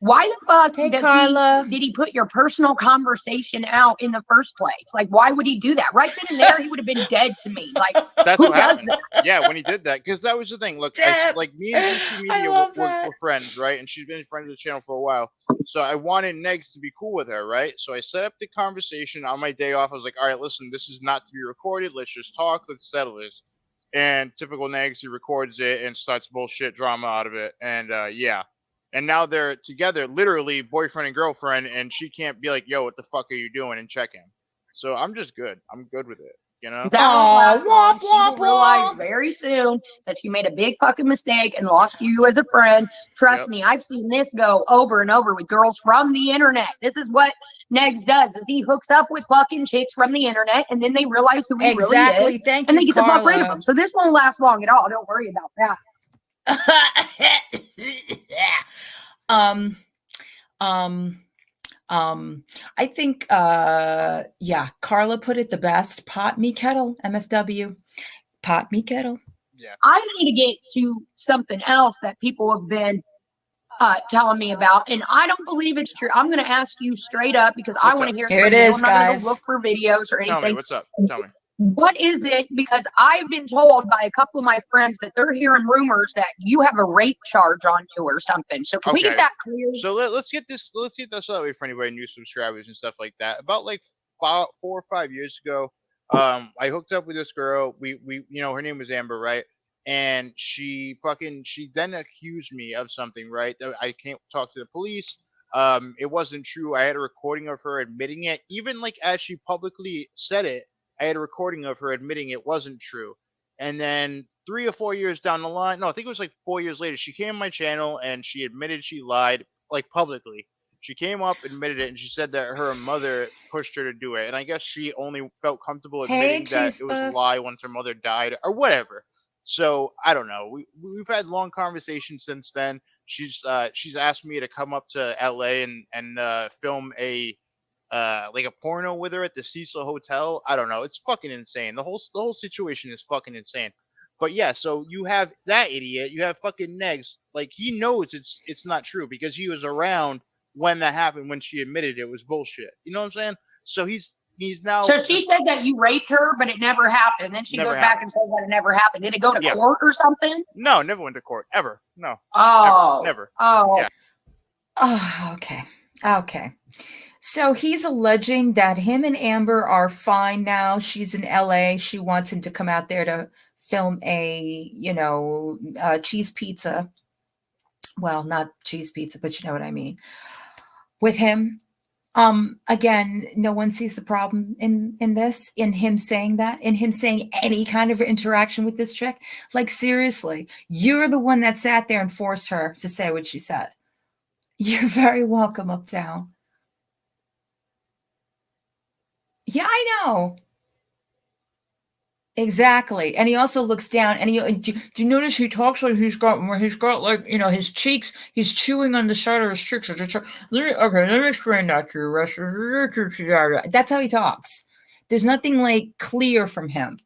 why the fuck did he put your personal conversation out in the first place? Like, why would he do that? Right then and there, he would have been dead to me. Like, That's who what does happened. that? Yeah, when he did that, because that was the thing. Look, like me and DC Media were friends, right? And she's been friends with the channel for a while. So I wanted Negs to be cool with her, right? So I set up the conversation on my day off. I was like, all right, listen, this is not to be recorded. Let's just talk. Let's settle this. And typical Negs, he records it and starts bullshit drama out of it. And yeah. And now they're together, literally boyfriend and girlfriend, and she can't be like, yo, what the fuck are you doing, and check him. So I'm just good. I'm good with it, you know? That won't last long. She will realize very soon that she made a big fucking mistake and lost you as a friend. Trust me, I've seen this go over and over with girls from the internet. This is what Negs does, is he hooks up with fucking chicks from the internet, and then they realize who he really is, Thank and they you, get the fuck rid of Carla. him. So this won't last long at all. Don't worry about that. I think Carla put it the best. Pot me kettle, MFW. Pot me kettle. I need to get to something else that people have been telling me about, and I don't believe it's true. I'm going to ask you straight up because I want to hear. Here it from you. is, I'm not gonna guys. go look for videos or anything. Tell me, what's up? Tell me. What is it? Because I've been told by a couple of my friends that they're hearing rumors that you have a rape charge on you or something. So can we get that clear? So let's get this out of the way for anybody new subscribers and stuff like that. About like 4 or 5 years ago, I hooked up with this girl. We her name was Amber, right? And she then accused me of something, right? That I can't talk to the police. It wasn't true. I had a recording of her admitting it. Even like as she publicly said it, I had a recording of her admitting it wasn't true. And then 3 or 4 years down the line, no, I think it was like 4 years later, she came on my channel and she admitted she lied, like publicly. She came up, admitted it, and she said that her mother pushed her to do it. And I guess she only felt comfortable admitting that it was a lie once her mother died or whatever. So I don't know. We've had long conversations since then. She's asked me to come up to LA and film a porno with her at the Cecil Hotel. I don't know. It's fucking insane. The whole situation is fucking insane. But yeah, so you have that idiot. You have fucking Negs. Like, he knows it's not true because he was around when that happened, when she admitted it was bullshit. You know what I'm saying? So he's now. So she said that you raped her, but it never happened. Then she Never goes back and says that it never happened. Did it go to court or something? No, never went to court ever. No. Oh, never. Oh. Yeah. Oh, okay. So he's alleging that him and Amber are fine now. She's in LA. She wants him to come out there to film a cheese pizza. Well, not cheese pizza, but you know what I mean. With him. Again, no one sees the problem in him saying that, in him saying any kind of interaction with this chick. Like, seriously, you're the one that sat there and forced her to say what she said. You're very welcome, Uptown. Yeah, I know. Exactly. And he also looks down and do you notice he talks like he's got like, his cheeks, he's chewing on the side of his cheeks. Okay, let me explain that to you, Russ. That's how he talks. There's nothing like clear from him.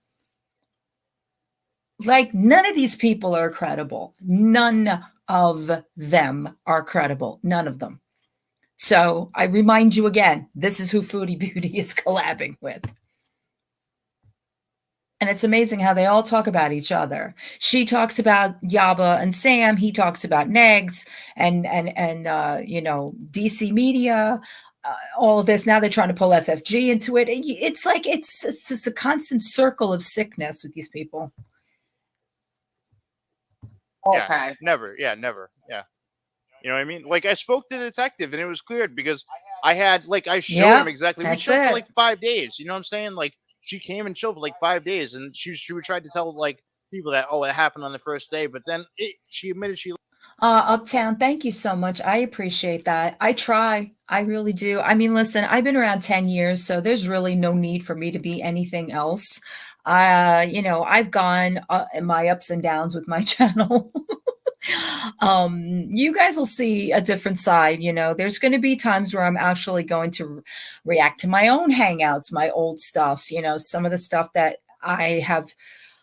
Like, none of these people are credible. None of them are credible. None of them. So I remind you again, this is who Foodie Beauty is collabing with. And it's amazing how they all talk about each other. She talks about Yaba and Sam. He talks about Negs and you know, DC Media, all of this. Now they're trying to pull FFG into it. It's like, it's just a constant circle of sickness with these people. Yeah, never. Yeah, never. Yeah. You know what I mean? Like, I spoke to the detective and it was cleared because I had, like, I showed him exactly. We that's showed it. for like 5 days. You know what I'm saying? Like, she came and chilled for like 5 days and she would try to tell, like, people that, oh, it happened on the first day. But then she admitted she. Uptown, thank you so much. I appreciate that. I try. I really do. I mean, listen, I've been around 10 years, so there's really no need for me to be anything else. You know, I've gone my ups and downs with my channel. You guys will see a different side. You know, there's going to be times where I'm actually going to react to my own hangouts, my old stuff, you know, some of the stuff that I have.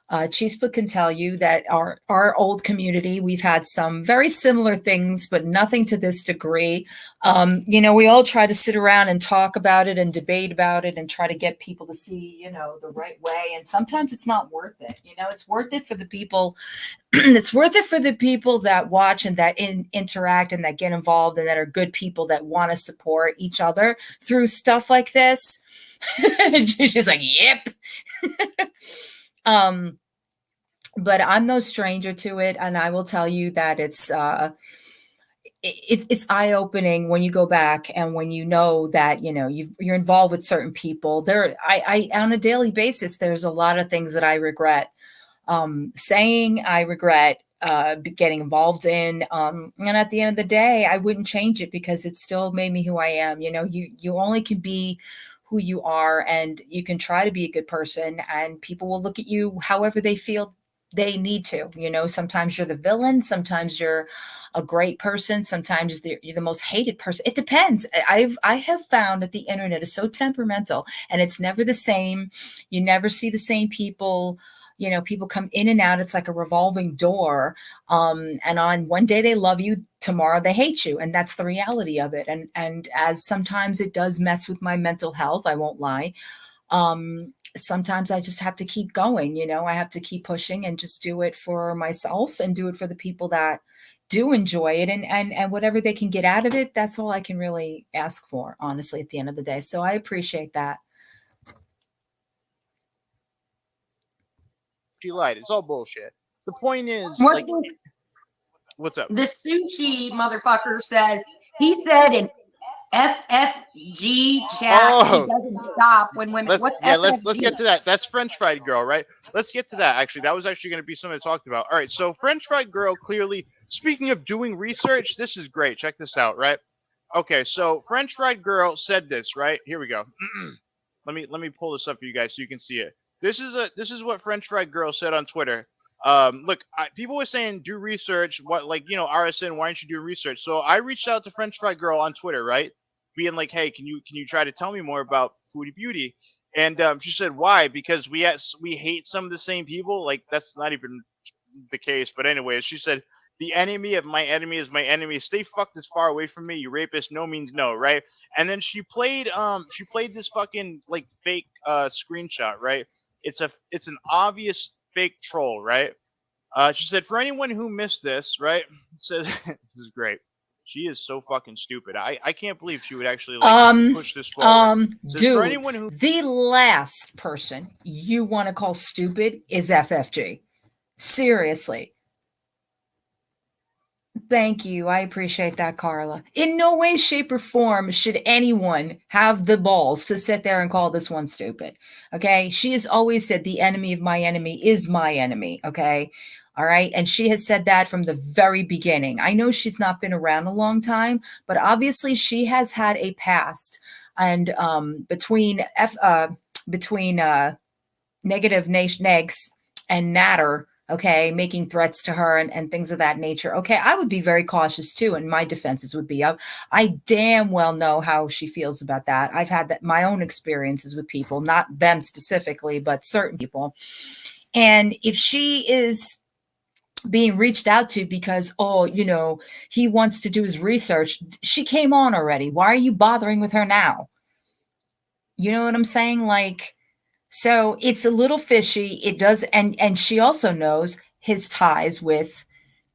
Chispa can tell you that our old community, we've had some very similar things, but nothing to this degree. You know, we all try to sit around and talk about it and debate about it and try to get people to see, you know, the right way. And sometimes it's not worth it. You know, it's worth it for the people. It's worth it for the people that watch and that interact and that get involved and that are good people that want to support each other through stuff like this. She's like, yep. But I'm no stranger to it, and I will tell you that it's eye-opening when you go back and when you know that, you know, you're involved with certain people. I on a daily basis, there's a lot of things that I regret saying, I regret getting involved in, and at the end of the day, I wouldn't change it because it still made me who I am. You know, you only can be who you are, and you can try to be a good person, and people will look at you however they feel they need to. You know, sometimes you're the villain, sometimes you're a great person, sometimes you're the most hated person. It depends. I have found that the internet is so temperamental, and it's never the same. You never see the same people. You know, people come in and out. It's like a revolving door. And on one day they love you, tomorrow they hate you. And that's the reality of it. And as sometimes it does mess with my mental health, I won't lie. Sometimes I just have to keep going. You know, I have to keep pushing and just do it for myself and do it for the people that do enjoy it. And whatever they can get out of it, that's all I can really ask for, honestly, at the end of the day. So I appreciate that. She lied. It's all bullshit. The point is, What's like, this? What's up? The sushi motherfucker says he said in FFG chat he doesn't stop when women. What's FFG? Let's get to that. That's French Fried Girl, right? Let's get to that. Actually, that was actually going to be something I talked about. All right, so French Fried Girl clearly. Speaking of doing research, this is great. Check this out, right? Okay, so French Fried Girl said this, right? Here we go. let me pull this up for you guys so you can see it. This is what French Fried Girl said on Twitter. Look, people were saying do research. What, like, you know, RSN? Why aren't you doing research? So I reached out to French Fried Girl on Twitter, right, being like, hey, can you try to tell me more about Foodie Beauty? And she said, why? Because we hate some of the same people. Like, that's not even the case. But anyways, she said, the enemy of my enemy is my enemy. Stay fucked as far away from me, you rapist. No means no, right? And then she played this fucking like fake screenshot, right? It's an obvious fake troll, right? She said, for anyone who missed this, right? Says this is great. She is so fucking stupid. I can't believe she would actually like push this forward. Says, Dude, for anyone who the last person you want to call stupid is FFG. Seriously. Thank you. I appreciate that, Carla. In no way, shape, or form should anyone have the balls to sit there and call this one stupid. Okay? She has always said the enemy of my enemy is my enemy. Okay? All right? And she has said that from the very beginning. I know she's not been around a long time, but obviously she has had a past. And between negative negs and Natter, okay, making threats to her and things of that nature. Okay, I would be very cautious too, and my defenses would be up. I damn well know how she feels about that. I've had that my own experiences with people, not them specifically, but certain people. And if she is being reached out to because, oh, you know, he wants to do his research. She came on already. Why are you bothering with her now? You know what I'm saying? Like, so it's a little fishy. It does. And she also knows his ties with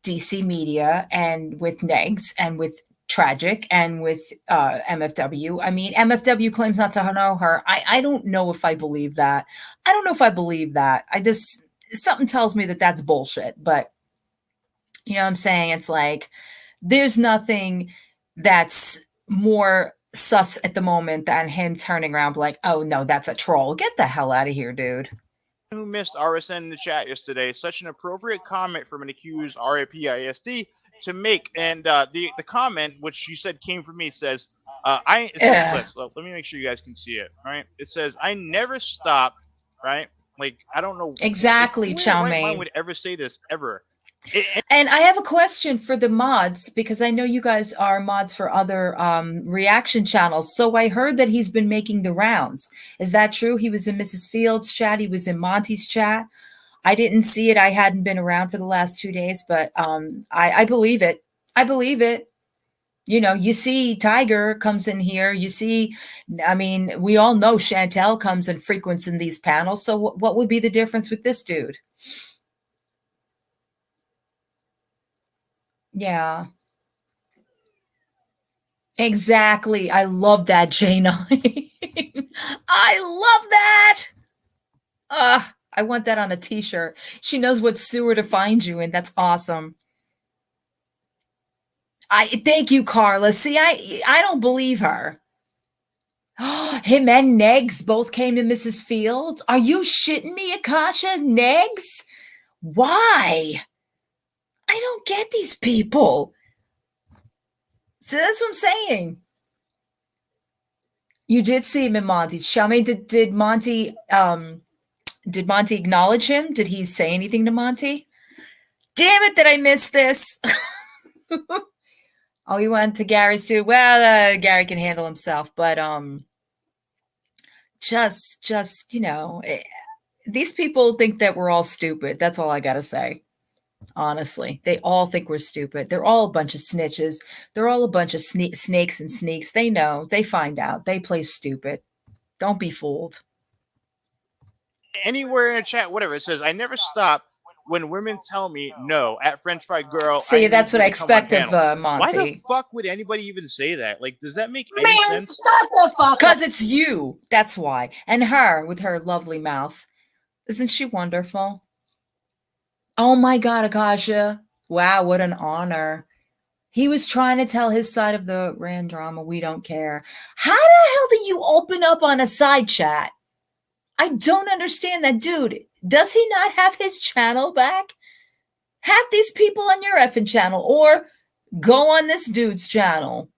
DC Media and with Negs and with Tragic and with MFW. I mean, MFW claims not to know her. I don't know if I believe that. I don't know if I believe that. Something tells me that that's bullshit. But you know what I'm saying? It's like, there's nothing that's more sus at the moment than him turning around like, oh no, that's a troll. Get the hell out of here, dude. Who missed RSN in the chat yesterday? Such an appropriate comment from an accused RAPISD to make. And the comment, which you said came from me, says, let me make sure you guys can see it, right? It says, I never stopped, right? Like, I don't know. Exactly, Chow Mein Mein. would ever say this, ever. And I have a question for the mods, because I know you guys are mods for other reaction channels. So I heard that he's been making the rounds. Is that true? He was in Mrs. Fields' chat. He was in Monty's chat. I didn't see it. I hadn't been around for the last 2 days, but I believe it. I believe it. You know, you see Tiger comes in here. You see, I mean, we all know Chantel comes and frequents in these panels. So what would be the difference with this dude? Yeah. Exactly. I love that, J9. I love that. I want that on a t-shirt. She knows what sewer to find you in. That's awesome. Thank you, Carla. See, I don't believe her. Him and Negs both came to Mrs. Fields. Are you shitting me, Akasha? Negs? Why? I don't get these people. So that's what I'm saying. You did see him in Monty's show. I mean, did Monty acknowledge him? Did he say anything to Monty? Damn it, did I miss this? Oh, he went to Gary's too. Well, Gary can handle himself, but just you know, these people think that we're all stupid. That's all I gotta say. Honestly, they all think we're stupid. They're all a bunch of snitches. They're all a bunch of snakes and sneaks. They know. They find out. They play stupid. Don't be fooled. Anywhere in chat, whatever, it says, I never stop when women tell me no at French Fry Girl. See, that's what I expect of Monty. Why the fuck would anybody even say that? Like, does that make any sense? Because it's you. That's why. And her with her lovely mouth. Isn't she wonderful? Oh my God, Akasha. Wow, what an honor. He was trying to tell his side of the Rand drama. We don't care. How the hell do you open up on a side chat? I don't understand that, dude. Does he not have his channel back? Have these people on your effing channel or go on this dude's channel.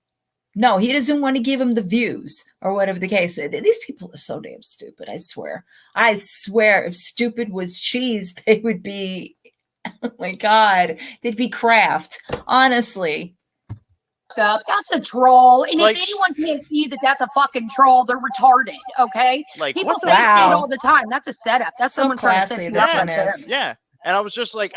No, he doesn't want to give him the views or whatever the case. These people are so damn stupid, I swear. I swear if stupid was cheese, they would be, oh my God, they'd be Kraft, honestly. That's a troll. And Like- if anyone can't see that that's a fucking troll, they're retarded, okay? Like, People what say the- that Wow. all the time. That's a setup. That's So someone trying to set classy, you this up one right there. is. Yeah. And I was just like,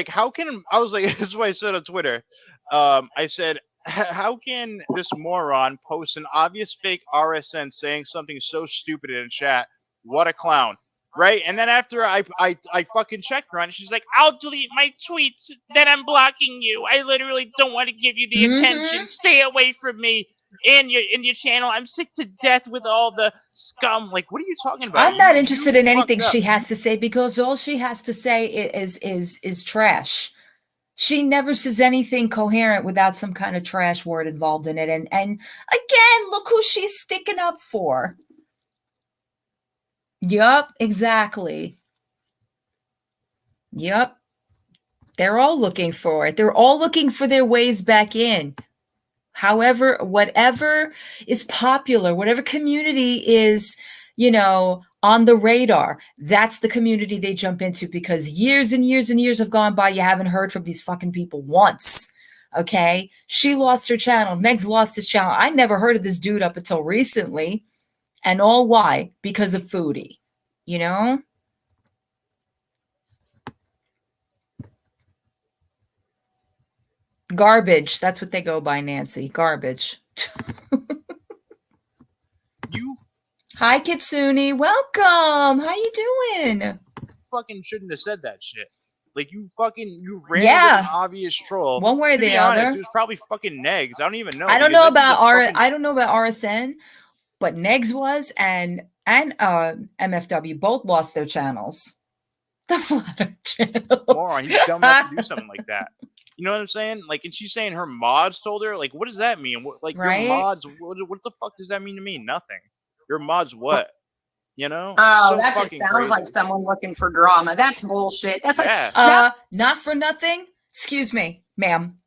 how can, I was like, this is what I said on Twitter. I said, how can this moron post an obvious fake RSN saying something so stupid in chat? What a clown. Right? And then after I fucking checked her on it, she's like, I'll delete my tweets, then I'm blocking you. I literally don't want to give you the attention. Stay away from me in your channel. I'm sick to death with all the scum. Like, what are you talking about? I'm not You interested in anything fucked up. she has to say because all she has to say is trash. She never says anything coherent without some kind of trash word involved in it. And again, look who she's sticking up for. Yup, exactly. Yup. They're all looking for it. They're all looking for their ways back in. However, whatever is popular, whatever community is, you know, on the radar, that's the community they jump into because years and years and years have gone by. You haven't heard from these fucking people once. Okay. She lost her channel. Negs lost his channel. I never heard of this dude up until recently. And all why? Because of Foodie, you know? Garbage. That's what they go by, Nancy. Garbage. You Hi, Kitsune. Welcome. How you doing? fucking shouldn't have said that shit. Like you ran with Yeah. an obvious troll. One way or To the be honest, other. it was probably fucking Negs. I don't even know. I don't because know that dude's about a fucking- I don't know about RSN, but Negs was and MFW both lost their channels. The Flutter channels. moron. He's dumb enough to do something like that. You know what I'm saying? Like, and she's saying her mods told her. Like, what does that mean? What, like, Right? your mods? What the fuck does that mean to me? Nothing. Your mods what? You know? Oh, So that just fucking sounds crazy. like someone looking for drama. That's bullshit. That's like Yeah. Not for nothing. Excuse me, ma'am.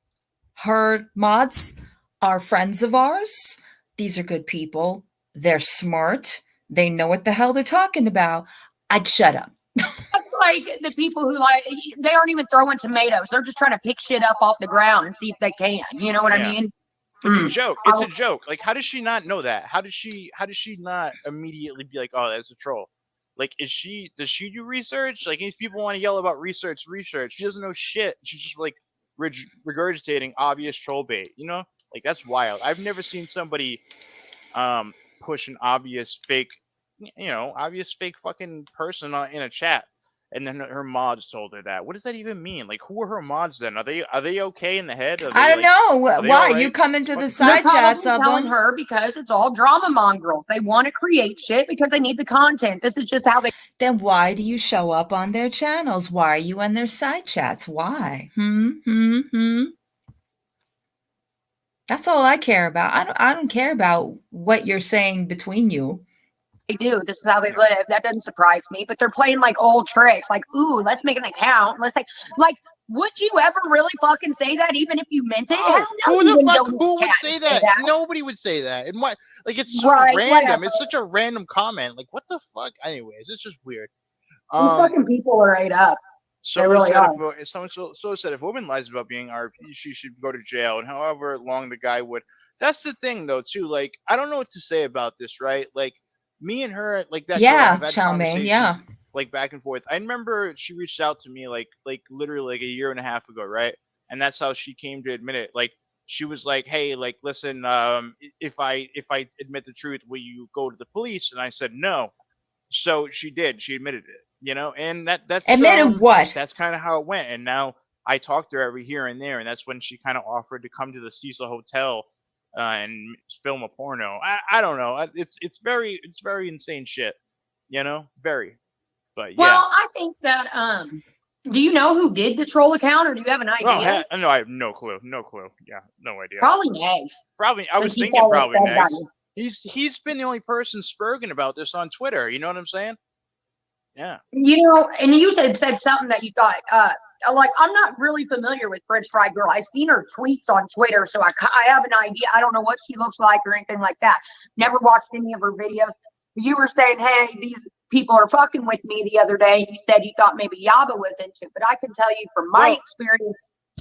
Her mods are friends of ours. These are good people. They're smart. They know what the hell they're talking about. I'd shut up. that's like the people who they aren't even throwing tomatoes. They're just trying to pick shit up off the ground and see if they can. You know what I Yeah. mean? It's a joke. It's a joke. Like, how does she not know that? How does she not immediately be like, oh, that's a troll? Like, does she do research? Like, these people want to yell about research. She doesn't know shit. She's just like regurgitating obvious troll bait. You know, like that's wild. I've never seen somebody push an obvious fake fucking person in a chat, and then her mods told her that. What does that even mean? Like, who are her mods then? Are they okay in the head? I don't know. Why you come into the They're side chats probably of telling them? her because it's all drama mongrels. They want to create shit because they need the content. This is just how they. Then why do you show up on their channels? Why are you in their side chats? Why? That's all I care about. I don't care about what you're saying between you. They do. This is how they live. That doesn't surprise me. But they're playing like old tricks. Like, ooh, let's make an account. Let's like, would you ever really fucking say that, even if you meant it? Hell no, Who you the wouldn't fuck? go in Who this would chat say and that? Nobody would say that. And what? Like, it's so Right, random. whatever. It's such a random comment. Like, what the fuck? Anyways, it's just weird. These fucking people are ate up. They Someone really said are. someone said if a woman lies about being RP, she should go to jail, and however long the guy would. That's the thing, though, too. Like, I don't know what to say about this, right? Like, me and her, like that. girl Yeah, have had chow mein, conversations, yeah. like back and forth. I remember she reached out to me like literally like a year and a half ago, right? And that's how she came to admit it. Like, she was like, "Hey, like, listen, if I admit the truth, will you go to the police?" And I said no. So she did. She admitted it, you know, and that's Admitted what? That's kind of how it went. And now I talk to her every here and there, and that's when she kind of offered to come to the Cecil Hotel and film a porno. I don't know. It's very insane shit, you know, very. But yeah. Well, I think that do you know who did the troll account, or do you have an idea? No, I have no clue. No clue. Yeah, no idea. Probably Nags. Probably. I was Since he thinking followed probably that next. guy. He's been the only person spurging about this on Twitter. You know what I'm saying? Yeah. You know, and you said something that you thought, like, I'm not really familiar with French Fry Girl. I've seen her tweets on Twitter, so I have an idea. I don't know what she looks like or anything like that. Never watched any of her videos. You were saying, hey, these people are fucking with me the other day, and you said you thought maybe Yaba was into it. But I can tell you from my experience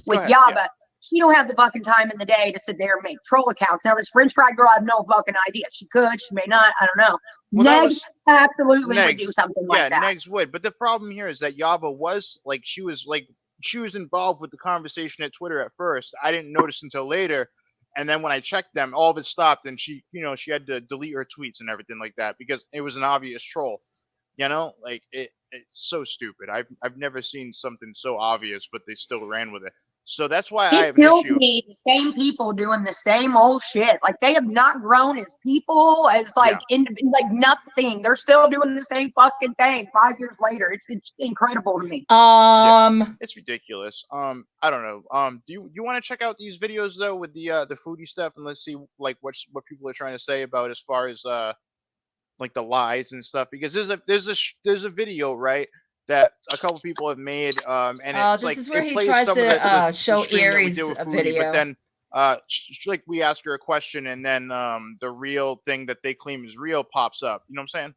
with ahead, Yaba, she don't have the fucking time in the day to sit there and make troll accounts. Now, this French Fry Girl, I have no fucking idea. She could, she may not. I don't know. Well, that Negs was- absolutely would do Negs. something Yeah, like that. Negs would. But the problem here is that Yaba was like she was involved with the conversation at Twitter at first. I didn't notice until later. And then when I checked them, all of it stopped, and she had to delete her tweets and everything like that because it was an obvious troll. You know, like it's so stupid. I've never seen something so obvious, but they still ran with it. So that's why I It have an kills issue. me, the same people doing the same old shit. Like, they have not grown as people, as like like nothing. They're still doing the same fucking thing 5 years later. It's incredible to me. It's ridiculous. I don't know. Do you want to check out these videos though with the foodie stuff, and let's see like what people are trying to say about as far as like the lies and stuff, because there's a video, right, that a couple people have made, and it's this like is where it he plays tries some of to the show stream that we did Erie's with Foodie, video. but then like we ask her a question, and then the real thing that they claim is real pops up. You know what I'm saying?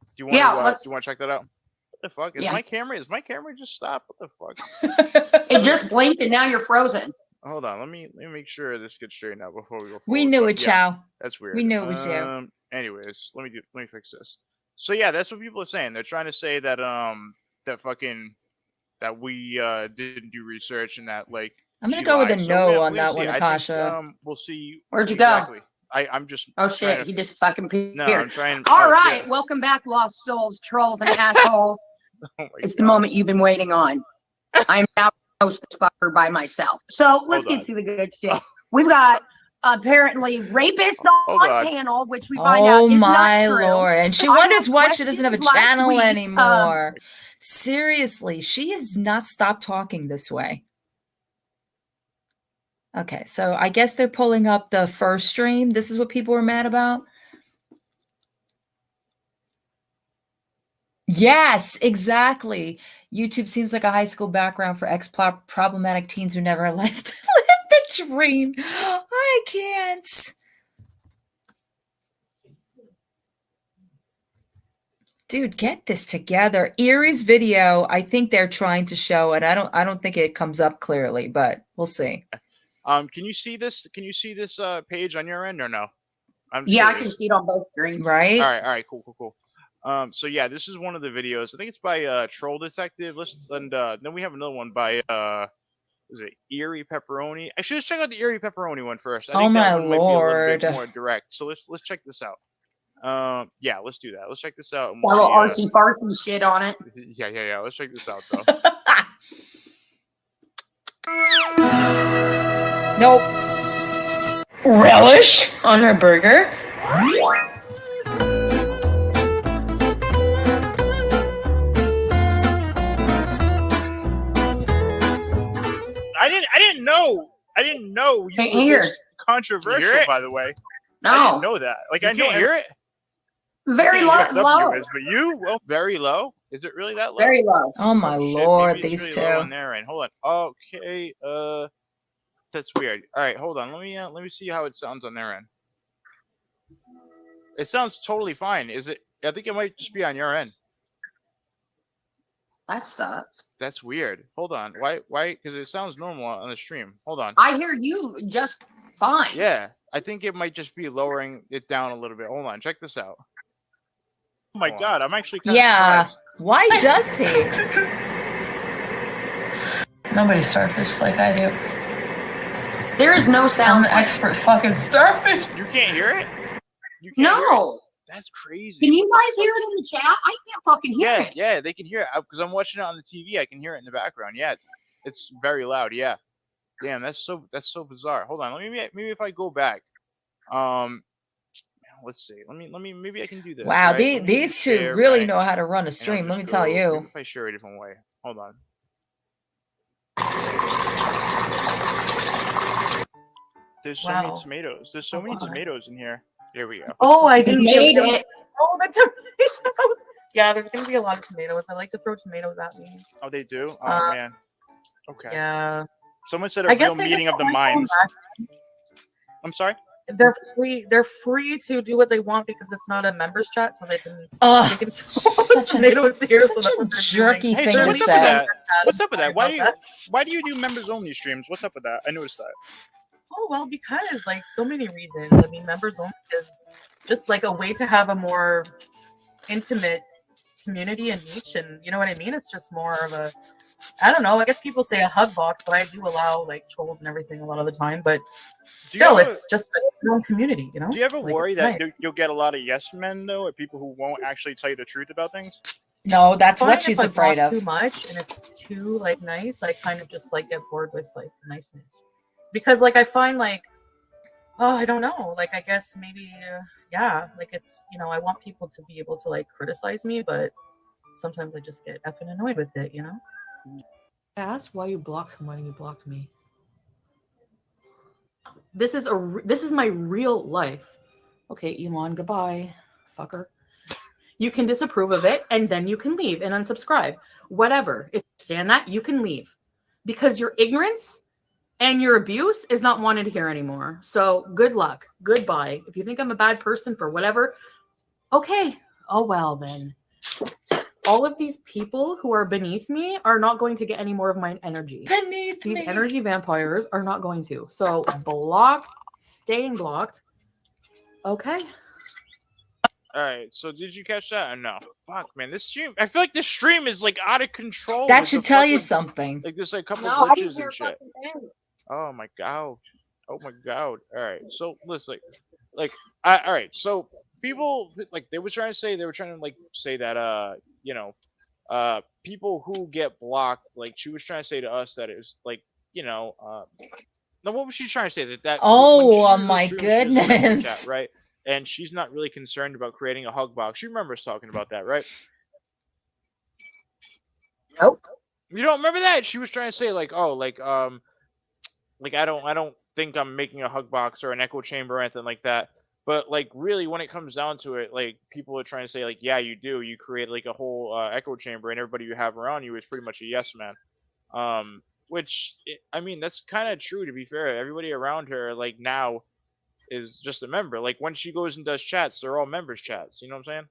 Do you want Yeah, to check that out? What the fuck is Yeah. my camera? Is my camera just stopped? What the fuck? It just blinked and now you're frozen. Hold on, let me make sure this gets straightened out before we go forward. We knew but it, yeah, Chow. that's weird. We knew it was you. Anyways, let me fix this. So yeah, that's what people are saying. They're trying to say that that we didn't do research, and that like I'm gonna She go with a lied. So no we're on gonna that see. one, I think, Akasha. we'll see. Where'd you go? exactly. I'm just. Oh trying shit, to- he just fucking appeared. No, I'm trying. All oh, right, shit. welcome back, lost souls, trolls, and assholes. Oh my It's the moment you've been waiting on. I'm now host this fucker by myself. So let's Hold get on. to the good shit. We've got apparently rapist Hold on on. panel, which we find out Oh is my not true. lord. And she I wonders have why she doesn't have a questions last channel week, anymore. Seriously, she has not stopped talking this way. Okay, so I guess they're pulling up the first stream. This is what people were mad about. Yes, exactly. YouTube seems like a high school background for problematic teens who never lived the dream. I can't. Dude, get this together. Erie's video, I think they're trying to show it. I don't think it comes up clearly, but we'll see. Can you see this? Can you see this page on your end or no? I'm Yeah, I curious. can see it on both screens. Right? All right, cool. So yeah, this is one of the videos. I think it's by Troll Detective. Then we have another one by is it Erie Pepperoni? I should check out the Erie Pepperoni one first. I think that one might be a little bit more direct. So let's check this out. Yeah, let's do that. Let's check this out. And Got a little artsy fartsy shit on it. Yeah. Let's check this out though. Nope. Relish on her burger. I didn't know you Can't were hear. this controversial. By the way, I No. didn't know that. Like You I know can't hear it. Very low. Low. But you very low. Is it really that low? Very low. Oh my Shit, lord, maybe it's these really low two. on their end. Hold on. Okay. That's weird. All right, hold on. Let me see how it sounds on their end. It sounds totally fine. Is it? I think it might just be on your end. That sucks. That's weird. Hold on. Why? Because it sounds normal on the stream. Hold on. I hear you just fine. Yeah, I think it might just be lowering it down a little bit. Hold on. Check this out. Oh my god, I'm actually kind of Yeah. surprised. Why does he? Nobody starfish like I do. There is no I'm sound. the expert fucking starfish. You can't hear it? You can't hear No. it? That's crazy. Can you guys hear it in the chat? I can't fucking hear it. Yeah, they can hear it because I'm watching it on the TV. I can hear it in the background. Yeah, it's very loud. Yeah, damn, that's so bizarre. Hold on, maybe if I go back, let's see. Let me maybe I can do this. Wow, right? Let me these two share, really right? know how to run a And I'll stream. Let just me tell maybe you. if I share a different way. Hold on. There's so many Wow. tomatoes. There's so many tomatoes in here. Here we go. Oh, I didn't Made see it. Oh, the tomatoes. Yeah, there's gonna be a lot of tomatoes. I like to throw tomatoes at me. Oh, they do? Oh Uh, man. Okay. Yeah. Someone said I a guess real they meeting just of the don't like going minds. back. I'm sorry? They're free. They're free to do what they want because it's not a members chat, so they can. Ugh, they can throw tomatoes here. So such that's a what they're jerky doing. Hey, thing sir, to what's up with say. that? What's up with that? Sorry about that. Why do you do members only streams? What's up with that? I noticed that. Oh well, because like so many reasons. I mean, members only is just like a way to have a more intimate community and niche, and you know what I mean. It's just more of a, I don't know. I guess people say a hug box, but I do allow like trolls and everything a lot of the time. But Do you still, ever- it's just a own community, you know. Do you ever Like, worry it's that nice. you'll get a lot of yes men though, or people who won't actually tell you the truth about things? No, that's Fine what if she's I afraid talk of. Too much and it's too like nice. I kind of just like get bored with like niceness, because like I find like, oh, I don't know. Like I guess maybe yeah, like it's, you know, I want people to be able to like criticize me, but sometimes I just get effing annoyed with it, you know. I asked why you blocked someone and you blocked me. This is my real life. Okay, Elon, goodbye, fucker. You can disapprove of it and then you can leave and unsubscribe. Whatever. If you stand that, you can leave. Because your ignorance and your abuse is not wanted here anymore. So good luck. Goodbye. If you think I'm a bad person for whatever, okay. Oh well then. All of these people who are beneath me are not going to get any more of my energy. Beneath These me. energy vampires are not going to. So block, staying blocked. Okay. All right. So did you catch that or no? Fuck, man. This stream. I feel like this stream is like out of control. That with should the tell you fucking- something. Like there's like a couple No, I didn't glitches hear and a shit. fucking thing. Oh my god. Oh my god. All right. So listen, all right. So people like they were trying to say that you know people who get blocked, like she was trying to say to us that it was like you know now what was she trying to say that when Oh, she my she was in the message chat, goodness. right? And she's not really concerned about creating a hug box. You remember us talking about that, right? Nope. You don't remember that? She was trying to say like, oh, like I don't think I'm making a hug box or an echo chamber or anything like that. But like really, when it comes down to it, like people are trying to say like, yeah, you do. You create like a whole echo chamber, and everybody you have around you is pretty much a yes man. I mean, that's kind of true to be fair. Everybody around her like now is just a member. Like when she goes and does chats, they're all members chats. You know what I'm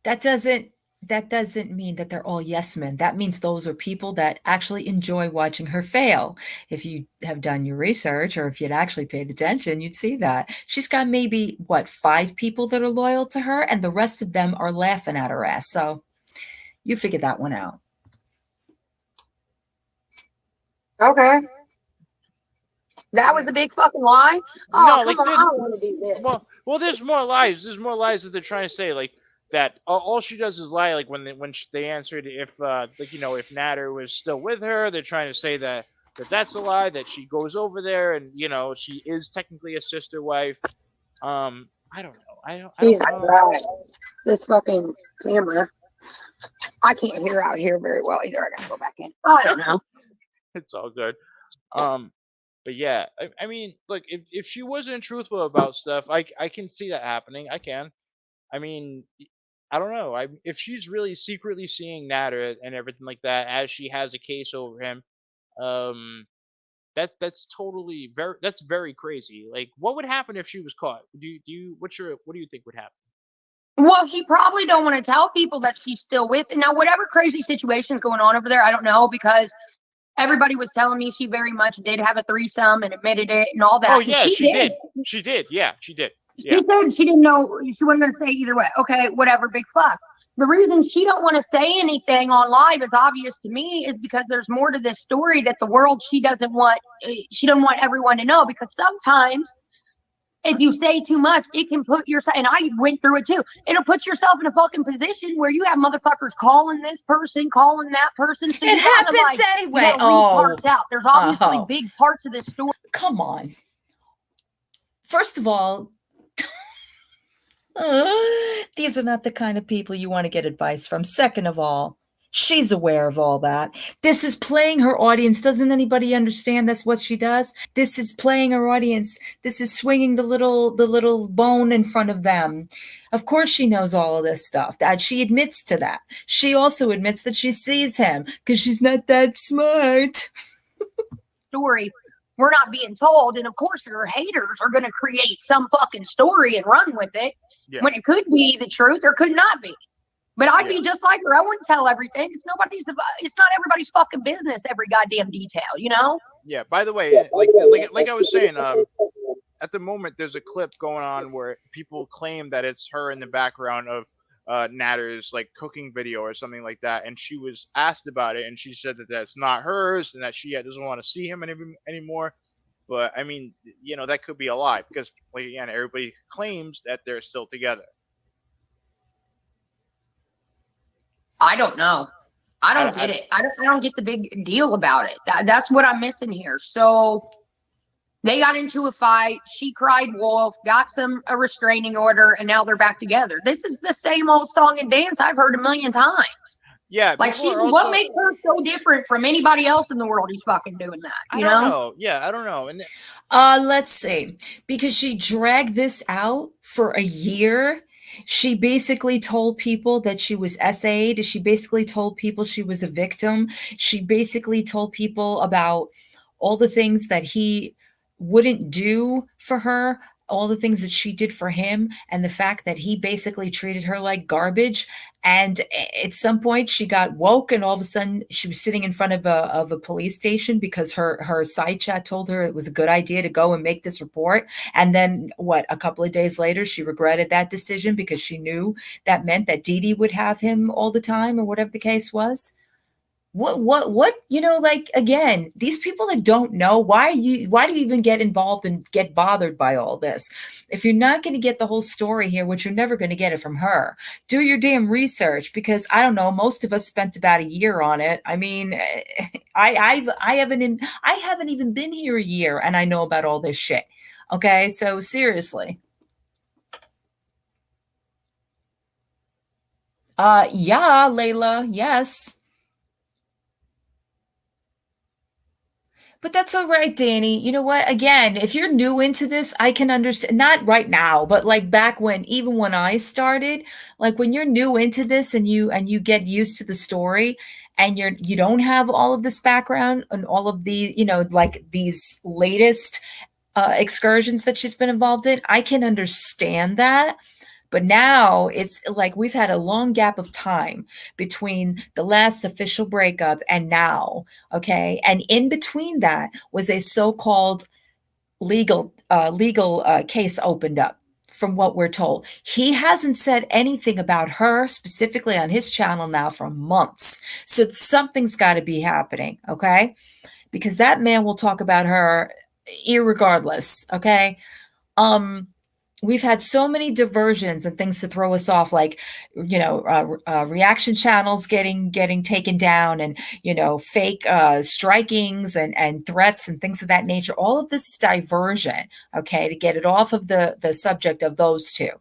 saying? That doesn't mean that they're all yes men. That means those are people that actually enjoy watching her fail. If you have done your research or if you'd actually paid attention, you'd see that. She's got maybe, 5 people that are loyal to her, and the rest of them are laughing at her ass. So you figure that one out. Okay. That was a big fucking lie? Oh, No, come like on. I don't want to do this. Well, there's more lies. There's more lies that they're trying to say. Like that, all she does is lie. Like when they answered if if Natter was still with her, they're trying to say that's a lie. That she goes over there and she is technically a sister wife. I don't know. I don't Jesus know. Christ. This fucking camera. I can't hear out here very well either. I gotta go back in. I don't know. It's all good. But yeah, I mean, look, if she wasn't truthful about stuff, I can see that happening. I can. I mean, I don't know. If she's really secretly seeing Natter and everything like that, as she has a case over him, um, that's totally that's very crazy. Like, what would happen if she was caught? What do you think would happen? Well, she probably don't want to tell people that she's still with. Now, whatever crazy situation's going on over there, I don't know, because everybody was telling me she very much did have a threesome and admitted it and all that. Oh And yeah, she did. She did. Yeah, she did. She Yeah. said she didn't know. She wasn't going to say either way. Okay, whatever, big fuck. The reason she don't want to say anything on live is obvious to me is because there's more to this story that the world she doesn't want everyone to know, because sometimes if you say too much, it can put yourself, and I went through it too, it'll put yourself in a fucking position where you have motherfuckers calling this person, calling that person. So It happens anyway. You gotta read parts out. There's obviously Oh. big parts of this story. Come on. First of all, these are not the kind of people you want to get advice from. Second of all, she's aware of all that. This is playing her audience. Doesn't anybody understand that's what she does? This is playing her audience. This is swinging the little bone in front of them. Of course she knows all of this stuff. That she admits to that. She also admits that she sees him because she's not that smart. Story we're not being told, and of course her haters are going to create some fucking story and run with it when it could be the truth or could not be. But I'd be just like her. I wouldn't tell everything. It's not everybody's fucking business, every goddamn detail, you know? Yeah, by the way, like I was saying, at the moment there's a clip going on where people claim that it's her in the background of Natter's like cooking video or something like that, and she was asked about it and she said that that's not hers and that she doesn't want to see him anymore. But I mean, that could be a lie because like again, everybody claims that they're still together. I don't know. I don't get it. I don't get the big deal about it. That's what I'm missing here. So they got into a fight. She cried wolf, got a restraining order, and now they're back together. This is the same old song and dance I've heard a million times. Yeah, like what makes her so different from anybody else in the world who's fucking doing that? You know? Yeah, I don't know. And let's see. Because she dragged this out for a year. She basically told people that she was SA'd. She basically told people she was a victim. She basically told people about all the things that he wouldn't do for her, all the things that she did for him, and the fact that he basically treated her like garbage. And at some point she got woke, and all of a sudden she was sitting in front of a police station because her side chat told her it was a good idea to go and make this report. And then a couple of days later, she regretted that decision because she knew that meant that Dee Dee would have him all the time or whatever the case was. What, like, again, these people that don't know, why do you even get involved and get bothered by all this? If you're not going to get the whole story here, which you're never going to get it from her, do your damn research, because I don't know, most of us spent about a year on it. I mean, I haven't even been here a year and I know about all this shit. Okay, so seriously. Yeah, Layla, yes. But that's all right, Danny. You know what? Again, if you're new into this, I can understand. Not right now, but like back when, even when I started, like when you're new into this and you get used to the story, and you don't have all of this background and all of the, like these latest excursions that she's been involved in, I can understand that. But now it's like we've had a long gap of time between the last official breakup and now. Okay. And in between that was a so-called legal case opened up, from what we're told. He hasn't said anything about her specifically on his channel now for months. So something's got to be happening. Okay. Because that man will talk about her irregardless. Okay. We've had so many diversions and things to throw us off, like, reaction channels getting taken down, and, fake strikings and threats and things of that nature. All of this is diversion, okay, to get it off of the subject of those two.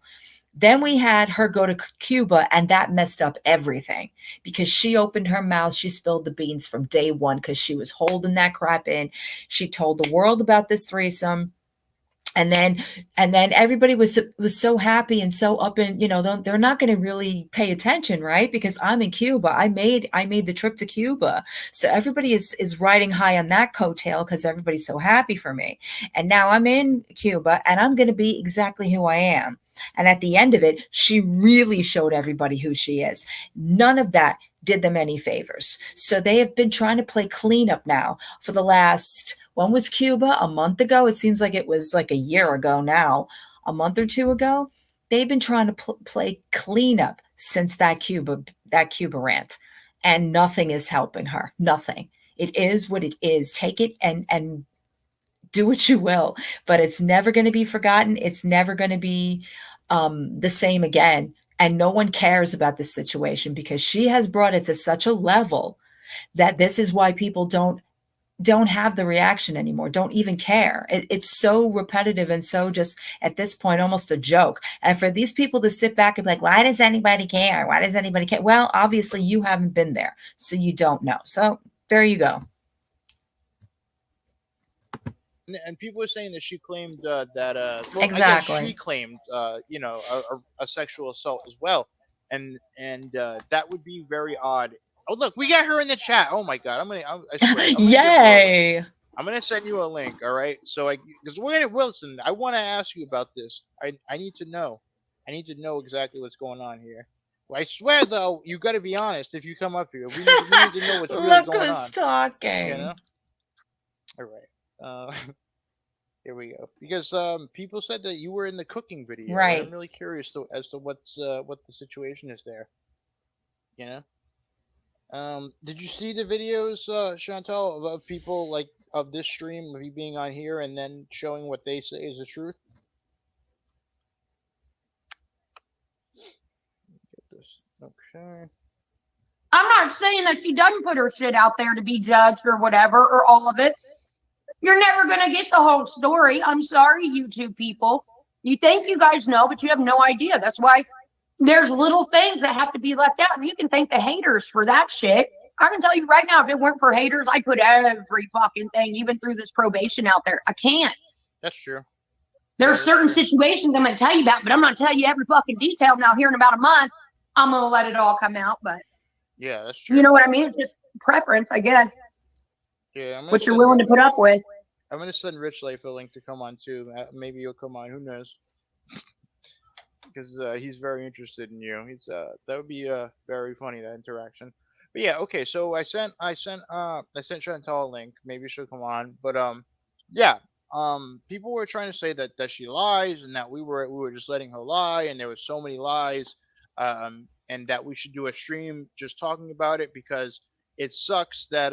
Then we had her go to Cuba, and that messed up everything, because she opened her mouth. She spilled the beans from day one because she was holding that crap in. She told the world about this threesome. And then everybody was so happy and so up in, they're not going to really pay attention, right? Because I'm in Cuba. I made the trip to Cuba. So everybody is riding high on that coattail because everybody's so happy for me. And now I'm in Cuba and I'm going to be exactly who I am. And at the end of it, she really showed everybody who she is. None of that did them any favors. So they have been trying to play cleanup now for the last, when was Cuba? A month ago? It seems like it was like a year ago now, a month or two ago. They've been trying to play cleanup since that Cuba rant, and nothing is helping her. Nothing. It is what it is. Take it and do what you will, but it's never going to be forgotten. It's never going to be the same again. And no one cares about this situation, because she has brought it to such a level that this is why people don't have the reaction anymore, don't even care. It's so repetitive and so just at this point almost a joke. And for these people to sit back and be like, why does anybody care? Why does anybody care? Well, obviously you haven't been there, so you don't know. So there you go. And people are saying that she claimed that well, Exactly. I guess she claimed a sexual assault as well, and that would be very odd. Oh, look, we got her in the chat. Oh my god, I swear, Yay! I'm gonna send you a link. All right, so because we're gonna Wilson, I want to ask you about this. I need to know. I need to know exactly what's going on here. Well, I swear though, you got to be honest if you come up here. We need to know what's really Look going on. who's talking. You know? All right. Here we go. Because people said that you were in the cooking video. Right. I'm really curious as to what the situation is there. You know. Did you see the videos, Chantal, of people like of this stream of you being on here and then showing what they say is the truth? Get this. Okay. I'm not saying that she doesn't put her shit out there to be judged or whatever, or all of it. You're never going to get the whole story. I'm sorry, YouTube people. You think you guys know, but you have no idea. That's why there's little things that have to be left out. And you can thank the haters for that shit. I can tell you right now, if it weren't for haters, I'd put every fucking thing, even through this probation, out there. I can't. That's true. There are certain situations I'm going to tell you about, but I'm not telling you every fucking detail. Now, here in about a month, I'm going to let it all come out. But yeah, that's true. You know what I mean? It's just preference, I guess. Yeah, what you're willing to put up with. I'm gonna send Rich Life a link to come on too. Maybe he'll come on. Who knows? Because he's very interested in you. He's that would be very funny, that interaction. But yeah, okay. So I sent Chantal a link. Maybe she'll come on. But yeah. People were trying to say that she lies and that we were just letting her lie, and there was so many lies. And that we should do a stream just talking about it because it sucks that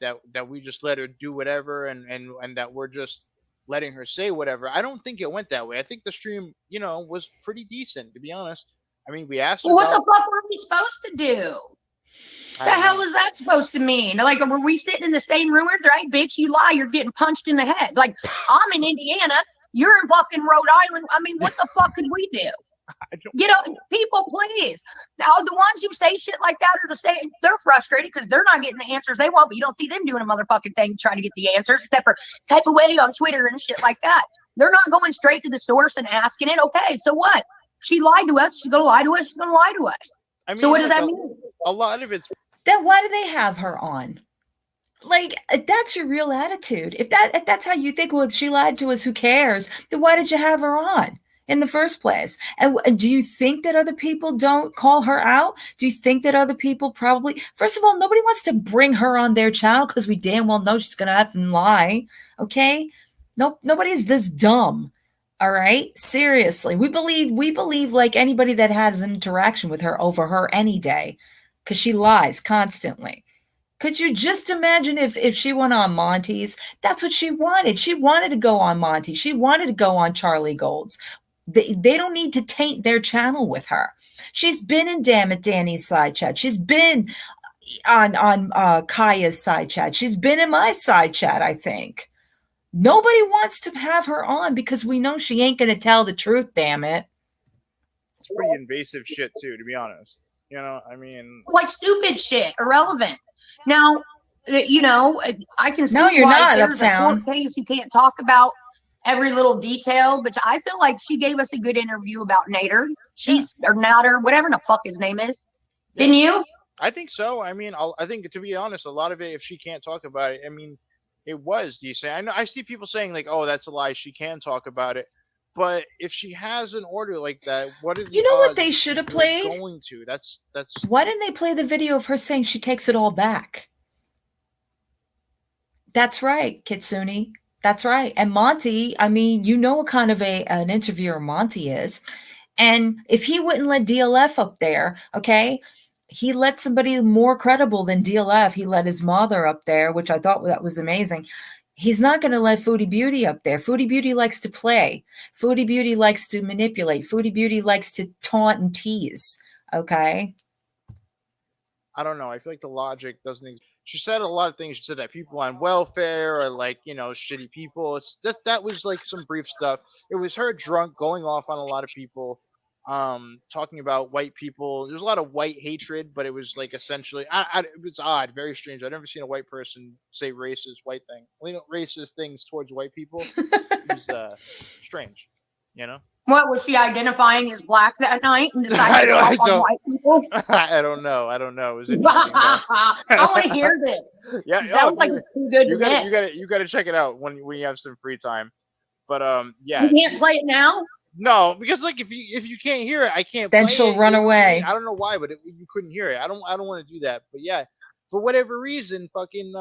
that we just let her do whatever, and that we're just letting her say whatever. I don't think it went that way. I think the stream, was pretty decent, to be honest. I mean, we asked her Well, what the about. fuck were we supposed to do? The hell is that supposed to mean? Like, were we sitting in the same room? Right, bitch, you lie, you're getting punched in the head. Like, I'm in Indiana, you're in fucking Rhode Island. I mean, what the fuck could we do? People, please. Now, the ones who say shit like that are the same. They're frustrated because they're not getting the answers they want, but you don't see them doing a motherfucking thing trying to get the answers, except for type away on Twitter and shit like that. They're not going straight to the source and asking it. Okay, so what? She lied to us. She's gonna lie to us. She's gonna lie to us. I mean, so what does that mean? A lot of it's. Then why do they have her on? Like, that's your real attitude. If that's how you think, well, if she lied to us, who cares? Then why did you have her on in the first place? And do you think that other people don't call her out? Do you think that other people probably, first of all, nobody wants to bring her on their channel because we damn well know she's going to have to lie. Okay. Nope. Nobody is this dumb. All right. Seriously. We believe like anybody that has an interaction with her over her any day, because she lies constantly. Could you just imagine if she went on Monty's? That's what she wanted. She wanted to go on Monty. She wanted to go on Charlie Gold's. They don't need to taint their channel with her. She's been in Damn It Danny's side chat. She's been on Kaya's side chat. She's been in my side chat, I think. Nobody wants to have her on because we know she ain't going to tell the truth, damn it. It's pretty invasive shit, too, to be honest. I mean... Like stupid shit, irrelevant. Now, I can see no, you're why not there's uptown. a court case. You can't talk about every little detail, but I feel like she gave us a good interview about Nader. Or Nader, whatever the fuck his name is. Yeah. Didn't you? I think so. I mean, I think, to be honest, a lot of it, if she can't talk about it, I mean, it was decent. I know I see people saying like, "Oh, that's a lie. She can talk about it." But if she has an order like that, what is what they should have played? Going to that's. Why didn't they play the video of her saying she takes it all back? That's right, Kitsune. That's right. And Monty, I mean, what kind of an interviewer Monty is. And if he wouldn't let DLF up there, okay, he let somebody more credible than DLF. He let his mother up there, which I thought that was amazing. He's not going to let Foodie Beauty up there. Foodie Beauty likes to play. Foodie Beauty likes to manipulate. Foodie Beauty likes to taunt and tease. Okay. I don't know. I feel like the logic doesn't exist. She said a lot of things. She said that people on welfare are like, shitty people. It's that was like some brief stuff. It was her drunk going off on a lot of people, talking about white people. There's a lot of white hatred, but it was like essentially, it was odd, very strange. I've never seen a white person say racist white thing. Racist things towards white people. It was strange, What was she identifying as black that night and decided to talk on white people? I don't know. It was interesting. I want to hear this. Yeah, it sounds like it's too good to miss. You gotta check it out when you have some free time. But yeah, you can't play it now. No, because like if you can't hear it, I can't. Then play she'll it. run away. I don't know why, but you couldn't hear it. I don't want to do that. But yeah, for whatever reason, fucking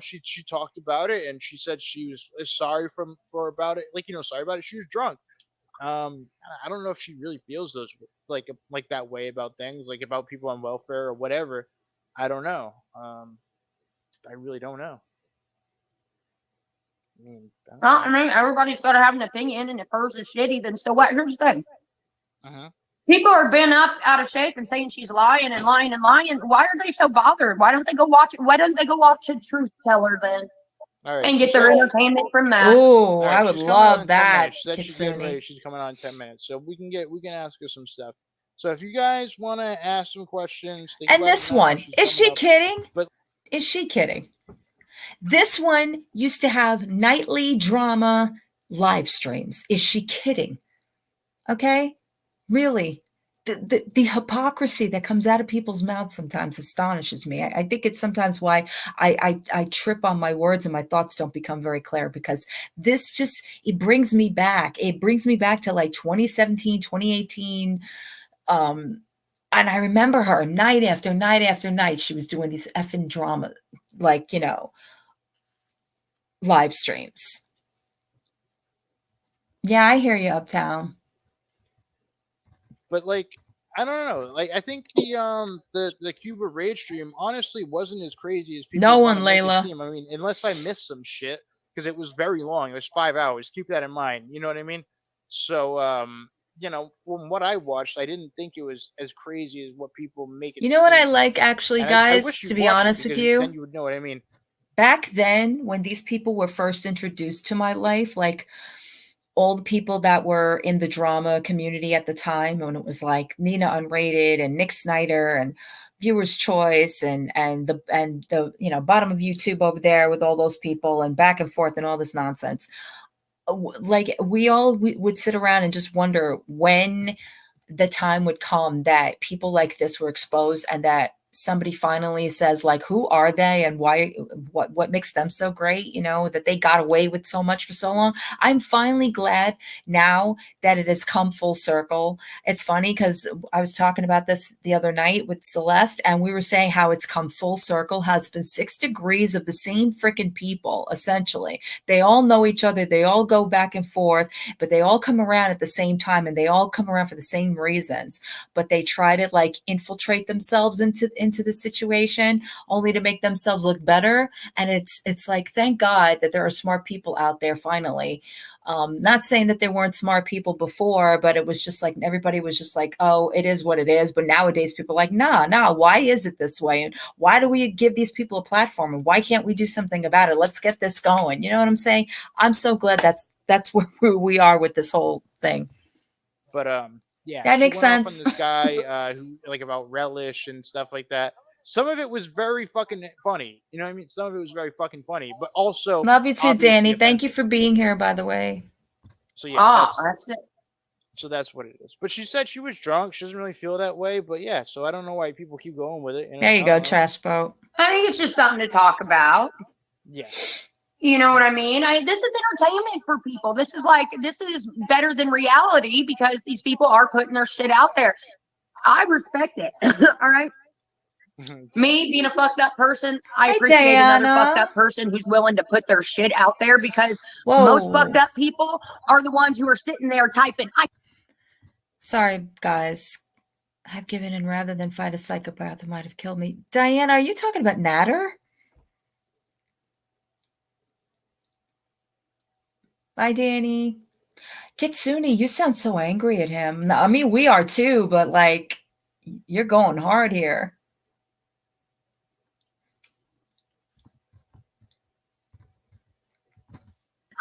she talked about it and she said she was sorry for about it. Like sorry about it. She was drunk. I don't know if she really feels those like that way about things, like about people on welfare or whatever. I don't know. I really don't know. I mean, everybody's got to have an opinion, and if hers is shitty, then so what? Here's the thing. People are bent up out of shape and saying she's lying and lying and lying. Why are they so bothered? Why don't they go watch it? Why don't they go watch a truth teller then? Right, and get their entertainment from that. Oh, I would love that. She's coming on in 10 minutes, so we can ask her some stuff. So if you guys want to ask some questions, and this one, is she kidding? Is she kidding? This one used to have nightly drama live streams. Is she kidding? Okay, really. The hypocrisy that comes out of people's mouths sometimes astonishes me. I think it's sometimes why I trip on my words and my thoughts don't become very clear, because this just, it brings me back. It brings me back to like 2017, 2018. And I remember her night after night after night. She was doing these effing drama, like, live streams. Yeah, I hear you, Uptown. But like, I don't know. Like, I think the Cuba raid stream honestly wasn't as crazy as people No want one, to make it Layla. seem. I mean, unless I missed some shit, because it was very long. It was 5 hours. Keep that in mind. You know what I mean? So, you know, from what I watched, I didn't think it was as crazy as what people make it You know what I seem. like, actually, And I wish guys, you'd to be watch it honest with because you? then you would know what I mean. Back then, when these people were first introduced to my life, like all the people that were in the drama community at the time, when it was like Nina Unrated and Nick Snyder and Viewer's Choice and the you know, bottom of YouTube over there with all those people and back and forth and all this nonsense. Like we would sit around and just wonder when the time would come that people like this were exposed and that somebody finally says, like, who are they and why, what makes them so great, you know, that they got away with so much for so long. I'm finally glad now that it has come full circle. It's funny because I was talking about this the other night with Celeste, and we were saying how it's come full circle, how it's been 6 degrees of the same freaking people, essentially. They all know each other, they all go back and forth, but they all come around at the same time, and they all come around for the same reasons, but they try to like infiltrate themselves into the situation only to make themselves look better. And it's like, thank God that there are smart people out there finally. Not saying that there weren't smart people before, but it was just like everybody was just like, oh, it is what it is. But nowadays people are like, nah, why is it this way? And why do we give these people a platform? And why can't we do something about it? Let's get this going. You know what I'm saying? I'm so glad that's where we are with this whole thing. But yeah, that she makes went off sense. on this guy who like about relish and stuff like that. Some of it was very fucking funny. You know what I mean? Some of it was very fucking funny, but also Love you too, obviously Danny. Thank you offensive. for being here, by the way. So yeah, that's it. So that's what it is. But she said she was drunk. She doesn't really feel that way. But yeah, so I don't know why people keep going with it. There you go, trash boat. I think it's just something to talk about. Yeah. You know what I mean? This is entertainment for people. This is better than reality because these people are putting their shit out there. I respect it. All right. Me being a fucked up person, I appreciate another fucked up person who's willing to put their shit out there because most fucked up people are the ones who are sitting there typing. Sorry, guys. I've given in rather than fight a psychopath who might have killed me. Diana, are you talking about Natter? Bye, Danny. Kitsune, you sound so angry at him. I mean, we are too, but like, you're going hard here.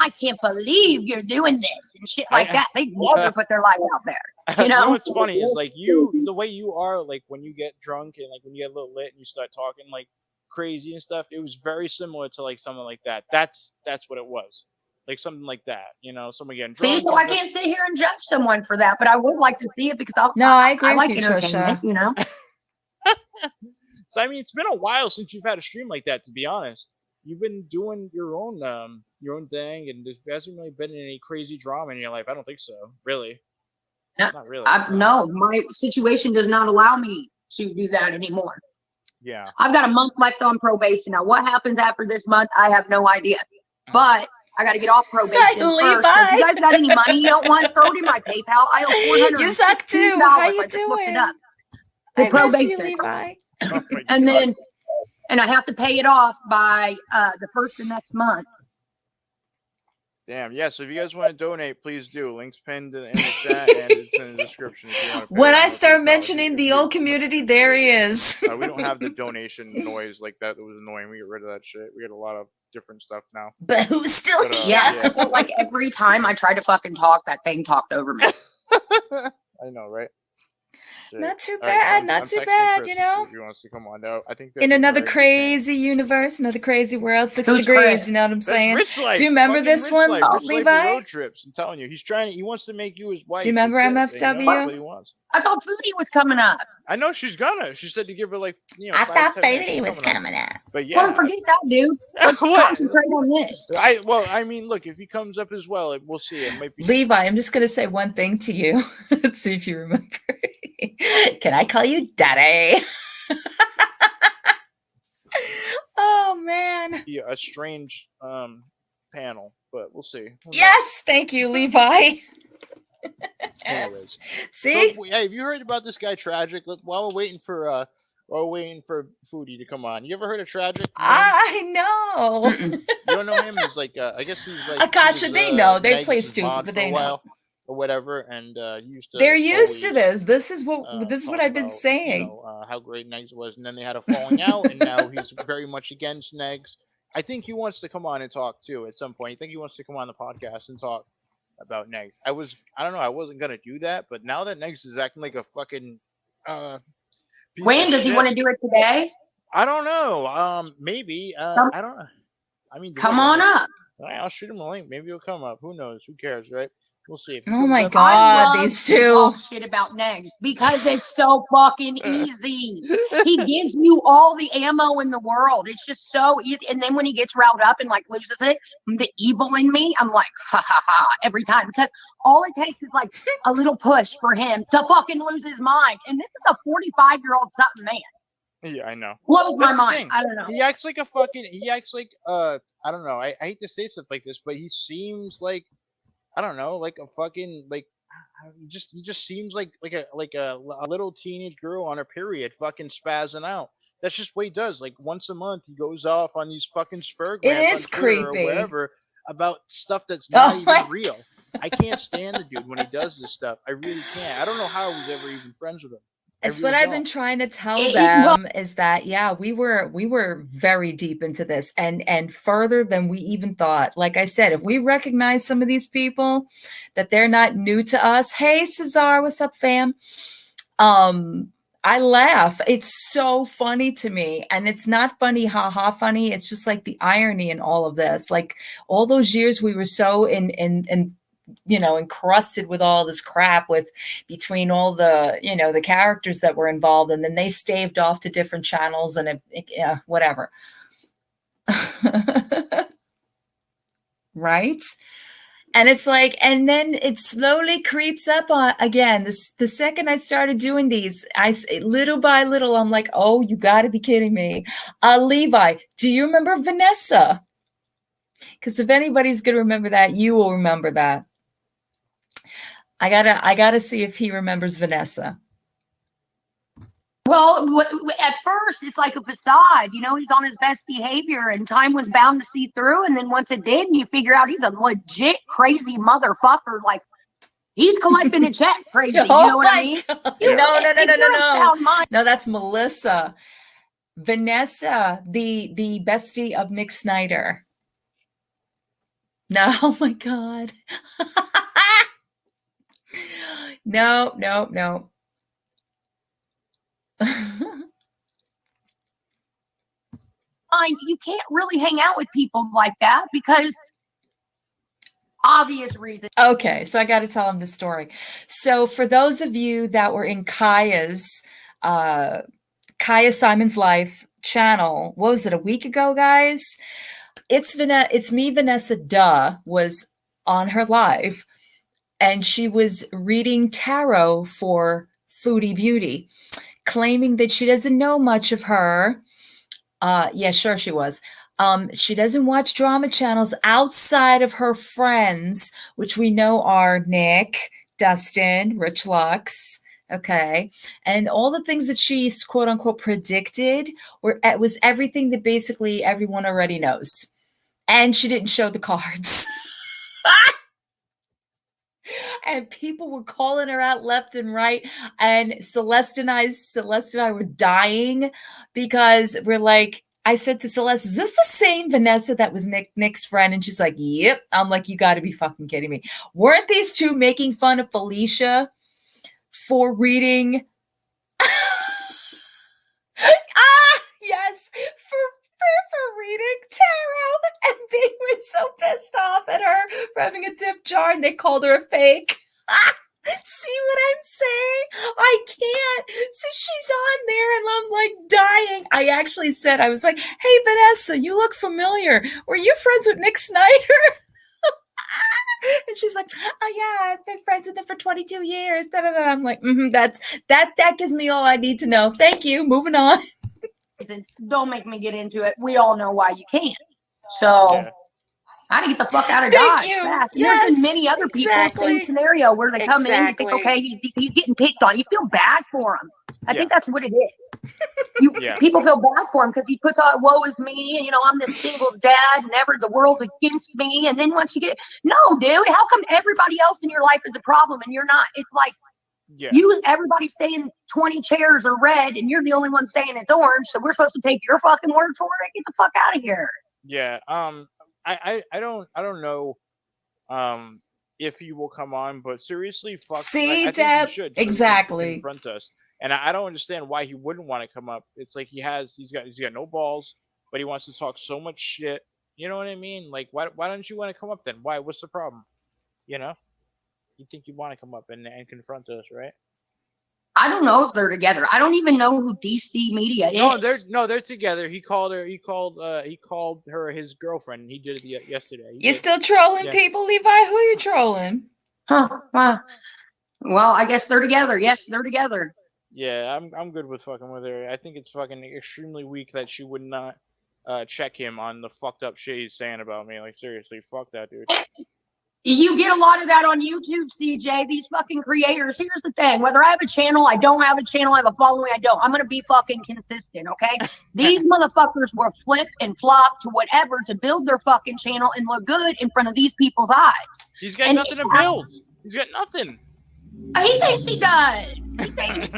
I can't believe you're doing this and shit like that. They never put their life out there. You know what's funny is like the way you are, like when you get drunk and like when you get a little lit and you start talking like crazy and stuff, it was very similar to like something like that. That's what it was. Like something like that, you know, someone getting drunk. See, so I can't sit here and judge someone for that, but I would like to see it because I agree like with you, entertainment, Trisha. you know. So I mean, it's been a while since you've had a stream like that, to be honest. You've been doing your own thing, and there hasn't really been any crazy drama in your life. I don't think so, really. No, not really. No, my situation does not allow me to do that anymore. Yeah. I've got a month left on probation. Now, what happens after this month, I have no idea. But I got to get off probation first. So if you guys got any money you don't want, throw it in my PayPal. I owe $400. You suck too. How you I just looked it doing? up. I For miss you, probation. Levi. And then, and I have to pay it off by the first of next month. Damn, yeah. So if you guys want to donate, please do. Links pinned in the chat and it's in the description. If you want to When I start mentioning the old community, there he is. we don't have the donation noise like that. That was annoying. We get rid of that shit. We get a lot of different stuff now. But who's still here? Yeah. Well, like every time I tried to fucking talk, that thing talked over me. I know, right? Shit. Not too All right, bad, I'm not too texting bad, Chris you know? If he wants to come on now, I think In another crazy universe, another crazy world, 6 degrees, you know what I'm saying? Do you remember this one, Levi? Road trips. I'm telling you, he wants to make you his wife. Do you remember That's it. MFW? That's what he wants. I thought Foodie was coming up. I know she's gonna. She said to give her like, you know. I thought 5, 10 Foodie was coming up. But yeah. Well, forget that, dude. Let's concentrate on this. I mean, look, if he comes up as well, we'll see. It might be. Levi, I'm just gonna say one thing to you. Let's see if you remember. Can I call you Daddy? Oh man. Yeah, a strange panel, but we'll see. Yes, thank you, Levi. Anyways, See? So, hey, have you heard about this guy Tragic? While we're waiting for Foodie to come on, you ever heard of Tragic? I know. You don't know him? He's like, I guess he's like, Akasha, they know. They play Meg's stupid, mod but for a they know. while or whatever, and he used to. They're used to always, this. This is what I've been about, saying. how great Negs was, and then they had a falling out, and now he's very much against Negs. I think he wants to come on and talk too at some point. I think he wants to come on the podcast and talk about Negs. I don't know, I wasn't gonna do that, but now that Negs is acting like a fucking piece When of does he shit, want to do it today? I don't know. Maybe. Come- I don't know. I mean, Come on up. I'll shoot him a link. Maybe he'll come up. Who knows? Who cares, right? We'll see. If he Oh comes my up- God, I love these to two. talk shit about Negs because it's so fucking easy. He gives you all the ammo in the world. It's just so easy. And then when he gets riled up and like loses it, the evil in me, I'm like, ha ha ha, every time. Because all it takes is like a little push for him to fucking lose his mind. And this is a 45-year-old something man. Yeah, I know. Blows my That's the mind. thing. I don't know. He acts like I don't know. I hate to say stuff like this, but he seems like, I don't know, like a fucking like he just seems like a little teenage girl on her period, fucking spazzing out. That's just what he does. Like once a month, he goes off on these fucking spur It grants is on Twitter creepy. or wherever about stuff that's not Oh even my real. I can't stand the dude when he does this stuff. I really can't. I don't know how I was ever even friends with him. It's really what I've don't. been trying to tell Well, them is that yeah, we were very deep into this and further than we even thought. Like I said, if we recognize some of these people that they're not new to us, hey Cesar, what's up, fam? I laugh. It's so funny to me. And it's not funny, haha funny. It's just like the irony in all of this. Like all those years we were so in encrusted with all this crap with between all the, the characters that were involved, and then they staved off to different channels and whatever. Right? And it's like, and then it slowly creeps up on again. The second I started doing these, little by little, I'm like, oh, you got to be kidding me. Levi, do you remember Vanessa? Because if anybody's gonna remember that, you will remember that. I gotta see if he remembers Vanessa. Well, at first it's like a facade, he's on his best behavior and time was bound to see through. And then once it did, you figure out he's a legit crazy motherfucker. Like he's collecting a check crazy. You know what I mean? No. No, that's Melissa. Vanessa, the bestie of Nick Snyder. No, oh my God. No. You can't really hang out with people like that because obvious reasons. Okay, so I got to tell him the story. So for those of you that were in Kaya Simon's Life channel, what was it, a week ago, guys? It's me, Vanessa was on her live, and she was reading tarot for Foodie Beauty, claiming that she doesn't know much of her. Yeah, sure she was. She doesn't watch drama channels outside of her friends, which we know are Nick, Dustin, Rich Lux. Okay. And all the things that she quote unquote predicted was everything that basically everyone already knows. And she didn't show the cards. And people were calling her out left and right. And Celeste and I were dying because we're like, I said to Celeste, is this the same Vanessa that was Nick's friend? And she's like, yep. I'm like, you got to be fucking kidding me. Weren't these two making fun of Felicia for reading? Yes, for reading tarot. And they were so pissed off at her for having a tip jar, and they called her a fake. See what I'm saying? I can't. So she's on there and I'm like dying. I actually said, I was like, hey, Vanessa, you look familiar. Were you friends with Nick Snyder? And she's like, oh yeah, I've been friends with him for 22 years. I'm like, that gives me all I need to know. Thank you. Moving on. Don't make me get into it. We all know why you can't. So I had to get the fuck out of Thank Dodge you. fast. Yes, There's been many other people, same scenario, where they come in, you think, Exactly. okay, he's getting picked on. You feel bad for him. I Yeah. think that's what it is. Yeah. People feel bad for him because he puts out, woe is me, and I'm this single dad, never the world's against me. And then once you get, no, dude, how come everybody else in your life is a problem and you're not? It's like, Yeah. everybody's saying 20 chairs are red and you're the only one saying it's orange, so we're supposed to take your fucking word for it? Get the fuck out of here. Yeah. I don't know if he will come on, but seriously, fuck. See, I think Deb? he should, so he can Exactly. confront us. And I don't understand why he wouldn't want to come up. It's like he's got no balls, but he wants to talk so much shit. You know what I mean? Like, why don't you want to come up then? Why? What's the problem? You think you want to come up and confront us, right? I don't know if they're together. I don't even know who DC Media is. They're together. He called her his girlfriend, and he did it yesterday. You're still trolling Yeah. people, Levi? Who are you trolling? Huh. Well, I guess they're together. Yes, they're together. Yeah, I'm good with fucking with her. I think it's fucking extremely weak that she would not check him on the fucked up shit he's saying about me. Like, seriously, fuck that dude. You get a lot of that on YouTube, CJ. These fucking creators. Here's the thing. Whether I have a channel, I don't have a channel, I have a following, I don't. I'm going to be fucking consistent, okay? These motherfuckers will flip and flop to whatever to build their fucking channel and look good in front of these people's eyes. He's got nothing to build. He's got nothing. He thinks he does. He thinks...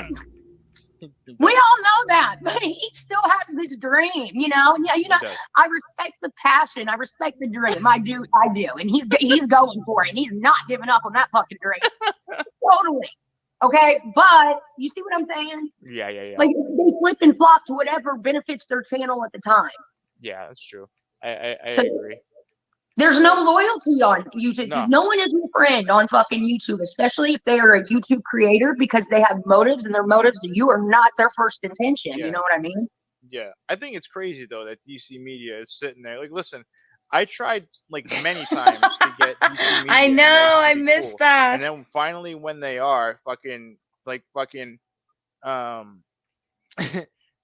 We all know that, but he still has this dream, does. I respect the passion. I respect the dream. I do. And he's going for it. And he's not giving up on that fucking dream. Totally. Okay. But you see what I'm saying? Yeah. Like, they flip and flop to whatever benefits their channel at the time. Yeah, that's true. I So- agree. There's no loyalty on YouTube. No one is your friend on fucking YouTube, especially if they are a YouTube creator, because they have motives, and their motives to you are not their first intention. Yeah. You know what I mean? Yeah, I think it's crazy though that DC Media is sitting there. Like, listen, I tried like many times to get DC Media. I and know, them to I be missed cool. that. And then finally, when they are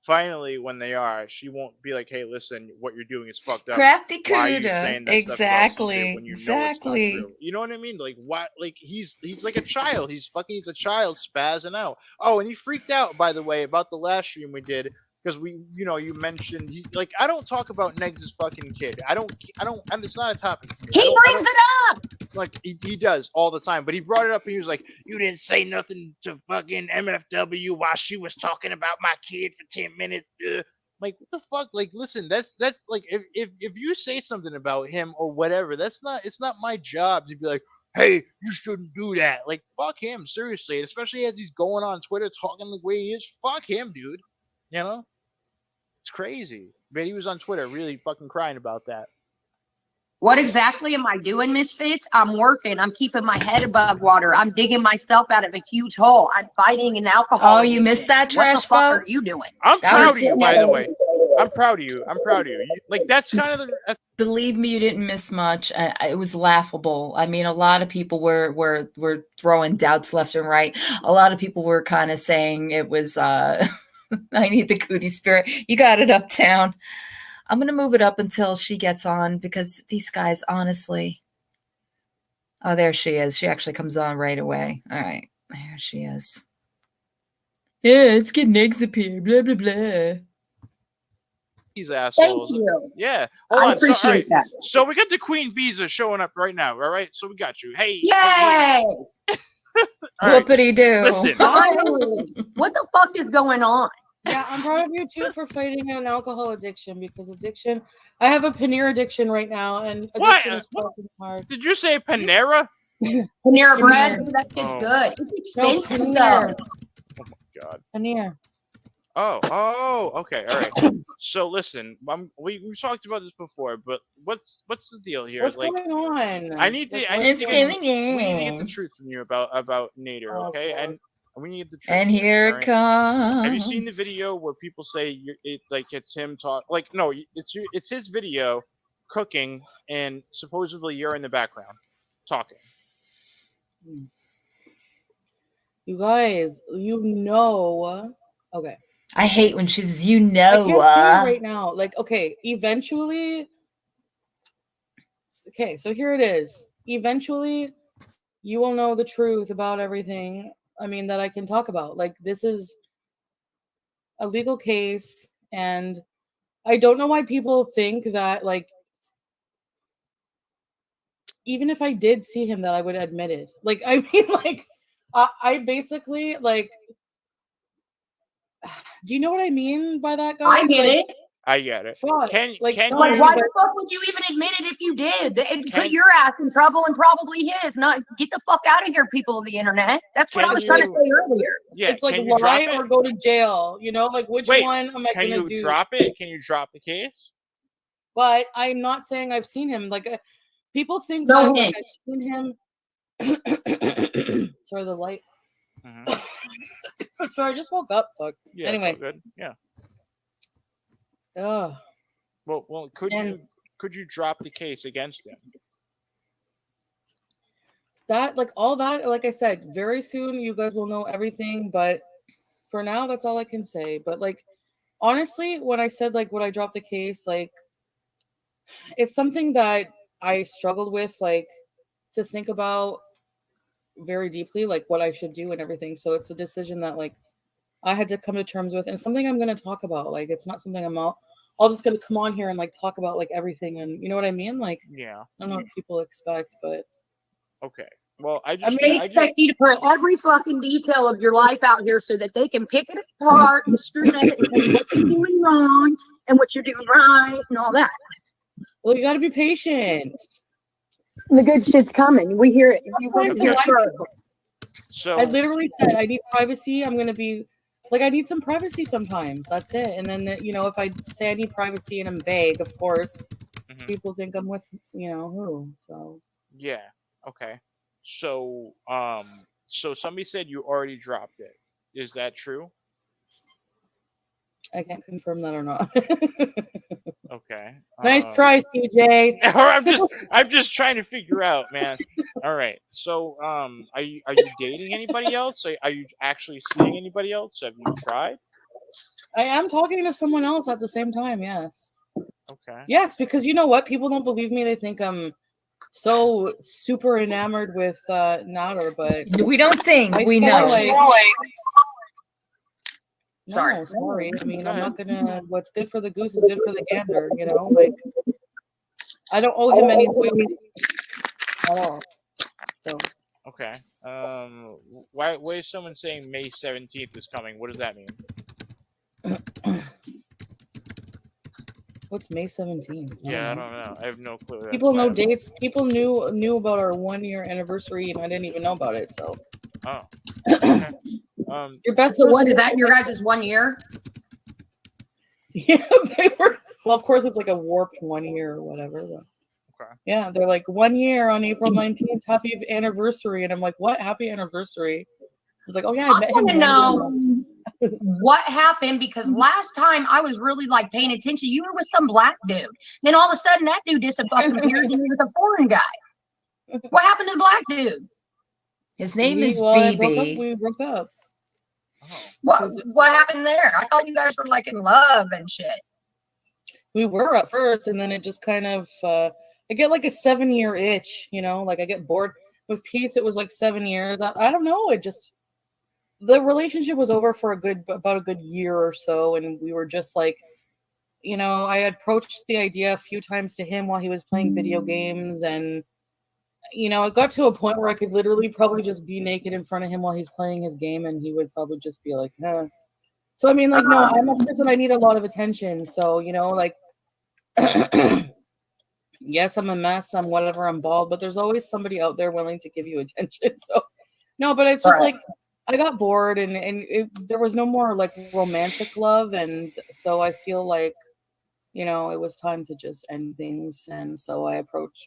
finally, when they are, she won't be like, "Hey, listen, what you're doing is fucked up. Crafty Why are you Cuda. saying that stuff about Exactly. CJ when you know it's Exactly. not true?" You know what I mean? Like, what? Like, he's like a child. He's a child spazzing out. Oh, and he freaked out, by the way, about the last stream we did, because you mentioned like, I don't talk about Negs' fucking kid. I don't. And it's not a topic. He brings it up. Like, he does all the time, but he brought it up and he was like, "You didn't say nothing to fucking MFW while she was talking about my kid for 10 minutes." Like, what the fuck? Like, listen, that's like, if you say something about him or whatever, it's not my job to be like, "Hey, you shouldn't do that." Like, fuck him, seriously. And especially as he's going on Twitter talking the way he is, fuck him, dude. It's crazy. But he was on Twitter really fucking crying about that. What exactly am I doing, Misfits? I'm working. I'm keeping my head above water. I'm digging myself out of a huge hole. I'm fighting an alcohol. Oh, you missed that, What Trash the fuck Boat? are you doing? I'm That proud was- of you, by the way. I'm proud of you. Like, that's kind of the. Believe me, you didn't miss much. It was laughable. I mean, a lot of people were throwing doubts left and right. A lot of people were kind of saying it was. I need the Cootie Spirit. You got it, Uptown. I'm gonna move it up until she gets on, because these guys, honestly. Oh, there she is. She actually comes on right away. All right, there she is. Yeah, let's get Negs up here. Blah blah blah. These assholes. Thank you. Yeah. I Hold on. appreciate all right. that. So we got the Queen Bees are showing up right now. All right. So we got you. Hey. Yay! All right. Whoopity do. Listen. Finally. What the fuck is going on? Yeah, I'm proud of you too for fighting an alcohol addiction, because addiction. I have a Panera addiction right now, and What? addiction is fucking hard. Did you say Panera? Panera bread, dude, that shit's Oh. good. It's No, expensive Panera. though. God. Panera. Oh, okay, all right. So listen, we've talked about this before, but what's the deal here? What's like, going on? I need to. It's we going need to get the in. truth from you about Nader, okay? And we need the truth. And from you, here all it right? comes. Have you seen the video where people say it's him talk? Like, no, it's his video cooking, and supposedly you're in the background talking. You guys, okay. I hate when she says, "You I know." can't say it right now. Like, okay, eventually. okay, so here it is. Eventually, you will know the truth about everything. I mean, that I can talk about. Like, this is a legal case, and I don't know why people think that, like, even if I did see him, that I would admit it. Like, I mean, like, I basically, like, do you know what I mean by that, guys? I get it. I get it. Fuck. Like, Like, sorry, why but the fuck would you even admit it if you did? It'd put your ass in trouble and probably his. Not get the fuck out of here, people of the internet. That's what I was trying to say earlier. Yeah, it's like can you lie drop it? or go to jail. You know, like which Wait, one am I can gonna you do? drop it? Can you drop the case? But I'm not saying I've seen him. Like people think No that like, hint. I've seen him. Sorry, the light. Sorry, I just woke up. Fuck. Yeah, Anyway. it's all good. Yeah. Ugh. Well, could you drop the case against him? That like all that, like I said, very soon you guys will know everything. But for now, that's all I can say. But like honestly, when I said like would I drop the case, like it's something that I struggled with, like to think about very deeply, like what I should do and everything. So it's a decision that like I had to come to terms with, and something I'm going to talk about. Like it's not something I'm all just going to come on here and like talk about like everything, and you know what I mean? Like Yeah. I don't know what people expect, but Okay. Well, I They expect you to put every fucking detail of your life out here so that they can pick it apart and scrutinize it and tell you what you're doing wrong and what you're doing right and all that. Well, you got to be patient. The good shit's coming. We hear it. You want to hear it first. So I literally said I need privacy. I'm going to be like I need some privacy sometimes. That's it. And then you know if I say I need privacy and I'm vague, of course, people think I'm with you know who. So yeah. Okay. So so somebody said you already dropped it. Is that true? I can't confirm that or not. Okay. Nice try, CJ. I'm just trying to figure out, man. All right. So, are you dating anybody else? Are you actually seeing anybody else? Have you tried? I am talking to someone else at the same time. Yes. Okay. Yes, because you know what? People don't believe me. They think I'm so super enamored with Nader, but We don't think. I We feel know. like- Sorry. No, sorry. I mean, I'm not gonna. What's good for the goose is good for the gander. You know, like I don't owe him any loyalty at all. So Okay. Why is someone saying May 17th is coming? What does that mean? what's May 17th? Yeah, I don't know. I have no clue. People know dates. People knew about our 1 year anniversary, and I didn't even know about it. So. Oh. Okay. Your best. So what is that? Your guys' 1 year? Yeah, they were. Well, of course, it's like a warped 1 year or whatever. But okay. Yeah, they're like 1 year on April 19th. Happy anniversary, and I'm like, what? Happy anniversary? I was like, oh yeah, I met him. I want to know what happened because last time I was really like paying attention. You were with some black dude. Then all of a sudden that dude disappeared and you were with a foreign guy. What happened to the black dude? His name is I BB. we broke up. What happened there? I thought you guys were like in love and shit. We were at first, and then it just kind of. I get like a 7-year itch, you know. Like I get bored with Pete. It was like 7 years. I don't know. It just the relationship was over for about a good year or so, and we were just like, you know, I approached the idea a few times to him while he was playing video games, and you know, it got to a point where I could literally probably just be naked in front of him while he's playing his game, and he would probably just be like, "Huh." So I mean, like, no, I'm a person. I need a lot of attention. So you know, like, yes, I'm a mess. I'm whatever. I'm bald, but there's always somebody out there willing to give you attention. So no, but it's just like I got bored, and there was no more like romantic love, and so I feel like. You know, it was time to just end things, and so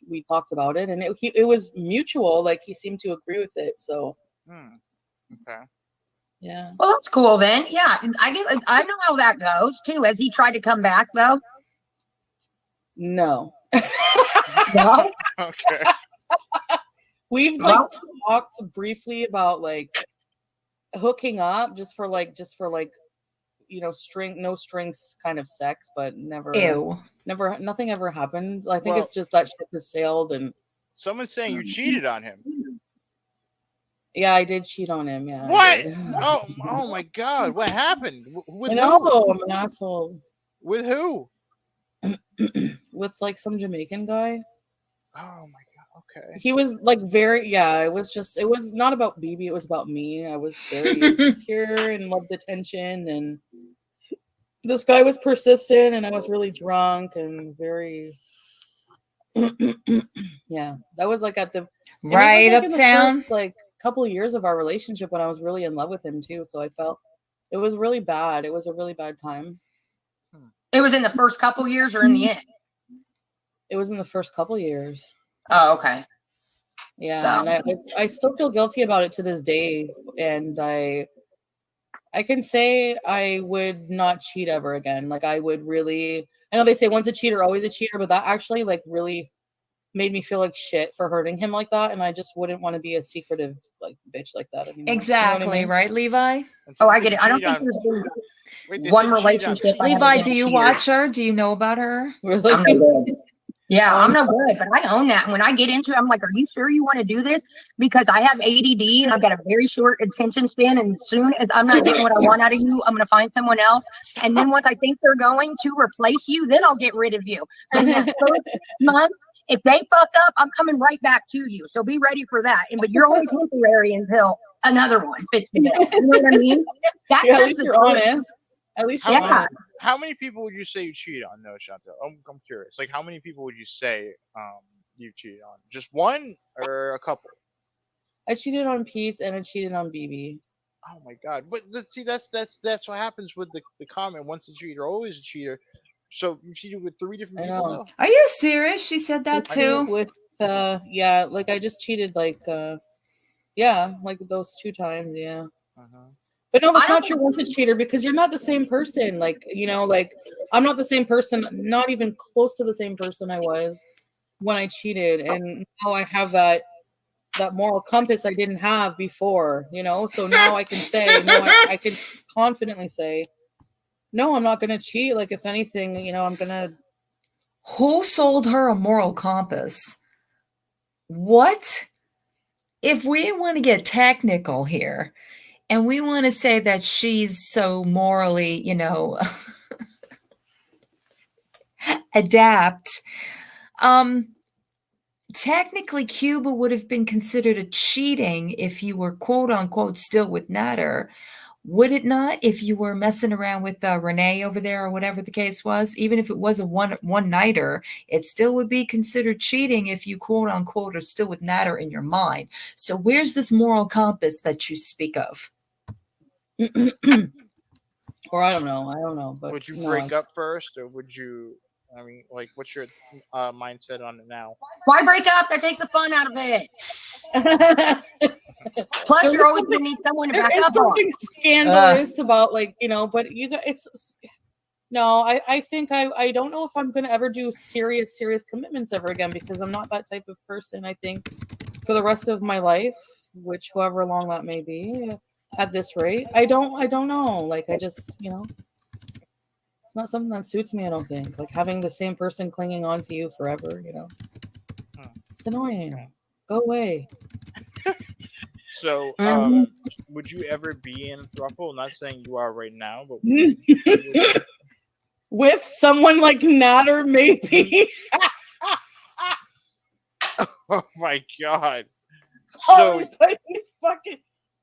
we talked about it, and it was mutual. Like he seemed to agree with it. So, okay, yeah. Well, that's cool then. Yeah, I know how that goes too. Has he tried to come back though? No. No. Okay. We've like talked briefly about like hooking up just for like no strings kind of sex, but never, Ew. nothing ever happened. I think Well- it's just that ship has sailed, and Someone's saying you cheated on him. yeah, I did cheat on him. Yeah. I What? did. Oh my God! What happened? With I know, who? I'm an asshole. With who? With like some Jamaican guy. Oh my God! Okay. He was like it was not about BB, it was about me. I was very insecure and loved attention, and this guy was persistent, and I was really drunk and very yeah. That was like at the Right in the uptown. first, like couple of years of our relationship when I was really in love with him too. So I felt it was really bad. It was a really bad time. It was in the first couple years or in the end? It was in the first couple of years. Oh, okay. Yeah, So- and I still feel guilty about it to this day, and I can say I would not cheat ever again. Like I would really. I know they say once a cheater, always a cheater, but that actually like really made me feel like shit for hurting him like that, and I just wouldn't want to be a secretive like bitch like that anymore. Exactly, You know what I mean? right, Levi? Oh, I get it. I don't think there's been one relationship. I haven't Levi, been do you cheated. watch her? Do you know about her? I'm no good. Yeah, I'm no good, but I own that. And when I get into it, I'm like, are you sure you want to do this? Because I have ADD and I've got a very short attention span. And as soon as I'm not getting what I want out of you, I'm going to find someone else. And then once I think they're going to replace you, then I'll get rid of you. But in that first month, if they fuck up, I'm coming right back to you. So be ready for that. And but you're only temporary until another one fits the bill. You know what I mean? That's Yeah, at just least the you're truth. honest. At least Yeah. you're honest. How many people would you say you cheated on, though, Chantal? I'm curious. Like, how many people would you say you cheated on? Just one or a couple? I cheated on Pete and I cheated on BB. Oh my God! But see, that's what happens with the comment. Once a cheater, always a cheater. So you cheated with 3 different I people, know. though? Are you serious? She said that I cheated too. with yeah, like I just cheated like yeah, like those 2 times, yeah. But no, that's not true once a cheater because you're not the same person. Like, like I'm not the same person, not even close to the same person I was when I cheated. And now I have that moral compass I didn't have before, So now I can say, no, I can confidently say, no, I'm not gonna cheat. Like if anything, I'm gonna. Who sold her a moral compass? What? If we want to get technical here, and we want to say that she's so morally, adapt, technically Cuba would have been considered a cheating if you were quote unquote still with Nader. Would it not if you were messing around with Renee over there or whatever the case was? Even if it was a one-nighter, it still would be considered cheating if you quote unquote are still with Nader in your mind. So where's this moral compass that you speak of? Or I don't know. But would you no, break up first, or would you? I mean, like, what's your mindset on it now? Why break up? That takes the fun out of it. Plus, you're always going to need someone to back There is up on. something scandalous about but you guys, it's no. I think I don't know if I'm going to ever do serious commitments ever again because I'm not that type of person. I think for the rest of my life, which however long that may be, at this rate, I don't know. Like I just it's not something that suits me. I don't think like having the same person clinging on to you forever. It's annoying. Go away. So, would you ever be in a throuple? Not saying you are right now, but with someone like Nader, maybe. Oh my God! Sorry, but he's fucking.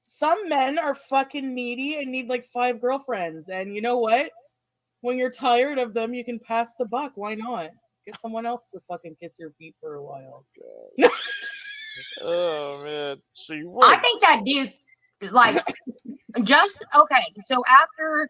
Some men are fucking needy and need like 5 girlfriends, and you know what? When you're tired of them, you can pass the buck. Why not? Get someone else to fucking kiss your feet for a while. Oh man! So you would. I think that dude, like, just okay. So after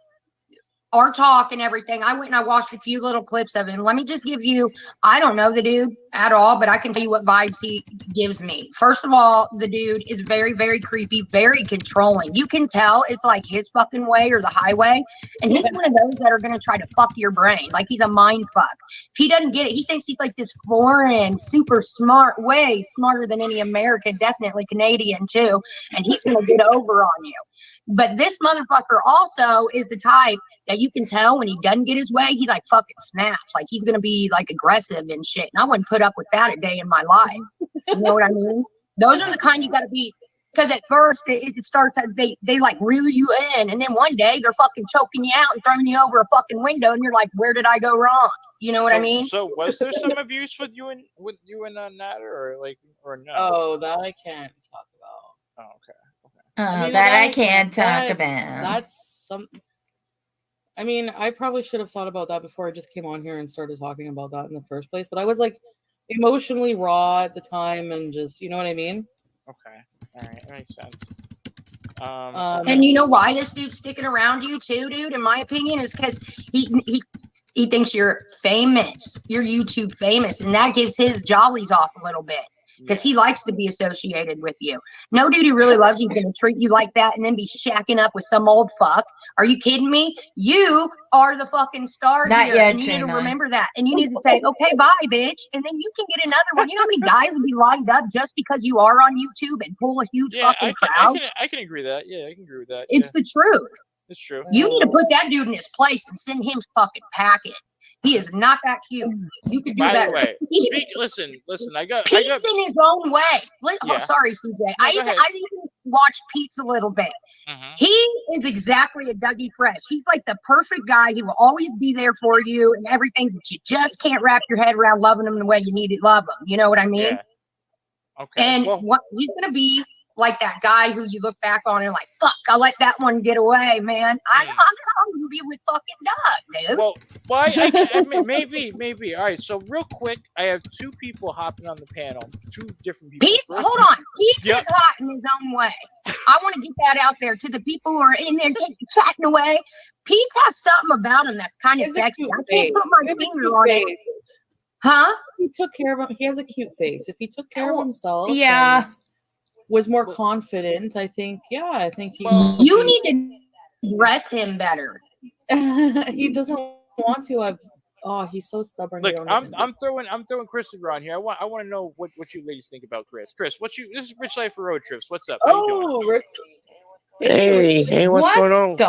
our talk and everything, I went and I watched a few little clips of him. Let me just give you, I don't know the dude at all, but I can tell you what vibes he gives me. First of all, the dude is very, very creepy, very controlling. You can tell it's like his fucking way or the highway. And he's one of those that are going to try to fuck your brain. Like he's a mind fuck. If he doesn't get it, he thinks he's like this foreign, super smart, way smarter than any American, definitely Canadian too. And he's going to get over on you. But this motherfucker also is the type that you can tell when he doesn't get his way, he like fucking snaps. Like he's gonna be like aggressive and shit. And I wouldn't put up with that a day in my life. You know what I mean? Those are the kind you gotta be. Because at first it starts as they like reel you in, and then one day they're fucking choking you out and throwing you over a fucking window, and you're like, where did I go wrong? You know what I mean? So was there some abuse with you and Natter, or no? Oh, that I can't talk about. Oh, okay. I can't talk about. That's some. I mean, I probably should have thought about that before I just came on here and started talking about that in the first place. But I was like emotionally raw at the time, and just, you know what I mean? Okay, all right, that makes sense. And you know why this dude's sticking around you too, dude? In my opinion, is because he thinks you're famous. You're YouTube famous, and that gives his jollies off a little bit. Because he likes to be associated with you. No dude who really loves you is going to treat you like that and then be shacking up with some old fuck. Are you kidding me? You are the fucking star Not here. yet, And you need to Jenna. remember that. And you need to say, okay, bye, bitch. And then you can get another one. You know how many guys would be lined up just because you are on YouTube and pull a huge fucking crowd? I can agree with that. Yeah, I can agree with that. It's the truth. It's true. You need to put that dude in his place and send him fucking packing. He is not that cute. You could do By better. the way, listen. Pete's in his own way. Oh, Yeah. sorry, CJ. I go even ahead. watched Pete's a little bit. He is exactly a Dougie Fresh. He's like the perfect guy. He will always be there for you and everything, but you just can't wrap your head around loving him the way you need to love him. You know what I mean? Yeah. Okay. And what he's gonna be like that guy who you look back on and like, fuck, I let that one get away, man. I'm gonna be with fucking Doug, dude. Well, I mean, maybe. All right. So real quick, I have two people hopping on the panel. Two different people. Pete, First- hold on. Pete Yep. is hot in his own way. I want to get that out there to the people who are in there just chatting away. Pete has something about him that's kind of sexy. I can't put my finger on it. Huh? He took care of him. He has a cute face. If he took care of himself, yeah, and was more confident, I think. Yeah, I think he. You need to dress him better. He doesn't want to. He's so stubborn. Look, you don't even- I'm throwing Christopher on here. I want to know what you ladies think about Chris. Chris, this is Rich Life for Road Trips. What's up? How you doing? Rick. Hey, what's going on?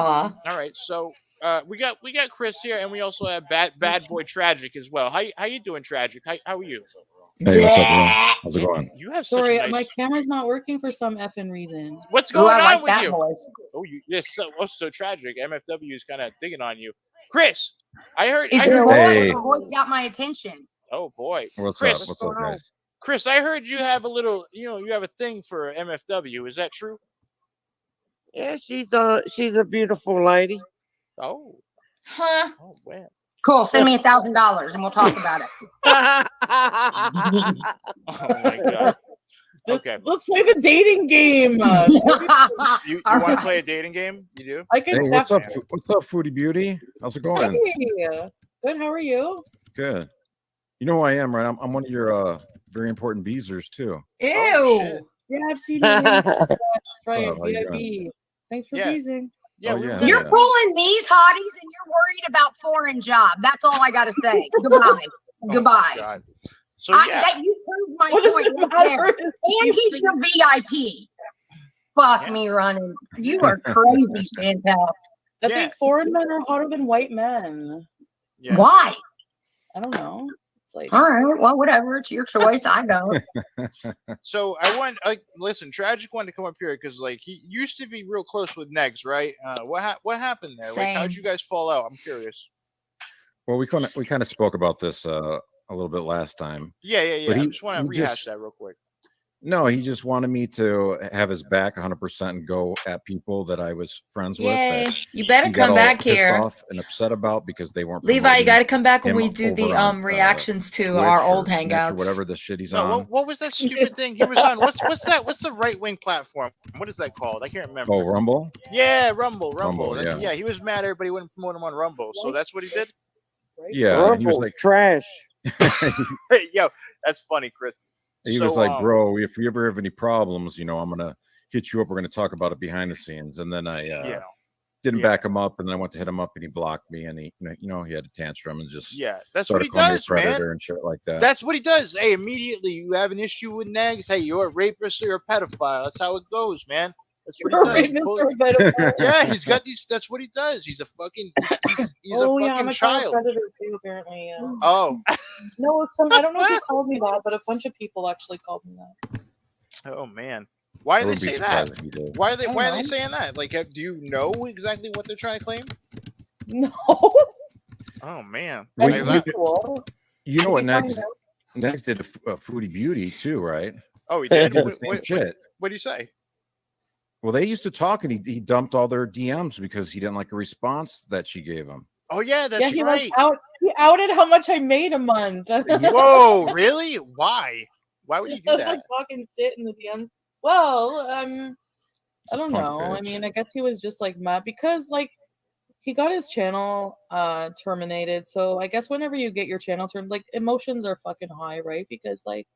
All right, so we got Chris here, and we also have Bad Boy Tragic as well. How you doing, Tragic? How are you? Hey, what's up, bro? How's it going? You have such Sorry, a nice. my camera's not working for some effing reason. What's going I on like with that you? voice. Oh, so Tragic. MFW is kind of digging on you. Chris, I heard. It's your voice. Hey. Your voice got my attention. Oh boy. What's Chris, up? What's up, guys? Chris, I heard you have a little. You have a thing for MFW. Is that true? Yeah, she's a beautiful lady. Oh. Huh? Oh wow. Cool. Send me $1,000 and we'll talk about it. Oh my god. Okay. Let's play the dating game. You want to play a dating game? You do? I can. Hey, what's up? What's up, Foodie Beauty? How's it going? Hey, good. How are you? Good. You know who I am, right? I'm one of your very important beezers too. Ew. Oh, Yeah, I've seen you. That's right. How you VIP. Thanks for Yeah. beezing. Yeah, Oh, we yeah. were- You're pulling these hotties and you're worried about foreign job. That's all I got to say. Goodbye. Oh, Goodbye. God. So yeah. That you proved my What does point it right matter there. if And he's he's your VIP. Fuck me running. You are crazy, Chantel. I Yeah. think foreign men are hotter than white men. Yeah. Why? I don't know. It's like All right. Well, whatever. It's your choice. I don't. So I want listen, Tragic wanted to come up here because like he used to be real close with Negs, right? What happened there? Like how'd Same. you guys fall out? I'm curious. Well, we kind of spoke about this a little bit last time. Yeah. But I he- just want to he rehash just- that real quick. No, he just wanted me to have his back 100% and go at people that I was friends with. Yay. that You better he got come all back pissed here. off and upset about because they weren't. Levi, you promoting got to come back when him we do the over on, reactions to Twitch our or old Snitch or hangouts. whatever the shit he's No, on. what was that stupid thing he was on? What's that? What's the right wing platform? What is that called? I can't remember. Oh, Rumble. Yeah, Rumble. Rumble, Yeah, he was mad everybody wouldn't promote him on Rumble. So that's what he did? Yeah, and he was like trash. Hey, yo, that's funny, Chris. He was like, bro, if you ever have any problems, I'm gonna hit you up. We're gonna talk about it behind the scenes. And then I didn't back him up, and then I went to hit him up, and he blocked me, and he had a tantrum and just that's started what he calling me a does, predator man. and shit like that. That's what he does. Hey, immediately you have an issue with Nags. Hey, you're a rapist or you're a pedophile. That's how it goes, man. That's what he does. Yeah, he's got these. That's what he does. He's a fucking. He's oh a yeah, fucking I'm a child. predator too. Apparently, yeah. Oh. No, I don't know if they called me that, but a bunch of people actually called me that. Oh man. Why I do they would be say that? surprised if he did. Why are they? I don't Why are they know. saying that? Like, do you know exactly what they're trying to claim? No. Oh man. Well, Like you know what Can we next? find Next did a Foodie Beauty too, right? Oh, he did. Did the same shit. What do you say? Well, they used to talk, and he dumped all their DMs because he didn't like a response that she gave him. Oh yeah, that's yeah, he right. he outed how much I made a month. Whoa, really? Why? Why would you do I was that? like talking shit in the DM. Well, I don't punk know. I bitch. mean, I guess he was just like mad because like he got his channel terminated. So I guess whenever you get your channel turned, like emotions are fucking high, right? Because like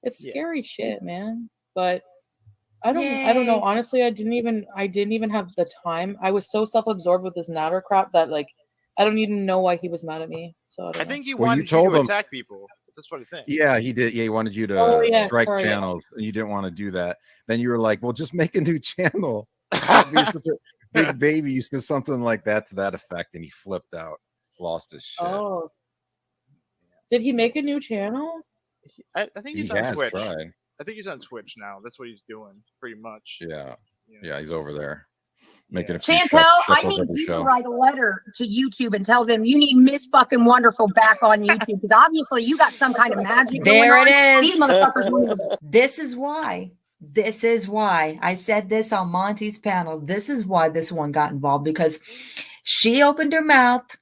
it's scary shit, man. But I don't know. Yay. Honestly, I didn't even have the time. I was so self-absorbed with this Natter crap that like I don't even know why he was mad at me. So I, don't I know. think he Well, you wanted you told to him- attack people. That's what I think. Yeah, he did. Yeah, he wanted you to Oh, yeah, strike sorry. channels, and you didn't want to do that. Then you were like, "Well, just make a new channel." Stop being such a big baby. You said something like that to that effect, and he flipped out, lost his shit. Oh, did he make a new channel? I think He he's on has Twitch. tried. I think he's on Twitch now. That's what he's doing, pretty much. Yeah, he's over there making a few Chantel, I shekels need every you to show. write a letter to YouTube and tell them you need Miss Fucking Wonderful back on YouTube because obviously you got some kind of magic. There going it on. is. These motherfuckers want This is why. This is why I said this on Monty's panel. This is why this one got involved because she opened her mouth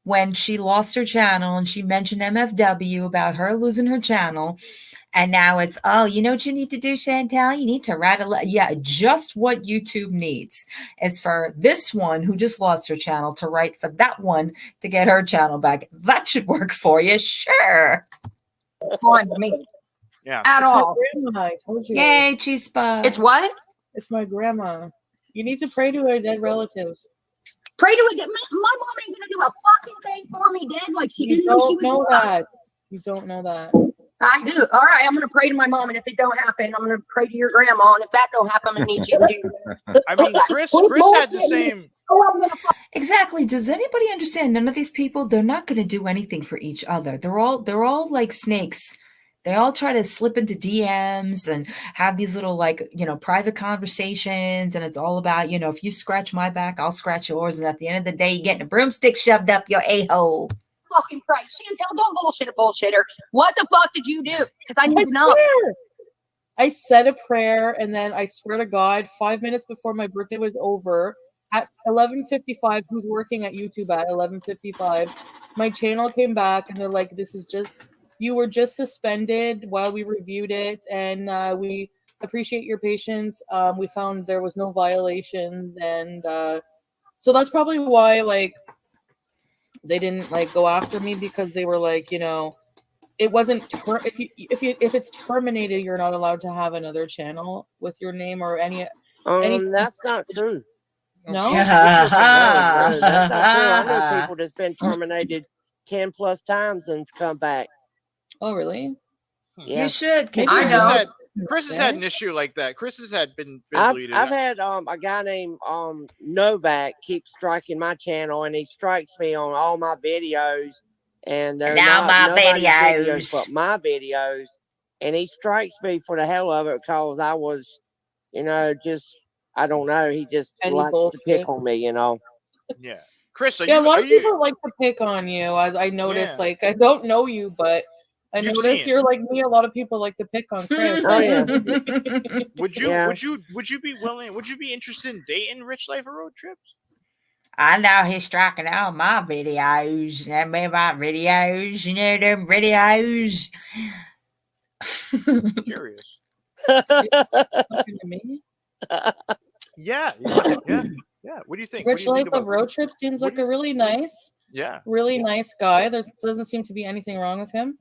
when she lost her channel and she mentioned MFW about her losing her channel. And now it's, oh, you know what you need to do, Chantel? You need to write a letter. Yeah, just what YouTube needs is for this one who just lost her channel to write for that one to get her channel back. That should work for you. Sure. fine to me. Yeah. At It's my all. grandma, I told you. Yay, chispa. It's what? It's my grandma. You need to pray to her dead relatives. Pray to it. My mom ain't gonna do a fucking thing for me, Dad. Like she You didn't know she don't was know alive. that. You don't know that. I do. All right, I'm gonna pray to my mom, and if it don't happen, I'm gonna pray to your grandma, and if that don't happen, I'm gonna need you to do. I mean, Chris had the same. Exactly. Does anybody understand? None of these people, they're not going to do anything for each other. They're all like snakes. They all try to slip into DMs and have these little like, private conversations. And it's all about, if you scratch my back, I'll scratch yours. And at the end of the day, you're getting a broomstick shoved up your a-hole. Fucking Christ, Chantel, don't bullshit a bullshitter. What the fuck did you do? Because I need to know. swear. I said a prayer, and then I swear to God, 5 minutes before my birthday was over, at 11:55, who's working at YouTube at 11:55, my channel came back, and they're like, you were just suspended while we reviewed it, and we appreciate your patience. We found there was no violations, and so that's probably why, like, they didn't like go after me, because they were like, it wasn't if it's terminated, you're not allowed to have another channel with your name or any. That's not true. No, that's not true. I know people that's been terminated 10 plus times and come back. Oh, really? You should. Chris has had an issue like that. Chris has been I've deleted. had a guy named Novak keep striking my channel, and he strikes me on all my videos, and they're Now not my nobody's videos. but my videos, and he strikes me for the hell of it because I was, just I don't know, he just Any likes bullshit. to pick on me, Yeah, Chris, a lot of people like to pick on you, as I noticed. Yeah. Like, I don't know you, but I You've notice seen. you're like me. A lot of people like to pick on Chris. Oh, yeah. Would you Yeah. would you be willing? Would you be interested in dating Rich Life or Road Trips? I know he's striking all my videos. Them be my videos. Them videos. Curious. Talking to me? Yeah. What do you think? Rich Life of Road Trip seems like a really nice, nice guy. There doesn't seem to be anything wrong with him.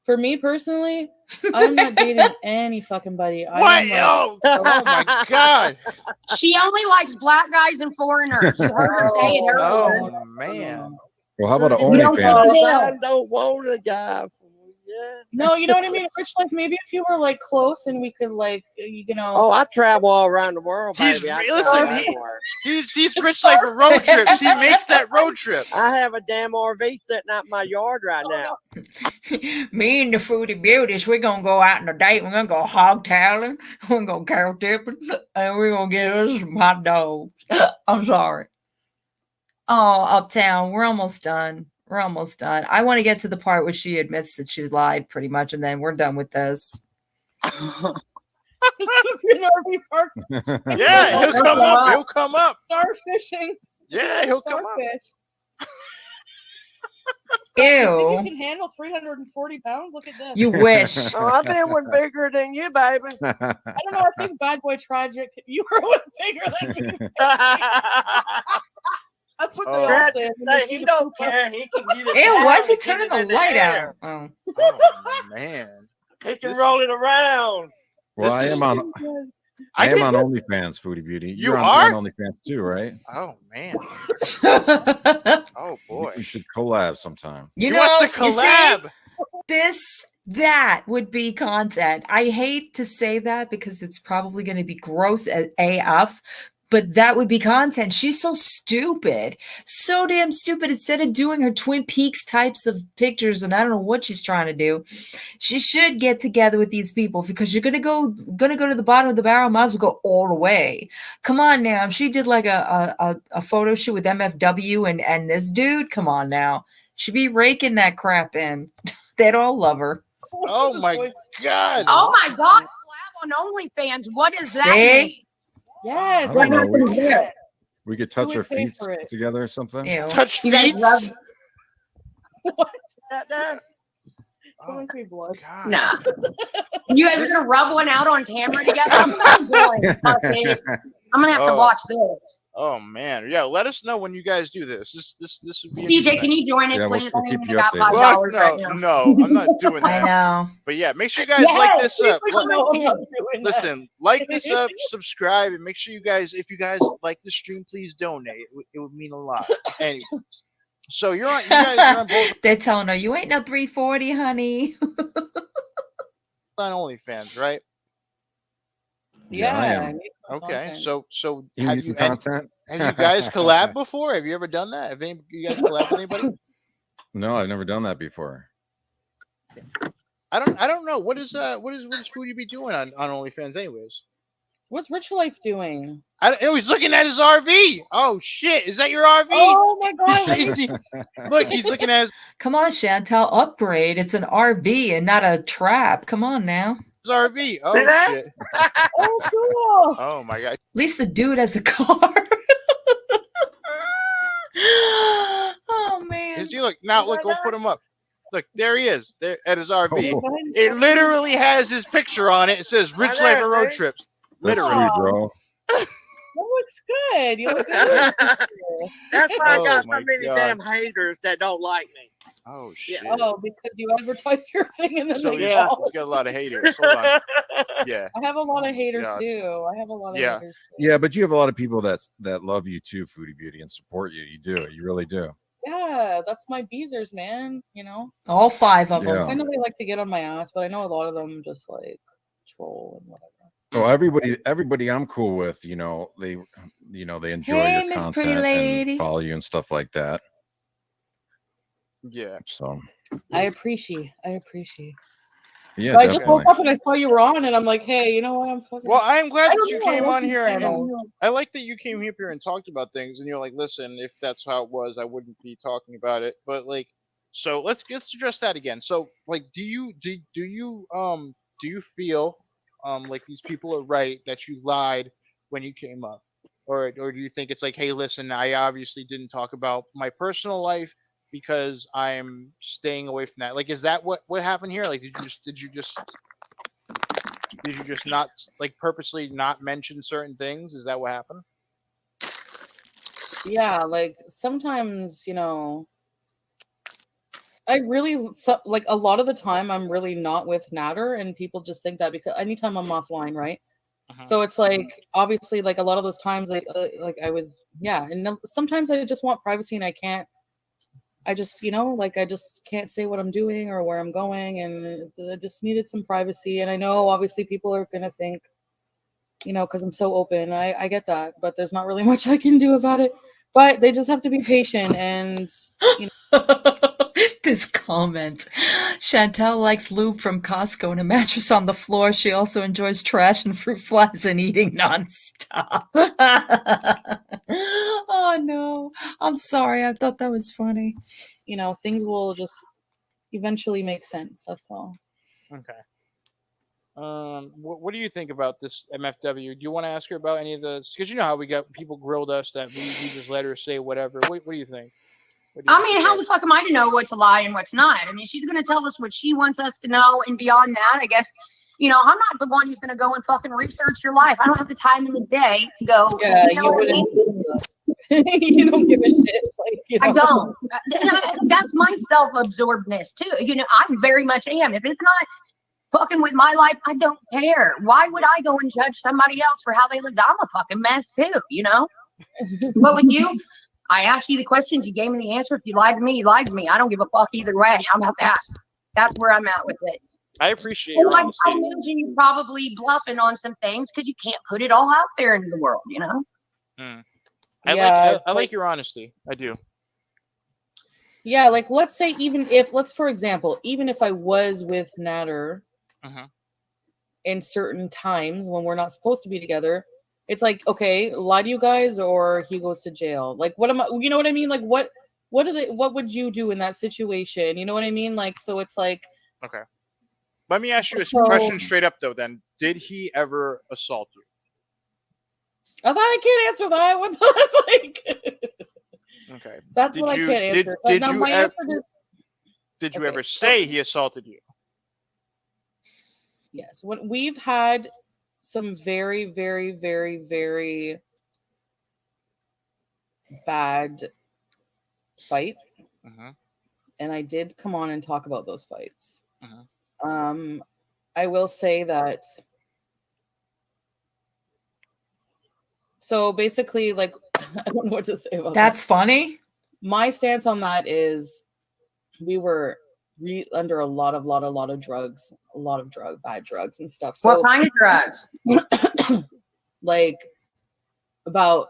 For me personally, I'm not dating any fucking buddy. What? Oh my God. She only likes black guys and foreigners. You heard her say it earlier. Oh man. Well, how about an I OnlyFans? don't want a guy. Yeah. No, you know what I mean? Rich life, maybe if you were like close and we could like, you know. Oh, I travel all around the world, He's baby. I listen. travel everywhere. He's rich like for road trips. He makes that road trip. I have a damn RV sitting out in my yard right now. Me and the Foodie Beauties, we're gonna go out on a date. We're gonna go hogtailing. We're gonna go cow tipping, and we're gonna get us some hot dogs. I'm sorry. Oh, Uptown, we're almost done. We're almost done. I want to get to the part where she admits that she's lied, pretty much, and then we're done with this. Yeah, he'll come up. He'll come up. Starfishing. Yeah, he'll come up. You Ew. can handle 340 pounds. Look at this. You wish. Oh, I've been one bigger than you, baby. I don't know. I think Bad Boy Tragic. You were one bigger than me. That's what they all say. He don't care. He can get it. Ew, down why is he and get turning it the in light air. out? Oh. Oh man. He can roll it around. Well, I am on OnlyFans, Foodie Beauty. You You're are? on OnlyFans too, right? Oh man. Oh boy. We should collab sometime. You He know, wants to you see, collab. that would be content. I hate to say that because it's probably going to be gross as AF, but that would be content. She's so stupid. So damn stupid. Instead of doing her Twin Peaks types of pictures, and I don't know what she's trying to do, she should get together with these people because you're gonna go to the bottom of the barrel, might as well go all the way. Come on now. If she did like a photo shoot with MFW and this dude, come on now. She'd be raking that crap in. They'd all love her. Oh my god. Oh my God! Collab on OnlyFans. What does that See? mean? Yes. I don't know. What happened We could touch Who our would pay feet for it? together or something. Ew. Touch You guys feet. rub? Don't make me blush. Nah. You guys are gonna rub one out on camera together? I'm not going. Okay. I'm gonna have to Oh. watch this. Oh man. Yeah, let us know when you guys do this. This would be CJ, can you join it, Yeah, please? we'll I keep mean, you I got updated. $5 Fuck right no, now. no, I'm not doing I that. know. But yeah, make sure you guys like this up. I know I'm not doing that. Listen, like this up, subscribe, and make sure you guys, if you guys like the stream, please donate. It would mean a lot. Anyways, so you guys are on both They're telling her, you ain't no 340, honey. on OnlyFans, right? Yeah, I Yeah. am. I need some Okay, content. so You have need some you and content? have you guys collabed before? Have you ever done that? Have you guys collabed with anybody? No, I've never done that before. I don't know. What is Foodie be doing on OnlyFans anyways? What's Rich Life doing? He's looking at his RV. Oh shit, is that your RV? Oh my God. Look, he's looking at his Come on, Chantel, upgrade. It's an RV and not a trap. Come on now. RV. Oh shit. Oh, cool. Oh my god. At least the dude has a car. Oh man. Is he look now? Look, go put him up. Look, there he is. There at his RV. Oh. It literally has his picture on it. It says "Rich I Life know, and Road right? Trips." That's Literally. sweet, bro. That looks good. You look good. That's why I Oh got so my many God. damn haters that don't like me. Oh shit. Oh, because you advertise your thing and then So they he's Yeah. got a lot of haters. Hold on. Yeah. I have a lot of haters Yeah. too. I have a lot of Yeah. haters. Too. Yeah, but you have a lot of people that love you too, Foodie Beauty, and support you. You do. You really do. Yeah, that's my beezers, man. You know, All 5 of them. Yeah. I know they like to get on my ass, but I know a lot of them just like troll and whatever. So everybody I'm cool with, they enjoy Hey, your Miss content Pretty Lady. and follow you and stuff like that. Yeah. So I appreciate. yeah, But I just definitely. woke up and I saw you were on, and I'm like, hey, you know what? I'm fucking. Well, I'm glad I that don't you know, I came like on this here, and channel. I like that you came up here and talked about things. And you're like, listen, if that's how it was, I wouldn't be talking about it. But like, so let's address that again. So like, do you feel like these people are right that you lied when you came up, or do you think it's like, hey, listen, I obviously didn't talk about my personal life because I'm staying away from that. Like, is that what happened here? Like, did you just not like purposely not mention certain things? Is that what happened? Yeah, like sometimes, I really like a lot of the time I'm really not with Natter, and people just think that because anytime I'm offline, right? So it's like obviously like a lot of those times like I was and sometimes I just want privacy and I I just, you know, like I just can't say what I'm doing or where I'm going, and I just needed some privacy. And I know obviously people are gonna think, you know, because I'm so open. I get that, but there's not really much I can do about it. But they just have to be patient and, you know. This comment. Chantel likes lube from Costco and a mattress on the floor. She also enjoys trash and fruit flies and eating nonstop. Oh no. I'm sorry. I thought that was funny. You know, things will just eventually make sense. That's all. Okay. What do you think about this MFW? Do you want to ask her about any of the? Because you know how we got people grilled us that we just let her say whatever. What do you think? I mean, how the fuck am I to know what's a lie and what's not? I mean, she's going to tell us what she wants us to know, and beyond that, I guess, you know, I'm not the one who's going to go and fucking research your life. I don't have the time in the day to go. Yeah, you know what I mean? You don't give a shit. Like, you know? I don't. That's my self-absorbedness too. You know, I very much am. If it's not fucking with my life, I don't care. Why would I go and judge somebody else for how they lived? I'm a fucking mess too, you know? But with you, I asked you the questions, you gave me the answer. If you lied to me, you lied to me. I don't give a fuck either way. How about that? That's where I'm at with it. I appreciate your I honesty. imagine you're probably bluffing on some things because you can't put it all out there into the world, you know? I like your honesty. I do. Yeah, like let's say for example, even if I was with Natter in certain times when we're not supposed to be together, it's like, okay, lie to you guys or he goes to jail. Like, what am I, you know what I mean? Like, what would you do in that situation? You know what I mean? Like, so it's like. Okay. Let me ask you a question straight up, though, then. Did he ever assault you? I thought I can't answer that. What that's like. Okay. That's what I can't answer. Did you ever say he assaulted you? Yes. When we've had some very, very, very, very bad fights, and I did come on and talk about those fights. I will say that. So basically, like, I don't know what to say about that. That's funny. My stance on that is, we were under a lot of drugs, bad drugs and stuff. So, what kind of drugs? Like about,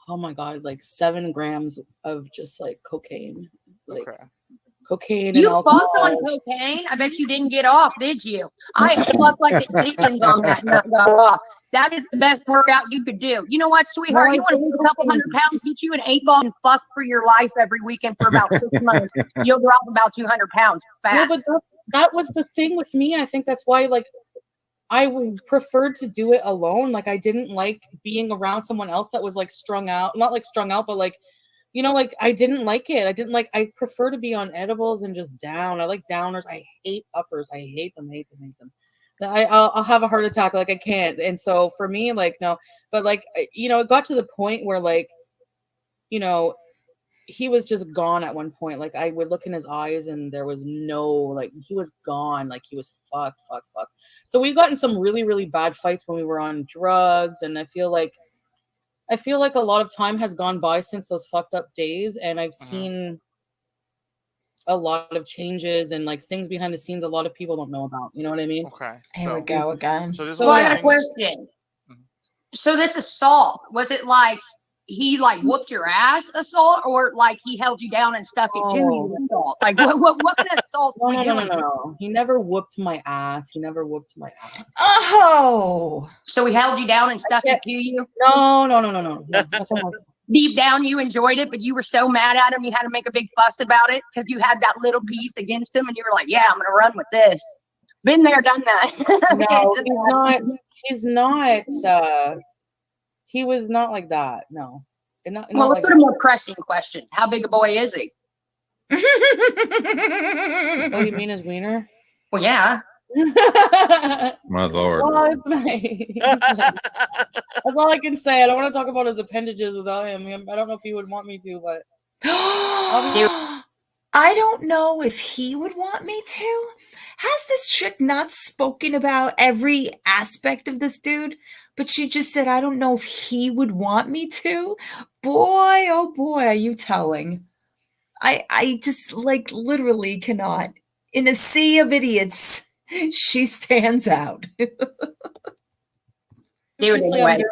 oh my God, like 7 grams of just like cocaine. Like cocaine You and alcohol. fucked on cocaine? I bet you didn't get off, did you? I fucked like the Dickens on that and not got off. That is the best workout you could do. You know what, sweetheart? No, you want to lose a couple 100 pounds, get you an 8-ball and fuck for your life every weekend for about 6 months. You'll drop about 200 pounds fast. No, but that was the thing with me. I think that's why, like, I preferred to do it alone. Like, I didn't like being around someone else that was like strung out. Not like strung out, but like, you know, like I didn't like it. I prefer to be on edibles and just down. I like downers. I hate uppers. I hate them. I'll have a heart attack. Like I can't. And so for me, like, no, but like, you know, it got to the point where like, you know, he was just gone at one point. Like I would look in his eyes and there was no, like, he was gone. Like he was fuck. So we've gotten some really, really bad fights when we were on drugs. And I feel like a lot of time has gone by since those fucked up days. And I've seen a lot of changes and like things behind the scenes a lot of people don't know about. You know what I mean? Okay. Here we go again. So I got a question. So this assault, was it like he like whooped your ass assault, or like he held you down and stuck it to you assault? Like what kind of assault? No. He never whooped my ass. Oh. So he held you down and stuck it to you? No. Deep down you enjoyed it, but you were so mad at him you had to make a big fuss about it because you had that little piece against him and you were like, yeah, I'm gonna run with this. Been there, done that. No, he's not he was not like that. No. Well, let's go to more pressing questions. How big a boy is he? Oh, you mean his wiener? Well, yeah. My Lord. Oh, it's nice. That's all I can say. I don't want to talk about his appendages without him. I don't know if he would want me to, but I don't know if he would want me to. Has this chick not spoken about every aspect of this dude? But she just said, I don't know if he would want me to. Boy, oh boy, are you telling. I just like literally cannot. In a sea of idiots, she stands out. Dude, anyway,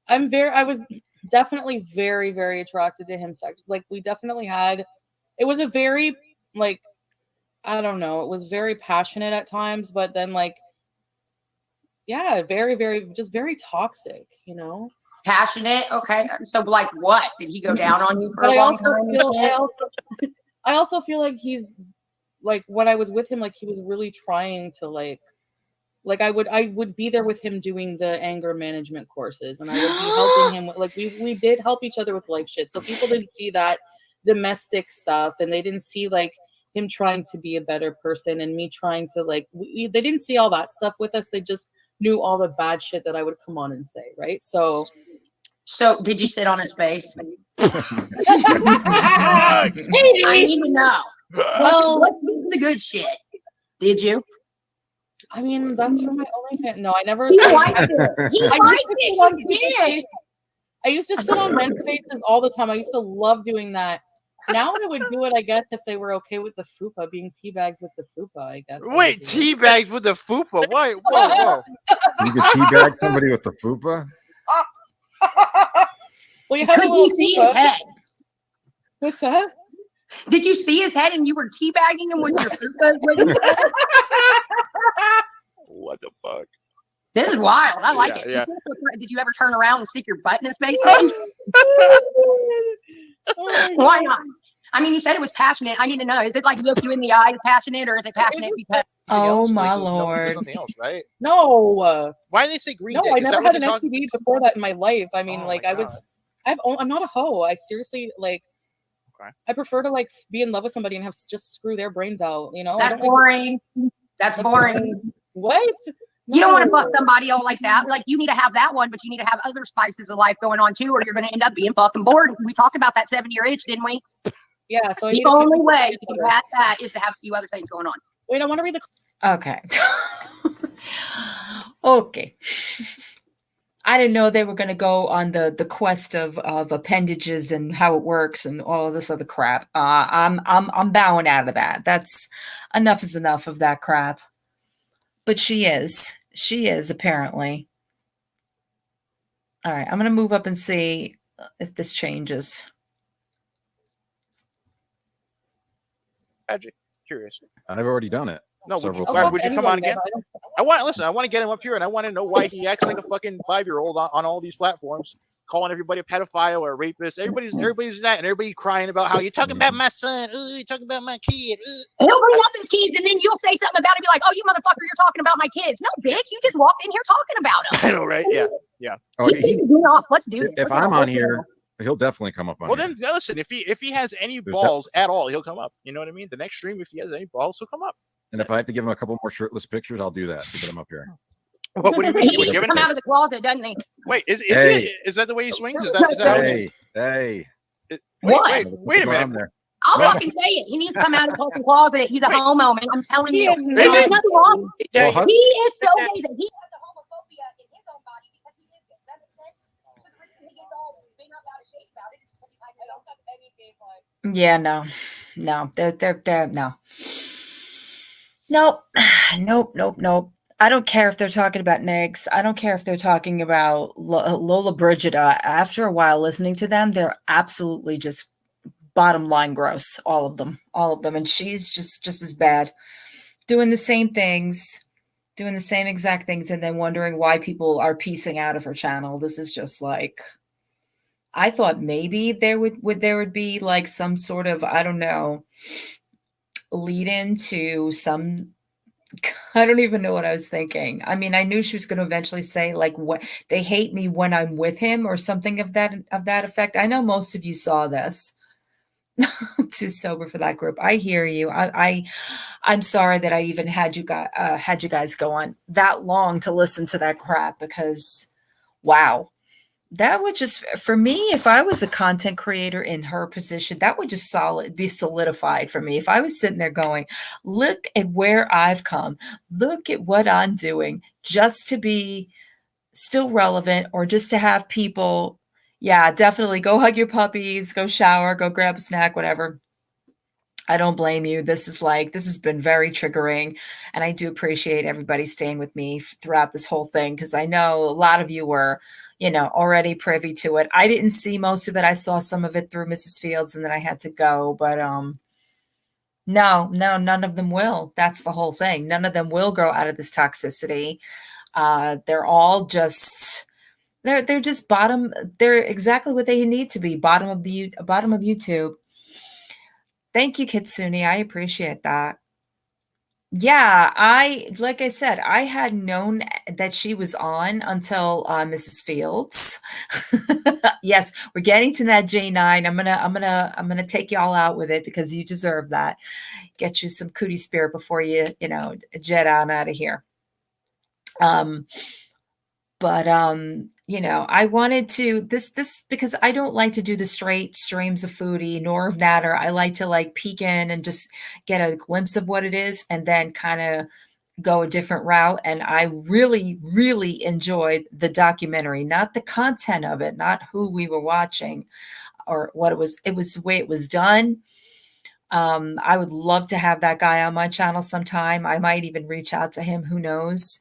I was definitely very, very attracted to him. Like we definitely had, it was a very, like, I don't know, it was very passionate at times, but then like, yeah, very, very, just very toxic, you know? Passionate. Okay. So like what? Did he go down on you for But a I long also time? and feel, shit? I also feel like he's like, when I was with him, like he was really trying to like I would be there with him doing the anger management courses, and I would be helping him. Like we did help each other with life shit. So people didn't see that domestic stuff, and they didn't see like him trying to be a better person and me trying to like. They didn't see all that stuff with us. They just knew all the bad shit that I would come on and say, right? So did you sit on his face? I need to know. Well, what's the good shit? Did you? I mean, that's for my only fan. No, I never. He liked it. He liked it. He did. I used to sit on men's faces all the time. I used to love doing that. Now I would do it, I guess, if they were okay with the fupa, being teabagged with the fupa, I guess. Wait, teabagged with the fupa? Why? Whoa. You could teabag somebody with the fupa? Well, you have Could you see his head? What's that? Did you see his head and you were teabagging him with your fupa? What the fuck? This is wild. I like it. Yeah. Did you ever turn around and stick your butt in his face? Why not? I mean, you said it was passionate. I need to know. Is it like look you in the eye passionate, or is it passionate because? Oh my There's lord! nothing else, right? No. Why do they say green? No, dick? I Is that never what had an they're talking- STD before that in my life. I mean, Oh like my I'm not a hoe. I seriously like. Okay. I prefer to like be in love with somebody and have just screw their brains out. You know. That's boring. That's boring. What? You don't want to fuck somebody all like that. Like you need to have that one, but you need to have other spices of life going on too, or you're going to end up being fucking bored. We talked about that 7-year itch, didn't we? Yeah. So the only way to get past that is to have a few other things going on. Wait, I want to read the. Okay. Okay. I didn't know they were going to go on the quest of appendages and how it works and all of this other crap. I'm bowing out of that. That's enough is enough of that crap. But she is apparently. All right, I'm going to move up and see if this changes. Magic. Curious. I've already done it. No, would you several times. come on again? I want to get him up here, and I want to know why he acts like a fucking 5-year-old on all these platforms, calling everybody a pedophile or a rapist. Everybody's that, and everybody crying about how you're talking about my son, you're talking about my kid. He'll bring up his kids, and then you'll say something about it, and be like, "Oh, you motherfucker, you're talking about my kids." No, bitch, you just walked in here talking about them. I know, right? Yeah. Oh, Let's do this. If I'm on here, he'll definitely come up on Well, here. then listen. If he has any balls at all, he'll come up. You know what I mean? The next stream, if he has any balls, he'll come up. And if I have to give him a couple more shirtless pictures, I'll do that to get him up here. What do you mean? He needs to come out of the closet, doesn't he? Wait, is that the way he swings? Is that Hey. What? Wait a minute. There. I'll fucking say it. He needs to come out of the fucking closet. He's a homo, man. I'm telling you. There's nothing wrong. Well, He is so gay that he has the homophobia in his own body because he is gay. Does that make sense? So the reason he gets all bent up out of shape about it is because I don't have any gay vibe. Yeah, no, they're no. Nope. I don't care if they're talking about negs. I don't care if they're talking about Lola Brigida. After a while listening to them, they're absolutely just bottom line gross. All of them. And she's just as bad. Doing the same things, doing the same exact things, and then wondering why people are piecing out of her channel. This is just like, I thought maybe there would be like some sort of, I don't know, lead into some, I don't even know what I was thinking. I mean, I knew she was going to eventually say like, what they hate me when I'm with him or something of that effect. I know most of you saw this. Too sober for that group. I hear you. I'm sorry that I even had you guys go on that long to listen to that crap, because wow. That would just, for me, if I was a content creator in her position, that would just be solidified for me. If I was sitting there going, look at where I've come, look at what I'm doing, just to be still relevant, or just to have people, yeah, definitely go hug your puppies, go shower, go grab a snack, whatever. I don't blame you. This has been very triggering. And I do appreciate everybody staying with me throughout this whole thing, because I know a lot of you were, already privy to it. I didn't see most of it. I saw some of it through Mrs. Fields, and then I had to go. But no, none of them will. That's the whole thing. None of them will grow out of this toxicity. They're all just they're just bottom. They're exactly what they need to be. Bottom of YouTube. Thank you, Kitsune. I appreciate that. Yeah, like I said, I had known that she was on until Mrs. Fields. Yes, we're getting to that J9. I'm gonna take y'all out with it because you deserve that. Get you some Cootie Spirit before you jet out of here. But I wanted to this because I don't like to do the straight streams of Foodie nor of Natter. I like to peek in and just get a glimpse of what it is and then kind of go a different route. And I really, really enjoyed the documentary, not the content of it, not who we were watching or what it was. It was the way it was done. I would love to have that guy on my channel sometime. I might even reach out to him. Who knows?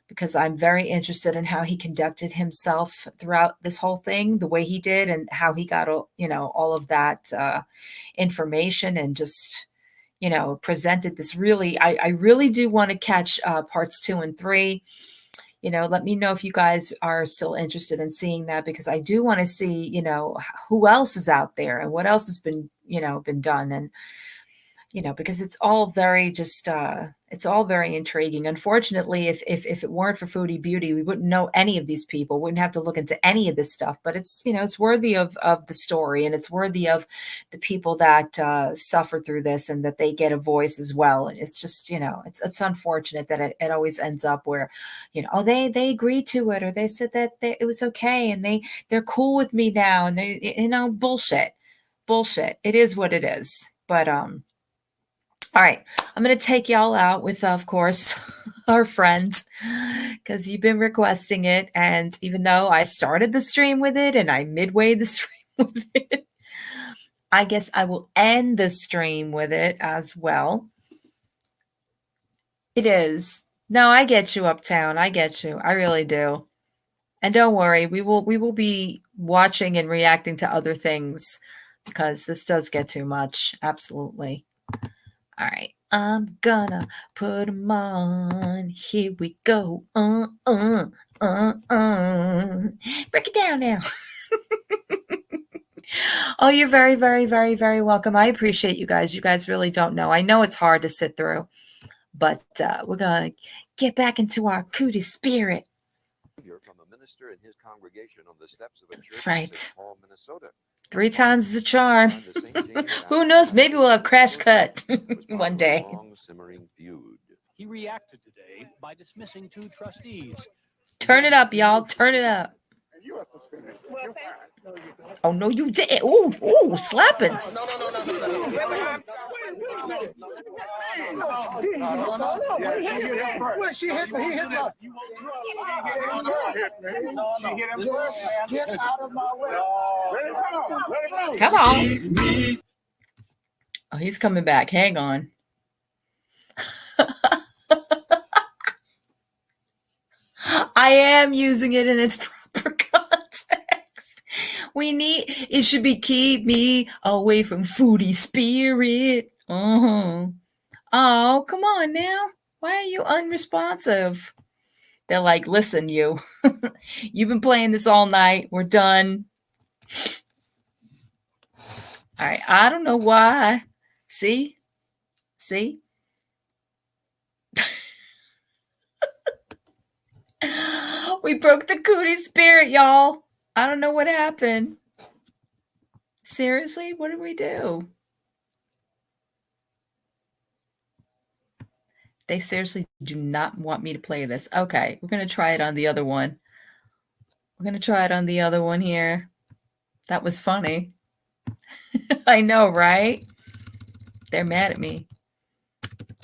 Because I'm very interested in how he conducted himself throughout this whole thing, the way he did, and how he got, all of that information and just, presented this really, I really do want to catch parts 2 and 3. Let me know if you guys are still interested in seeing that, because I do want to see, who else is out there and what else has been, been done. And, because it's all very just, it's all very intriguing. Unfortunately, if it weren't for Foodie Beauty, we wouldn't know any of these people, wouldn't have to look into any of this stuff. But it's, it's worthy of the story, and it's worthy of the people that suffer through this and that they get a voice as well. And it's just, it's unfortunate that it always ends up where, they agreed to it, or they said that it was okay, and they're cool with me now, and they, bullshit. It is what it is. But all right, I'm going to take y'all out with, of course, our friends, because you've been requesting it. And even though I started the stream with it and I midway the stream with it, I guess I will end the stream with it as well. It is. No, I get you, Uptown. I get you. I really do. And don't worry, we will be watching and reacting to other things, because this does get too much. Absolutely. All right, I'm gonna put them on. Here we go. Break it down now. Oh, you're very, very, very, very welcome. I appreciate you guys. You guys really don't know. I know it's hard to sit through, but we're gonna get back into our Cootie Spirit. From a minister and his congregation on the steps of a church That's right. in St. Paul, Minnesota. 3 times is a charm. Who knows? Maybe we'll have Crash Cut one day. He reacted today by dismissing 2 trustees. Turn it up, y'all. Turn it up. Oh, no, you didn't. Ooh, slapping. She hit me. He hit my. Get out of my way. Come on. Oh, he's coming back. Hang on. I am using it in its proper context. It should be keep me away from Foodie Spirit. Oh, come on now. Why are you unresponsive? They're like, listen, you've been playing this all night. We're done. All right. I don't know why. See? We broke the Cootie Spirit, y'all. I don't know what happened. Seriously? What did we do? They seriously do not want me to play this. Okay, we're going to try it on the other one. We're going to try it on the other one here. That was funny. I know, right? They're mad at me.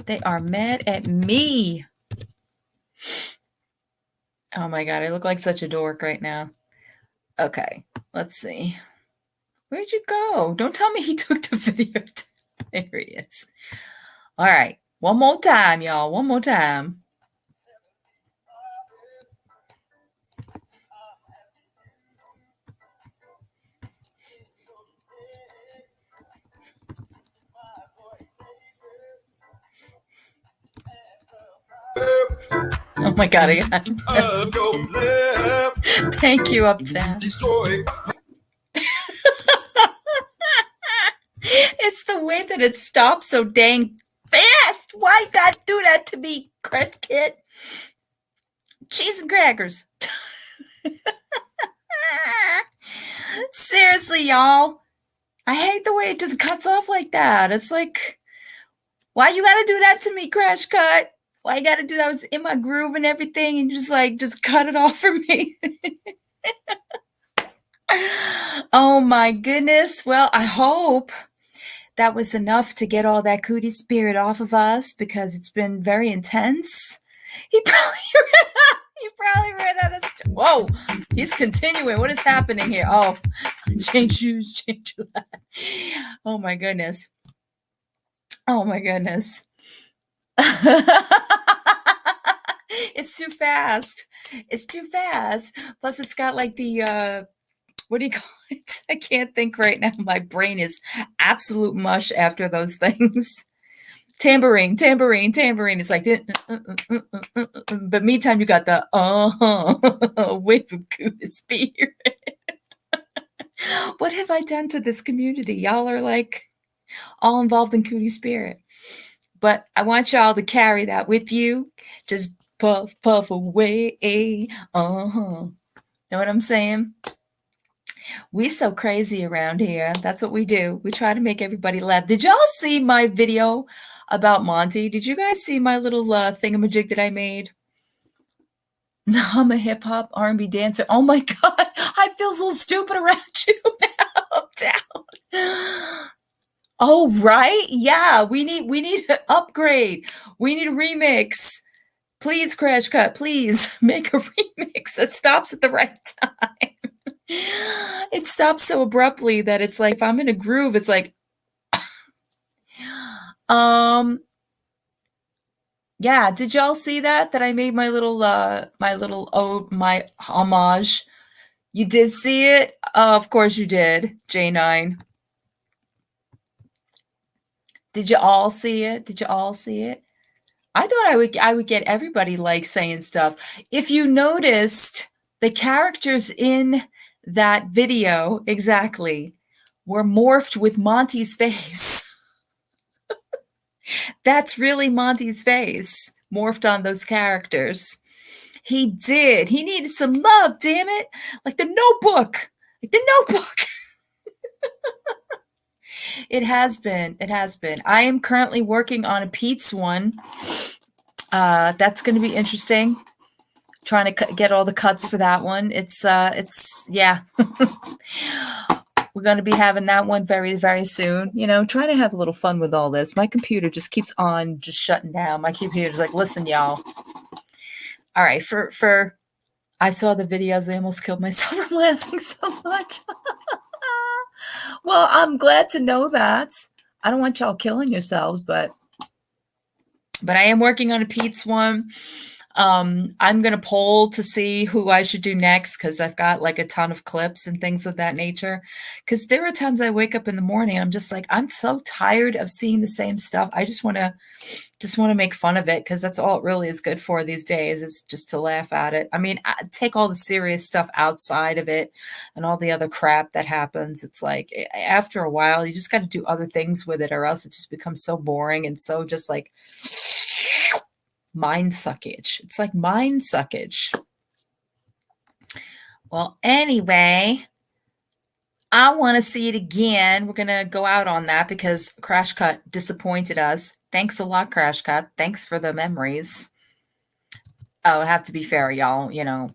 They are mad at me. Oh my God, I look like such a dork right now. Okay, let's see. Where'd you go? Don't tell me he took the video down. There he is. All right. One more time, y'all. One more time. Oh my God, again. Thank you, Uptown. It's the way that it stops so dang fast. Why you gotta do that to me, Crush Kid? Cheese and crackers. Seriously, y'all. I hate the way it just cuts off like that. It's like, why you gotta do that to me, Crash Cut? Why you gotta do that? I was in my groove and everything, and just cut it off for me. Oh my goodness. Well, I hope that was enough to get all that Cootie Spirit off of us, because it's been very intense. He probably ran out of stuff. Whoa, he's continuing. What is happening here? Oh, change shoes, change that. Oh my goodness. Oh my goodness. It's too fast. It's too fast. Plus, it's got like the what do you call it? I can't think right now. My brain is absolute mush after those things. Tambourine. It's like, but meantime, you got the wave of Cootie Spirit. What have I done to this community? Y'all are like all involved in Cootie Spirit. But I want y'all to carry that with you. Just puff, puff away. Know what I'm saying? We so crazy around here. That's what we do. We try to make everybody laugh. Did y'all see my video about Monty? Did you guys see my little thingamajig that I made? No, I'm a hip hop R&B dancer. Oh my God, I feel so stupid around you now. Down. Oh right, yeah. We need an upgrade. We need a remix. Please, Crash Cut. Please make a remix that stops at the right time. It stops so abruptly that it's like, if I'm in a groove, it's like, yeah. Did y'all see that I made my little ode, my homage? You did see it? Of course you did, J9. Did you all see it? Did you all see it? I thought I would get everybody like saying stuff. If you noticed, the characters in that video exactly were morphed with Monty's face. That's really Monty's face morphed on those characters. He did. He needed some love, damn it. Like the Notebook. Like the Notebook. It has been. It has been. I am currently working on a Pete's one. That's going to be interesting. Trying to get all the cuts for that one. It's yeah. We're going to be having that one very, very soon. You know, trying to have a little fun with all this. My computer just keeps on just shutting down. My computer's like, listen, y'all. All right, I saw the videos. I almost killed myself from laughing so much. Well, I'm glad to know that. I don't want y'all killing yourselves, but I am working on a Pete's one. I'm going to poll to see who I should do next, because I've got like a ton of clips and things of that nature. Because there are times I wake up in the morning and I'm just like, I'm so tired of seeing the same stuff. I just want to make fun of it, because that's all it really is good for these days, is just to laugh at it. I mean, I take all the serious stuff outside of it and all the other crap that happens. It's like, after a while, you just got to do other things with it, or else it just becomes so boring and so just like mind suckage. It's like mind suckage. Well, anyway, I want to see it again. We're going to go out on that because Crash Cut disappointed us. Thanks a lot, Crash Cut. Thanks for the memories. Oh, I have to be fair, y'all. You know.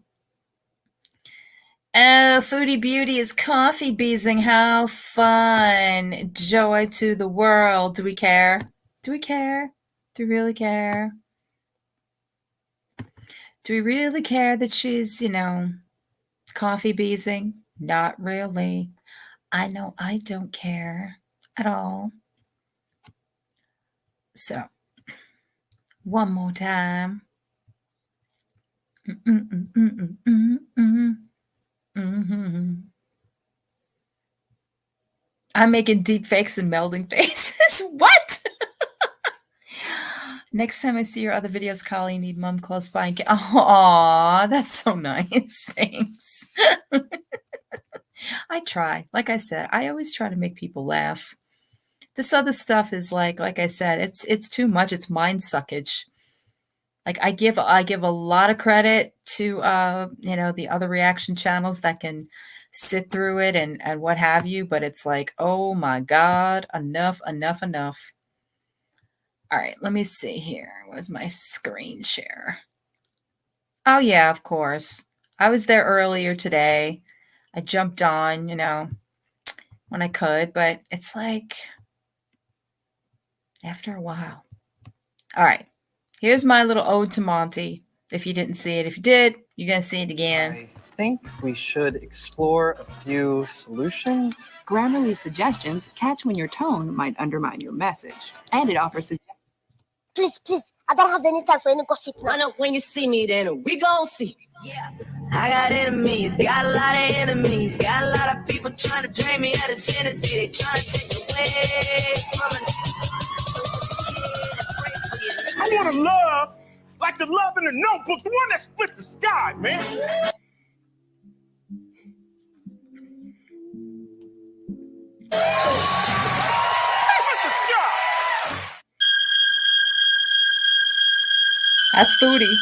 Oh, Foodie Beauty is coffee beezing. How fun. Joy to the world. Do we care? Do we care? Do we really care? Do we really care that she's, you know, coffee beezing? Not really. I know I don't care at all. So, one more time. I'm making deep fakes and melding faces. What? Next time I see your other videos, Colley, need mom close by. And Aw, that's so nice. Thanks. I try. Like I said, I always try to make people laugh. This other stuff is like I said, it's too much. It's mind suckage. Like I give a lot of credit to the other reaction channels that can sit through it and what have you, but it's like, oh my God, enough. All right, let me see here. Where's my screen share? Oh yeah, of course. I was there earlier today. I jumped on, when I could, but it's like after a while. All right. Here's my little ode to Monty. If you didn't see it, if you did, you're going to see it again. I think we should explore a few solutions. Grammarly suggestions catch when your tone might undermine your message, and it offers Please, I don't have any time for any gossip now. I know when you see me, then we gon' see. Yeah. I got enemies, got a lot of enemies, got a lot of people trying to drain me out of sanity. They trying to take away from it. I want to love like the love in the Notebook, the one that split the sky, man. Split the sky. That's Foodie.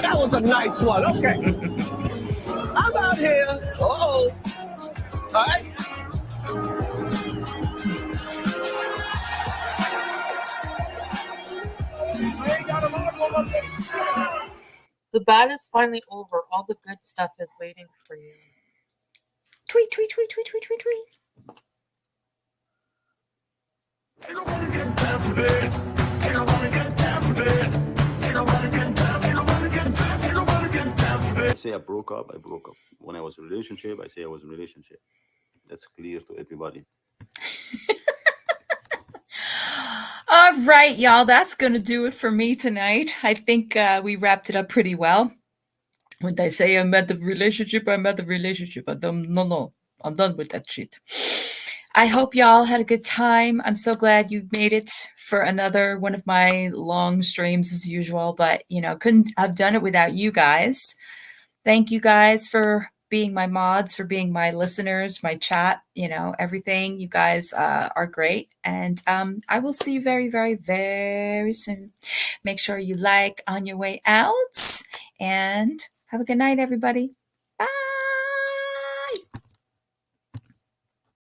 That was a nice one. Okay. I'm out here. Uh-oh. All right. The bad is finally over. All the good stuff is waiting for you. Tweet, tweet, tweet, tweet, tweet, tweet, tweet. I say I broke up. When I was in a relationship, I say I was in a relationship. That's clear to everybody. All right, y'all. That's going to do it for me tonight. I think we wrapped it up pretty well. When they say I'm at the relationship, I'm at the relationship. No. I'm done with that shit. I hope y'all had a good time. I'm so glad you made it for another one of my long streams as usual, but couldn't have done it without you guys. Thank you guys for being my mods, for being my listeners, my chat, everything. You guys are great. And I will see you very, very, very soon. Make sure you like on your way out and have a good night, everybody.